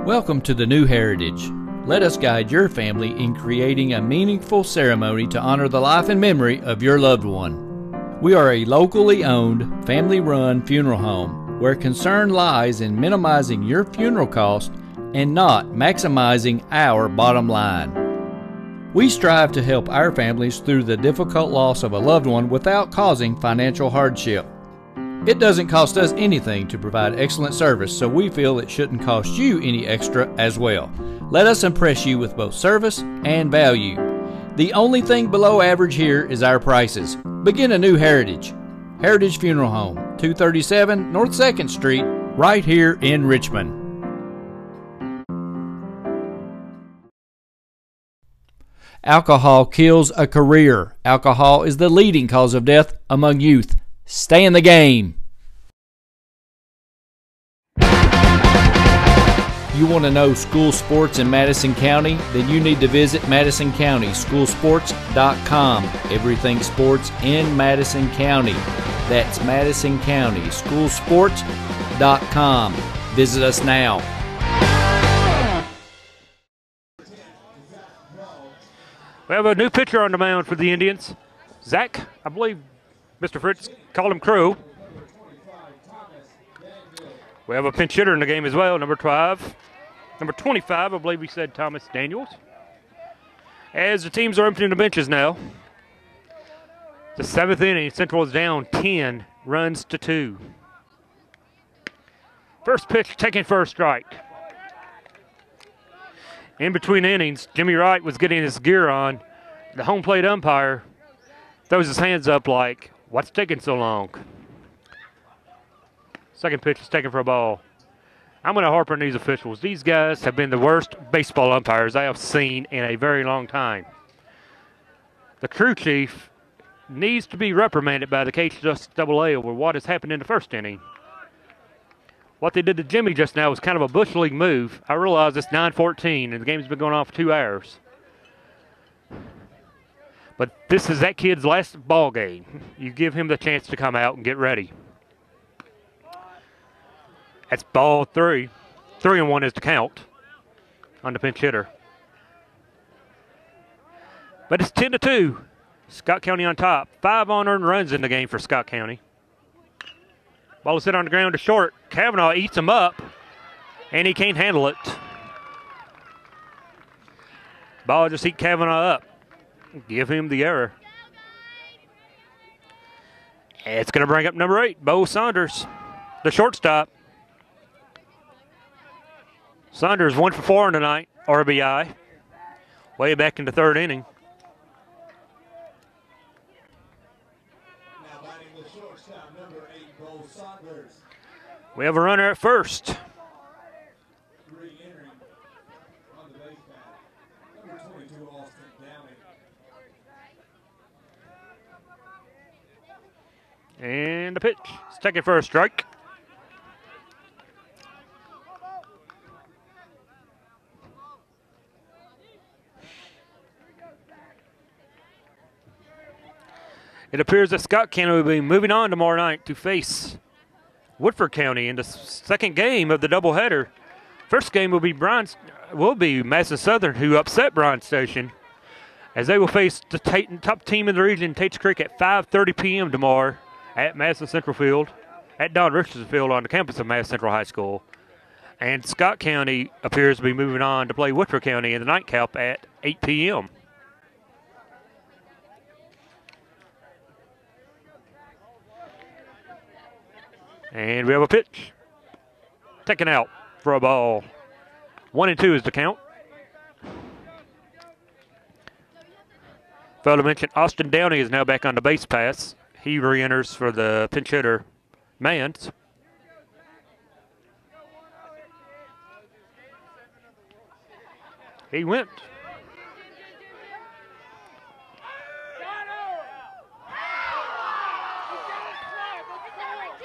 Welcome to the New Heritage. Let us guide your family in creating a meaningful ceremony to honor the life and memory of your loved one. We are a locally owned, family-run funeral home where concern lies in minimizing your funeral cost and not maximizing our bottom line. We strive to help our families through the difficult loss of a loved one without causing financial hardship. It doesn't cost us anything to provide excellent service, so we feel it shouldn't cost you any extra as well. Let us impress you with both service and value. The only thing below average here is our prices. Begin a new heritage. Heritage Funeral Home, 237 North 2nd Street, right here in Richmond. Alcohol kills a career. Alcohol is the leading cause of death among youth. Stay in the game. You want to know school sports in Madison County? Then you need to visit Madison County Schoolsports.com. Everything sports in Madison County. That's Madison County Schoolsports.com. ScottCountyUSA.com. Visit us now. We have a new pitcher on the mound for the Indians. Zach, I believe Mr. Fritz called him Crow. We have a pinch hitter in the game as well, number 5. Number 25, I believe he said Thomas Daniels. As the teams are emptying the benches now. The 7th inning, Central is down 10 runs to 2. First pitch taken for a strike. In between innings, Jimmy Wright was getting his gear on. The home plate umpire throws his hands up like, what's taking so long? Second pitch is taken for a ball. I'm going to harp on these officials. These guys have been the worst baseball umpires I have seen in a very long time. The crew chief needs to be reprimanded by the KHSAA over what has happened in the first inning. What they did to Jimmy just now was kind of a Bush League move. I realize it's 9:14 and the game's been going on for 2 hours. But this is that kid's last ball game. You give him the chance to come out and get ready. That's ball 3. 3-1 is the count on the pinch hitter. But it's 10-2. Scott County on top. 5 unearned runs in the game for Scott County. Ball is hit on the ground to short. Kavanaugh eats him up, and he can't handle it. Ball just eat Kavanaugh up. Give him the error. It's going to bring up number 8, Bo Saunders, the shortstop. Saunders 1 for 4 tonight, RBI. Way back in the 3rd inning. We have a runner at first. And the pitch. It's taken for a strike. It appears that Scott County will be moving on tomorrow night to face Woodford County in the second game of the doubleheader. First game will be Madison Southern, who upset Bryan Station, as they will face the top team in the region, Tates Creek, at 5:30 p.m. tomorrow at Madison Central Field, at Don Richardson Field on the campus of Madison Central High School. And Scott County appears to be moving on to play Woodford County in the nightcap at 8 p.m. And we have a pitch. Taken out for a ball. 1-2 is the count. Failed to mention, Austin Downey is now back on the base pass. He re-enters for the pinch hitter, Mans. He went.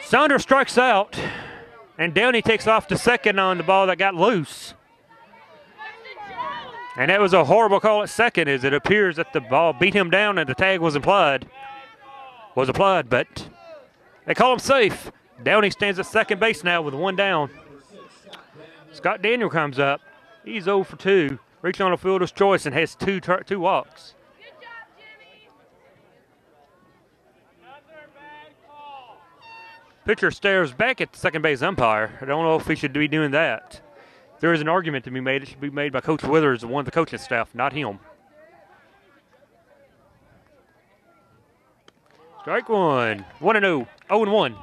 Saunders strikes out, and Downey takes off to second on the ball that got loose. And that was a horrible call at second, as it appears that the ball beat him down and the tag was applied. But they call him safe. Downey stands at second base now with 1 down. Scott Daniel comes up. He's 0 for 2. Reaching on a fielder's choice and has two walks. Pitcher stares back at the second base umpire. I don't know if he should be doing that. If there is an argument to be made, it should be made by Coach Withers, one of the coaching staff, not him. Strike one. 1-0. 0-1.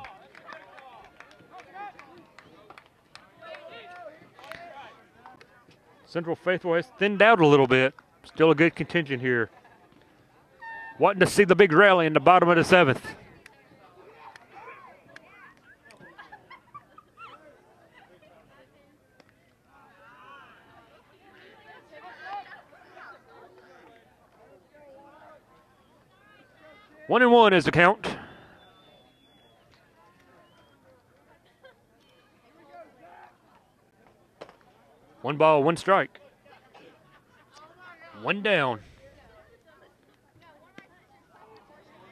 Central Faithful has thinned out a little bit. Still a good contingent here. Wanting to see the big rally in the bottom of the 7th. One and one is the count. One ball, one strike. One down.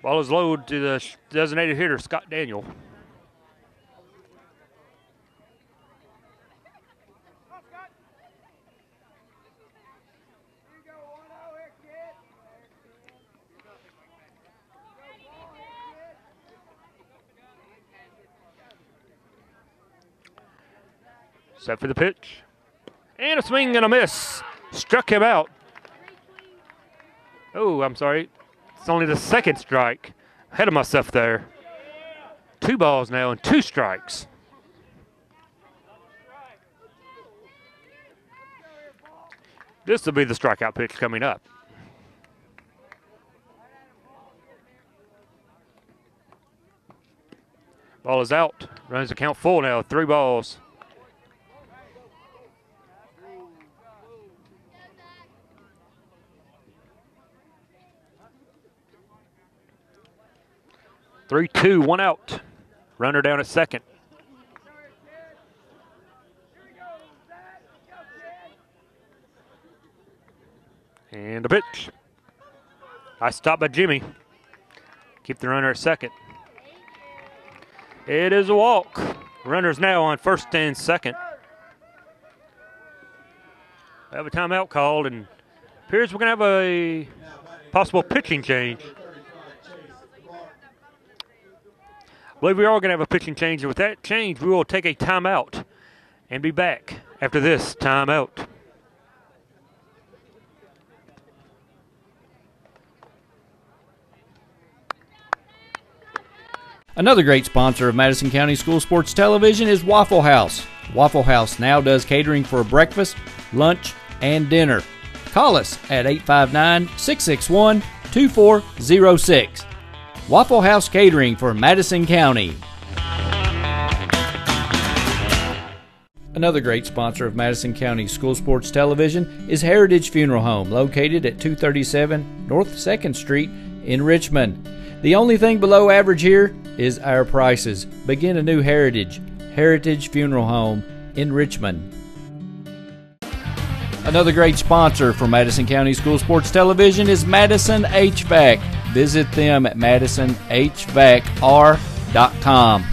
Ball is low to the designated hitter, Scott Daniel. Set for the pitch. And a swing and a miss. Struck him out. Oh, I'm sorry. It's only the second strike. Ahead of myself there. 2 balls now and 2 strikes. This will be the strikeout pitch coming up. Ball is out. Runs the count full now. 3 balls. Three, 2, 1 out. Runner down at second. And a pitch. Nice stop by Jimmy. Keep the runner at second. It is a walk. Runner's now on first and second. We have a timeout called, and appears we're going to have a possible pitching change. I believe we are going to have a pitching change, and with that change, we will take a timeout and be back after this timeout. Another great sponsor of Madison County School Sports Television is Waffle House. Waffle House now does catering for breakfast, lunch, and dinner. Call us at 859-661-2406. Waffle House Catering for Madison County. Another great sponsor of Madison County School Sports Television is Heritage Funeral Home, located at 237 North 2nd Street in Richmond. The only thing below average here is our prices. Begin a new Heritage Funeral Home in Richmond. Another great sponsor for Madison County School Sports Television is Madison HVAC. Visit them at madisonhvacr.com.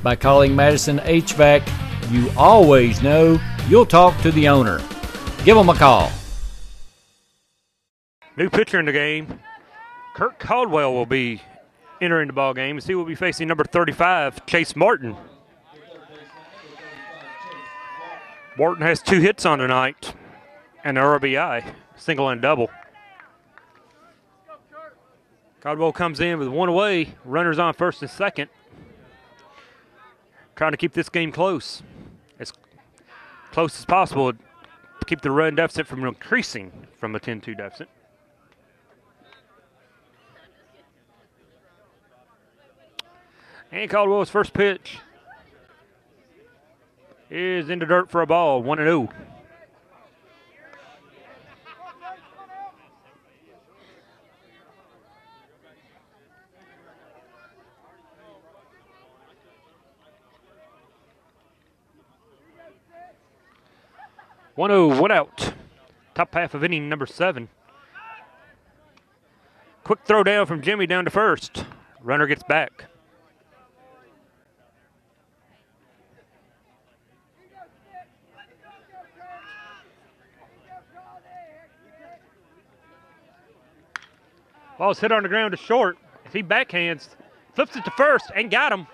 By calling Madison HVAC, you always know you'll talk to the owner. Give them a call. New pitcher in the game. Kirk Caldwell will be entering the ball game, as he will be facing number 35, Chase Martin. Martin has 2 hits on tonight and an RBI, single and double. Caldwell comes in with 1 away, runners on first and second. Trying to keep this game close, as close as possible to keep the run deficit from increasing from a 10-2 deficit. And Caldwell's first pitch is in the dirt for a ball, 1-0. One out. Top half of inning number 7. Quick throw down from Jimmy down to first. Runner gets back. Ball's hit on the ground to short. As he backhands, flips it to first, and got him.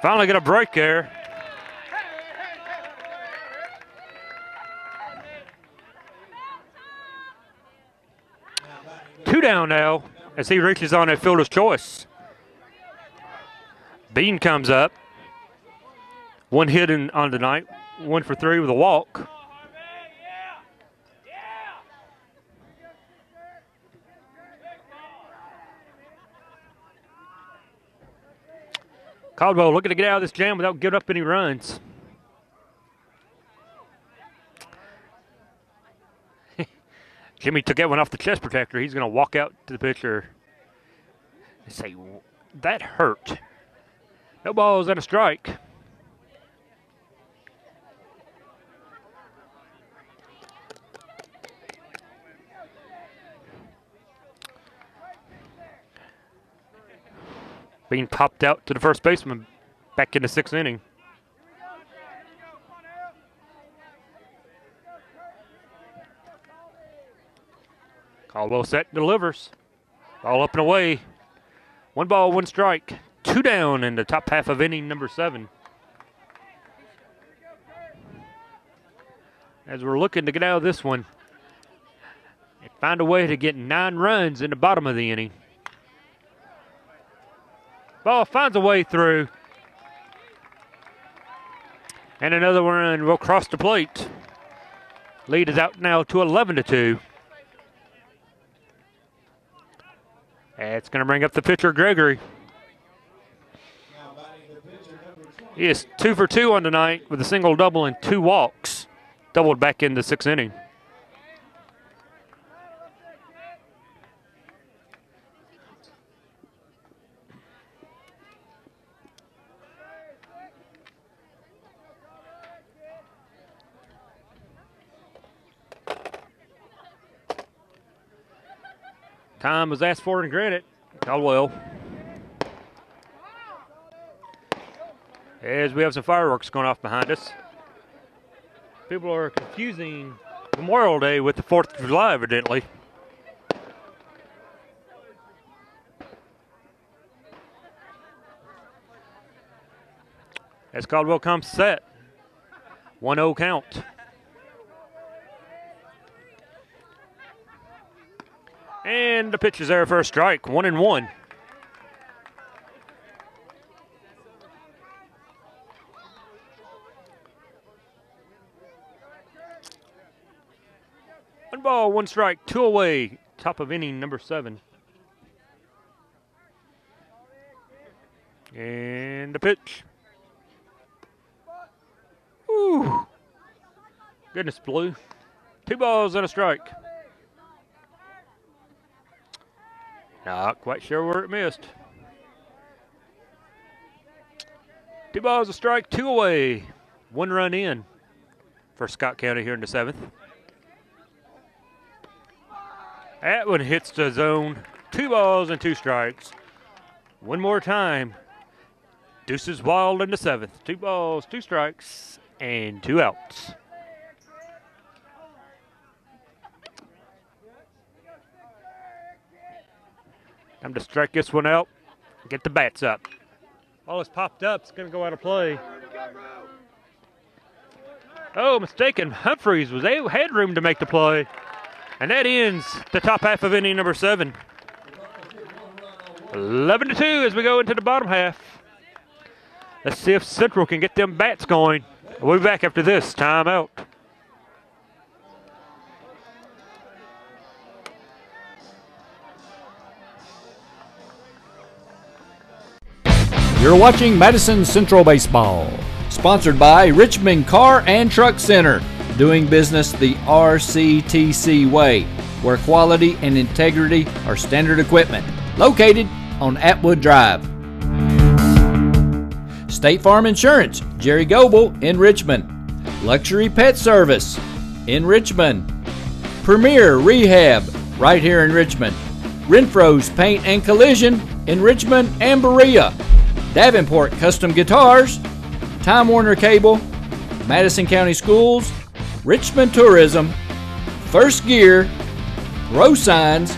Finally got a break there. Two down now as he reaches on that fielder's choice. Bean comes up. 1 hit on the night, 1 for 3 with a walk. Caldwell looking to get out of this jam without giving up any runs. Jimmy took that one off the chest protector. He's going to walk out to the pitcher and say, that hurt. No balls and a strike. Being popped out to the first baseman, back in the 6th inning. Caldwell set, delivers. Ball up and away. 1 ball, 1 strike. 2 down in the top half of inning number 7. as we're looking to get out of this one and find a way to get 9 runs in the bottom of the inning. Ball finds a way through. And another run will cross the plate. Lead is out now to 11-2. It's going to bring up the pitcher, Gregory. He is 2 for 2 on tonight with a single, double, and 2 walks. Doubled back in the 6th inning. Time was asked for and granted. Caldwell. As we have some fireworks going off behind us. People are confusing Memorial Day with the 4th of July, evidently. As Caldwell comes set. 1-0 count. And the pitch is there for a strike, 1-1. One ball, 1 strike, 2 away. Top of inning number 7. And the pitch. Ooh. Goodness blue. 2 balls and a strike. Not quite sure where it missed. 2 balls, a strike, 2 away. 1 run in for Scott County here in the 7th. That one hits the zone. 2 balls and 2 strikes. One more time. Deuces wild in the 7th. 2 balls, 2 strikes, and 2 outs. Time to strike this one out. Get the bats up. Ball is popped up. It's going to go out of play. Oh, mistaken. Humphreys had room to make the play. And that ends the top half of inning number 7. 11-2 as we go into the bottom half. Let's see if Central can get them bats going. We'll be back after this timeout. You're watching Madison Central Baseball, sponsored by Richmond Car and Truck Center, doing business the RCTC way, where quality and integrity are standard equipment, located on Atwood Drive. State Farm Insurance, Jerry Goebel in Richmond. Luxury Pet Service in Richmond. Premier Rehab right here in Richmond. Renfro's Paint and Collision in Richmond and Berea. Davenport Custom Guitars, Time Warner Cable, Madison County Schools, Richmond Tourism, First Gear, Row Signs,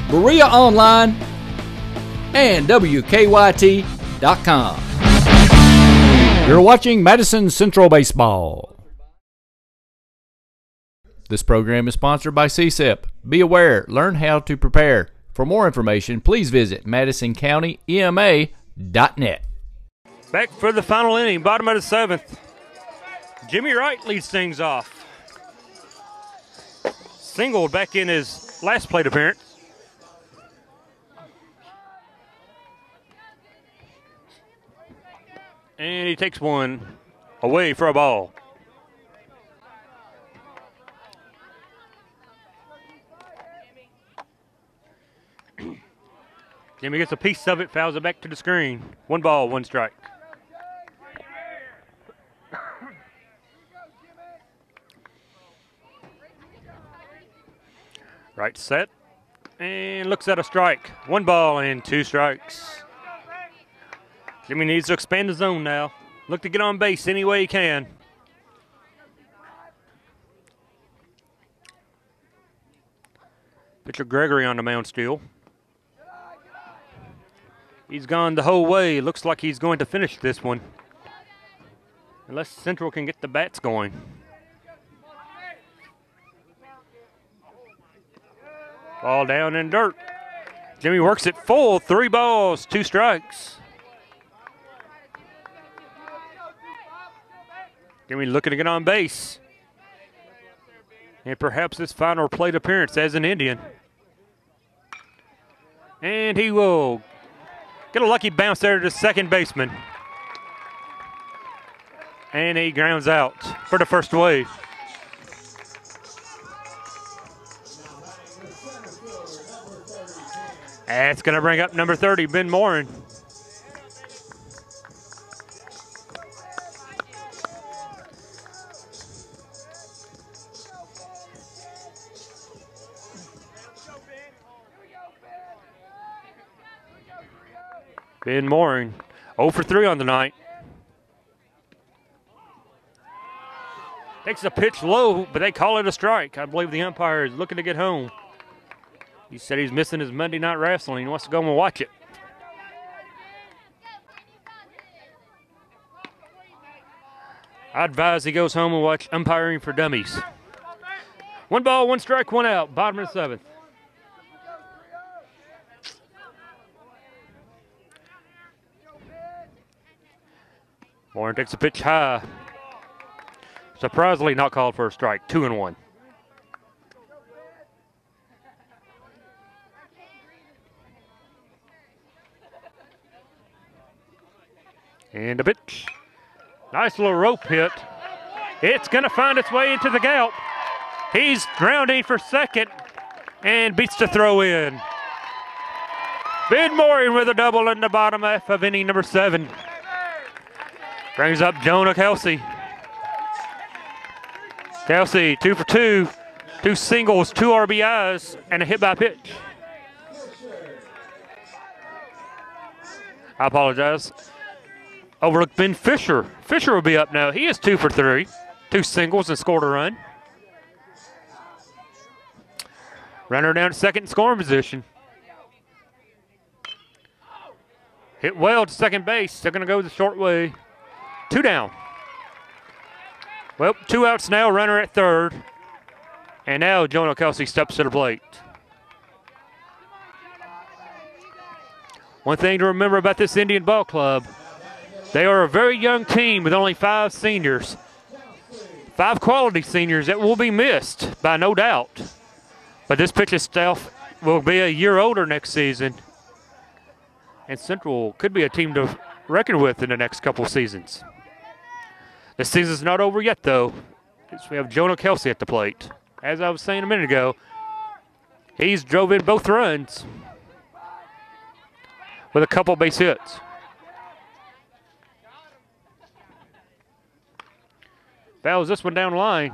Berea Online, and WKYT.com. You're watching Madison Central Baseball. This program is sponsored by CSEP. Be aware, learn how to prepare. For more information, please visit MadisonCountyEMA.net. Back for the final inning, bottom of the 7th. Jimmy Wright leads things off. Singled back in his last plate appearance. And he takes one away for a ball. Jimmy gets a piece of it, fouls it back to the screen. 1 ball, 1 strike. Right set, and looks at a strike. 1 ball and 2 strikes. Jimmy needs to expand the zone now. Look to get on base any way he can. Pitcher Gregory on the mound still. He's gone the whole way. Looks like he's going to finish this one. Unless Central can get the bats going. Ball down in dirt. Jimmy works it full. 3 balls, 2 strikes. Jimmy looking to get on base. And perhaps his final plate appearance as an Indian. And he will get a lucky bounce there to the second baseman. And he grounds out for the first wave. That's going to bring up number 30, Ben Morin. Ben Morin, 0 for 3 on the night. Takes a pitch low, but they call it a strike. I believe the umpire is looking to get home. He said he's missing his Monday night wrestling. He wants to go and watch it. I advise he goes home and watch umpiring for dummies. 1 ball, 1 strike, 1 out. Bottom of the 7th. Warren takes a pitch high. Surprisingly not called for a strike. 2-1. And a pitch. Nice little rope hit. It's going to find its way into the gap. He's grounding for second and beats the throw in. Ben Morin with a double in the bottom half of inning number 7. Brings up Jonah Kelsey. Kelsey, 2 for 2. 2 singles, 2 RBIs, and a hit by pitch. I apologize. Overlooked Ben Fisher. Fisher will be up now. He is 2 for 3. 2 singles and scored a run. Runner down to second in scoring position. Hit well to second base. They're going to go the short way. 2 down. Well, 2 outs now. Runner at third. And now Jonah Kelsey steps to the plate. One thing to remember about this Indian ball club, they are a very young team with only 5 seniors. 5 quality seniors that will be missed, by no doubt. But this pitching staff will be a year older next season. And Central could be a team to reckon with in the next couple seasons. This season's not over yet, though. We have Jonah Kelsey at the plate. As I was saying a minute ago, he's drove in both runs with a couple base hits. Fouls this one down the line.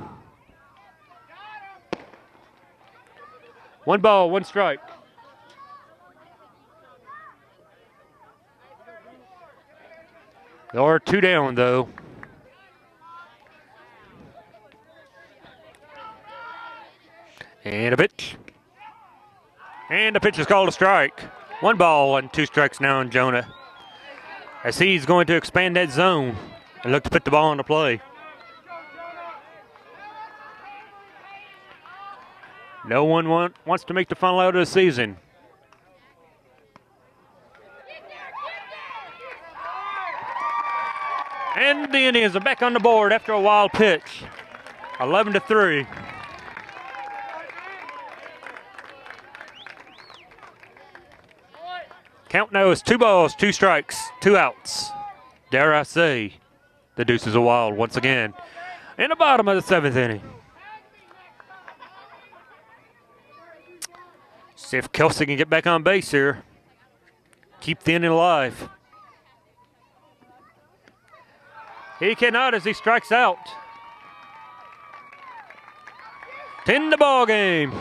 1 ball, 1 strike. There are 2 down, though. And a pitch. And the pitch is called a strike. 1 ball and 2 strikes now on Jonah, as he's going to expand that zone and look to put the ball into play. No one wants to make the final out of the season. And the Indians are back on the board after a wild pitch. 11-3. Count now is 2 balls, 2 strikes, 2 outs. Dare I say, the deuces are wild once again in the bottom of the 7th inning. See if Kelsey can get back on base here. Keep the inning alive. He cannot as he strikes out. 10 the ball game.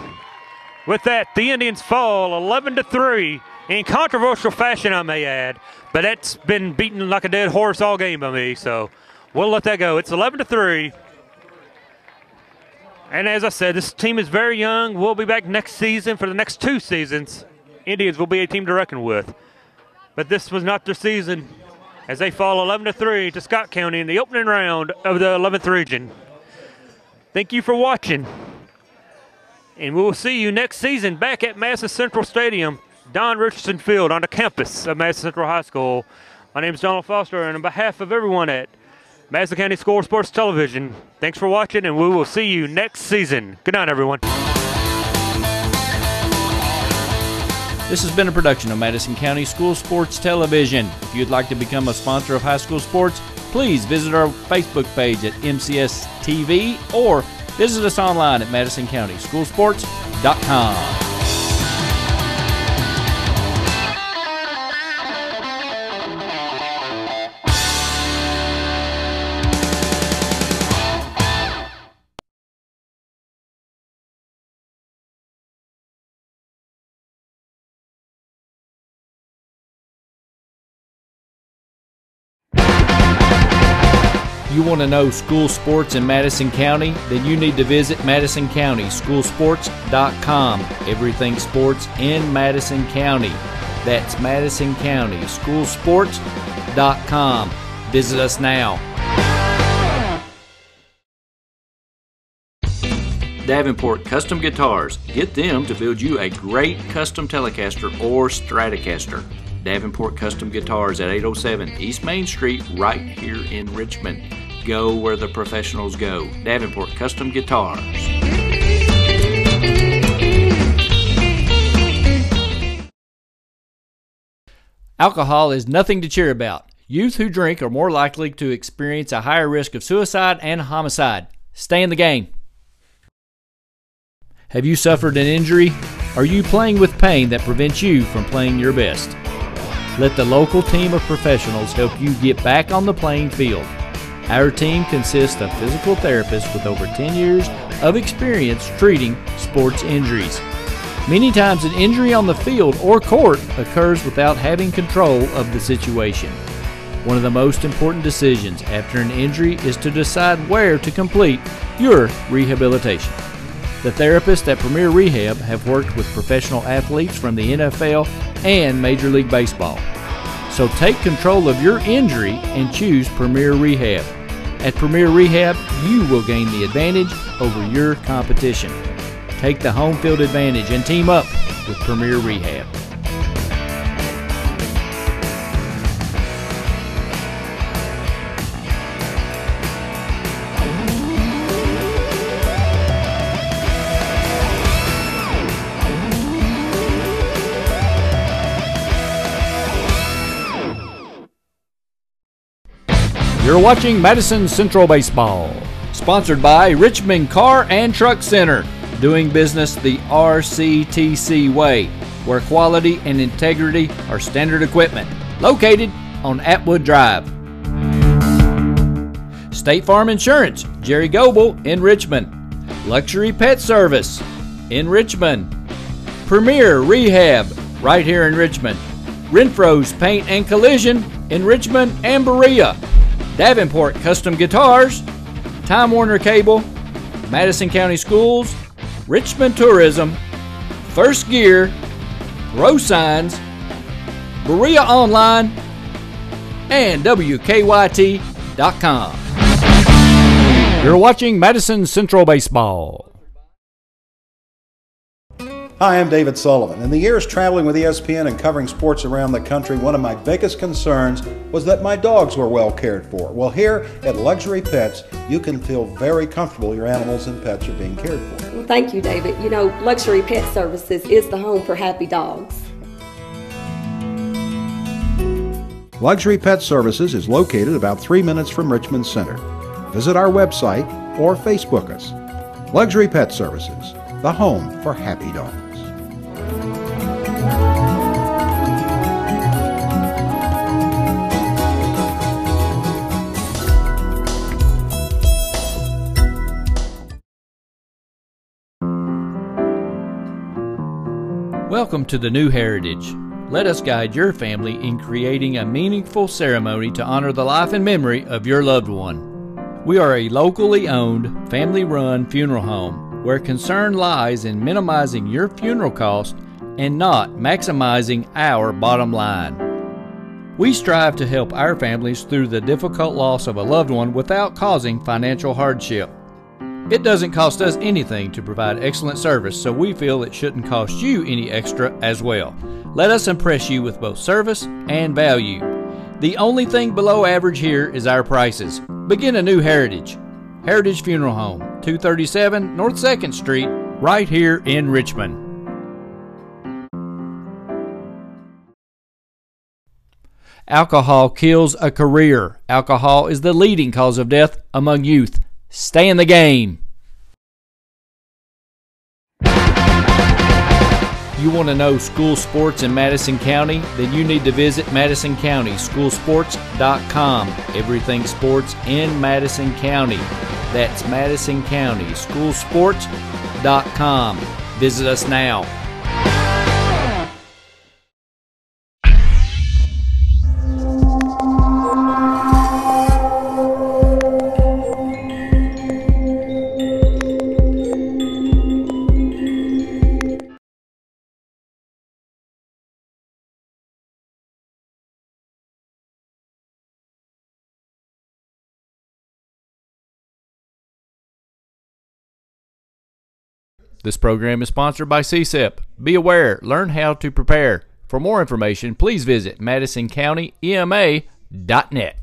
With that, the Indians fall 11-3 in controversial fashion, I may add. But that's been beaten like a dead horse all game by me, so we'll let that go. It's 11-3. And as I said, this team is very young. We'll be back next season for the next 2 seasons. Indians will be a team to reckon with. But this was not their season, as they fall 11-3 to Scott County in the opening round of the 11th region. Thank you for watching. And we will see you next season back at Madison Central Stadium, Don Richardson Field, on the campus of Madison Central High School. My name is Donald Foster, and on behalf of everyone at Madison County School Sports Television, thanks for watching, and we will see you next season. Good night, everyone. This has been a production of Madison County School Sports Television. If you'd like to become a sponsor of high school sports, please visit our Facebook page at MCS TV or visit us online at MadisonCountySchoolSports.com. You want to know school sports in Madison County? Then you need to visit MadisonCountySchoolSports.com. Everything sports in Madison County. That's MadisonCountySchoolSports.com. Visit us now. Davenport Custom Guitars. Get them to build you a great custom Telecaster or Stratocaster. Davenport Custom Guitars at 807 East Main Street, right here in Richmond. Go where the professionals go. Davenport Custom Guitars. Alcohol is nothing to cheer about. Youth who drink are more likely to experience a higher risk of suicide and homicide. Stay in the game. Have you suffered an injury? Are you playing with pain that prevents you from playing your best? Let the local team of professionals help you get back on the playing field. Our team consists of physical therapists with over 10 years of experience treating sports injuries. Many times an injury on the field or court occurs without having control of the situation. One of the most important decisions after an injury is to decide where to complete your rehabilitation. The therapists at Premier Rehab have worked with professional athletes from the NFL and Major League Baseball. So take control of your injury and choose Premier Rehab. At Premier Rehab, you will gain the advantage over your competition. Take the home field advantage and team up with Premier Rehab. You're watching Madison Central Baseball, sponsored by Richmond Car and Truck Center, doing business the RCTC way, where quality and integrity are standard equipment, located on Atwood Drive. State Farm Insurance, Jerry Goebel in Richmond. Luxury Pet Service in Richmond. Premier Rehab right here in Richmond. Renfro's Paint and Collision in Richmond and Berea. Davenport Custom Guitars, Time Warner Cable, Madison County Schools, Richmond Tourism, First Gear, Grow Signs, Berea Online, and WKYT.com. You're watching Madison Central Baseball. Hi, I'm David Sullivan. In the years traveling with ESPN and covering sports around the country, one of my biggest concerns was that my dogs were well cared for. Well, here at Luxury Pets, you can feel very comfortable your animals and pets are being cared for. Well, thank you, David. You know, Luxury Pet Services is the home for happy dogs. Luxury Pet Services is located about 3 minutes from Richmond Center. Visit our website or Facebook us. Luxury Pet Services, the home for happy dogs. Welcome to the New Heritage. Let us guide your family in creating a meaningful ceremony to honor the life and memory of your loved one. We are a locally owned, family-run funeral home where concern lies in minimizing your funeral cost and not maximizing our bottom line. We strive to help our families through the difficult loss of a loved one without causing financial hardship. It doesn't cost us anything to provide excellent service, so we feel it shouldn't cost you any extra as well. Let us impress you with both service and value. The only thing below average here is our prices. Begin a new Heritage. Heritage Funeral Home, 237 North 2nd Street, right here in Richmond. Alcohol kills a career. Alcohol is the leading cause of death among youth. Stay in the game. You want to know school sports in Madison County? Then you need to visit MadisonCountySchoolSports.com. Everything sports in Madison County. That's Madison County Schoolsports.com. Visit us now. This program is sponsored by CSEP. Be aware, learn how to prepare. For more information, please visit MadisonCountyEMA.net.